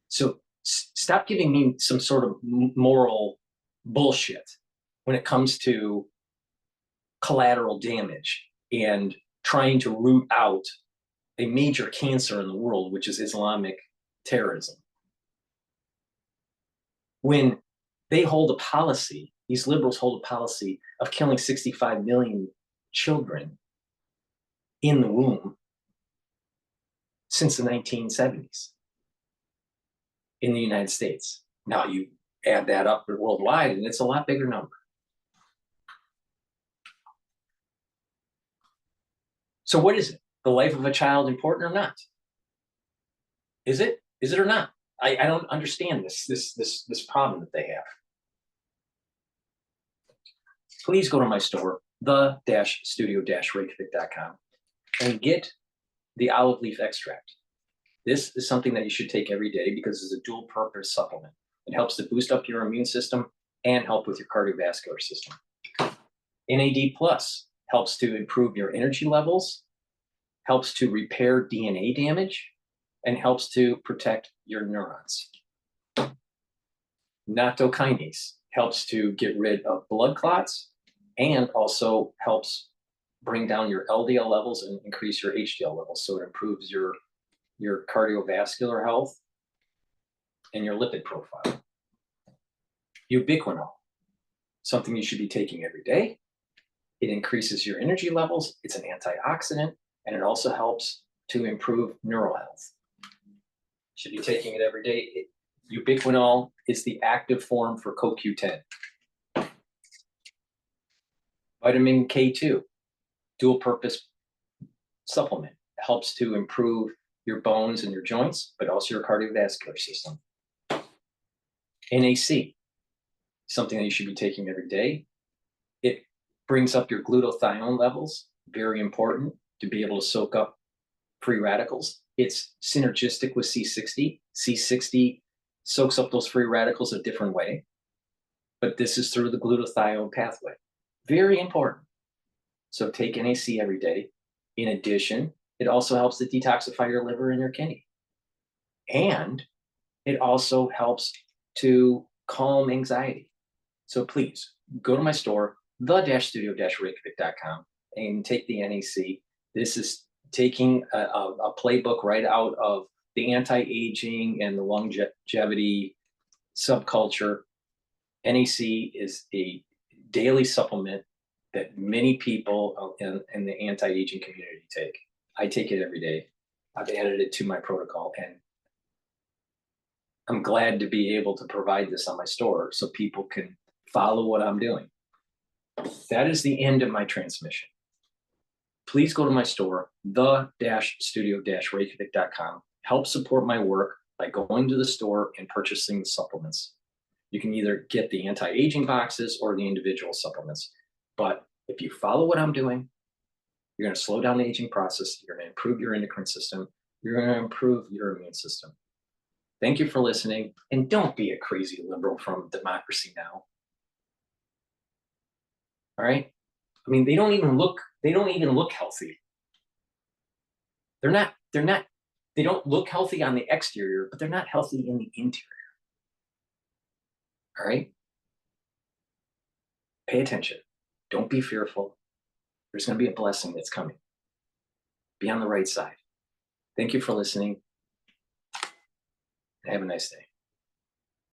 Speaker 1: So stop giving me some sort of moral bullshit when it comes to collateral damage and trying to root out a major cancer in the world, which is Islamic terrorism. When they hold a policy, these liberals hold a policy of killing 65 million children in the womb since the 1970s in the United States. Now you add that up worldwide and it's a lot bigger number. So what is it? The life of a child important or not? Is it? Is it or not? I don't understand this problem that they have. Please go to my store, the-studio-reykjavik.com, and get the olive leaf extract. This is something that you should take every day because it's a dual purpose supplement. It helps to boost up your immune system and help with your cardiovascular system. NAD Plus helps to improve your energy levels, helps to repair DNA damage, and helps to protect your neurons. Nattokinase helps to get rid of blood clots and also helps bring down your LDL levels and increase your HDL levels. So it improves your cardiovascular health and your lipid profile. Ubiquinol, something you should be taking every day. It increases your energy levels. It's an antioxidant, and it also helps to improve neural health. Should be taking it every day. Ubiquinol is the active form for CoQ10. Vitamin K2, dual purpose supplement, helps to improve your bones and your joints, but also your cardiovascular system. NAC, something that you should be taking every day. It brings up your glutathione levels, very important to be able to soak up free radicals. It's synergistic with C60. C60 soaks up those free radicals a different way, but this is through the glutathione pathway. Very important. So take NAC every day. In addition, it also helps to detoxify your liver and your kidney. And it also helps to calm anxiety. So please go to my store, the-studio-reykjavik.com, and take the NAC. This is taking a playbook right out of the anti-aging and the longevity subculture. NAC is a daily supplement that many people in the anti-aging community take. I take it every day. I've added it to my protocol, and I'm glad to be able to provide this on my store so people can follow what I'm doing. That is the end of my transmission. Please go to my store, the-studio-reykjavik.com. Help support my work by going to the store and purchasing the supplements. You can either get the anti-aging boxes or the individual supplements. But if you follow what I'm doing, you're going to slow down the aging process. You're going to improve your endocrine system. You're going to improve your immune system. Thank you for listening. And don't be a crazy liberal from Democracy Now! All right? I mean, they don't even look healthy. They don't look healthy on the exterior, but they're not healthy in the interior. All right? Pay attention. Don't be fearful. There's going to be a blessing that's coming. Be on the right side. Thank you for listening. Have a nice day.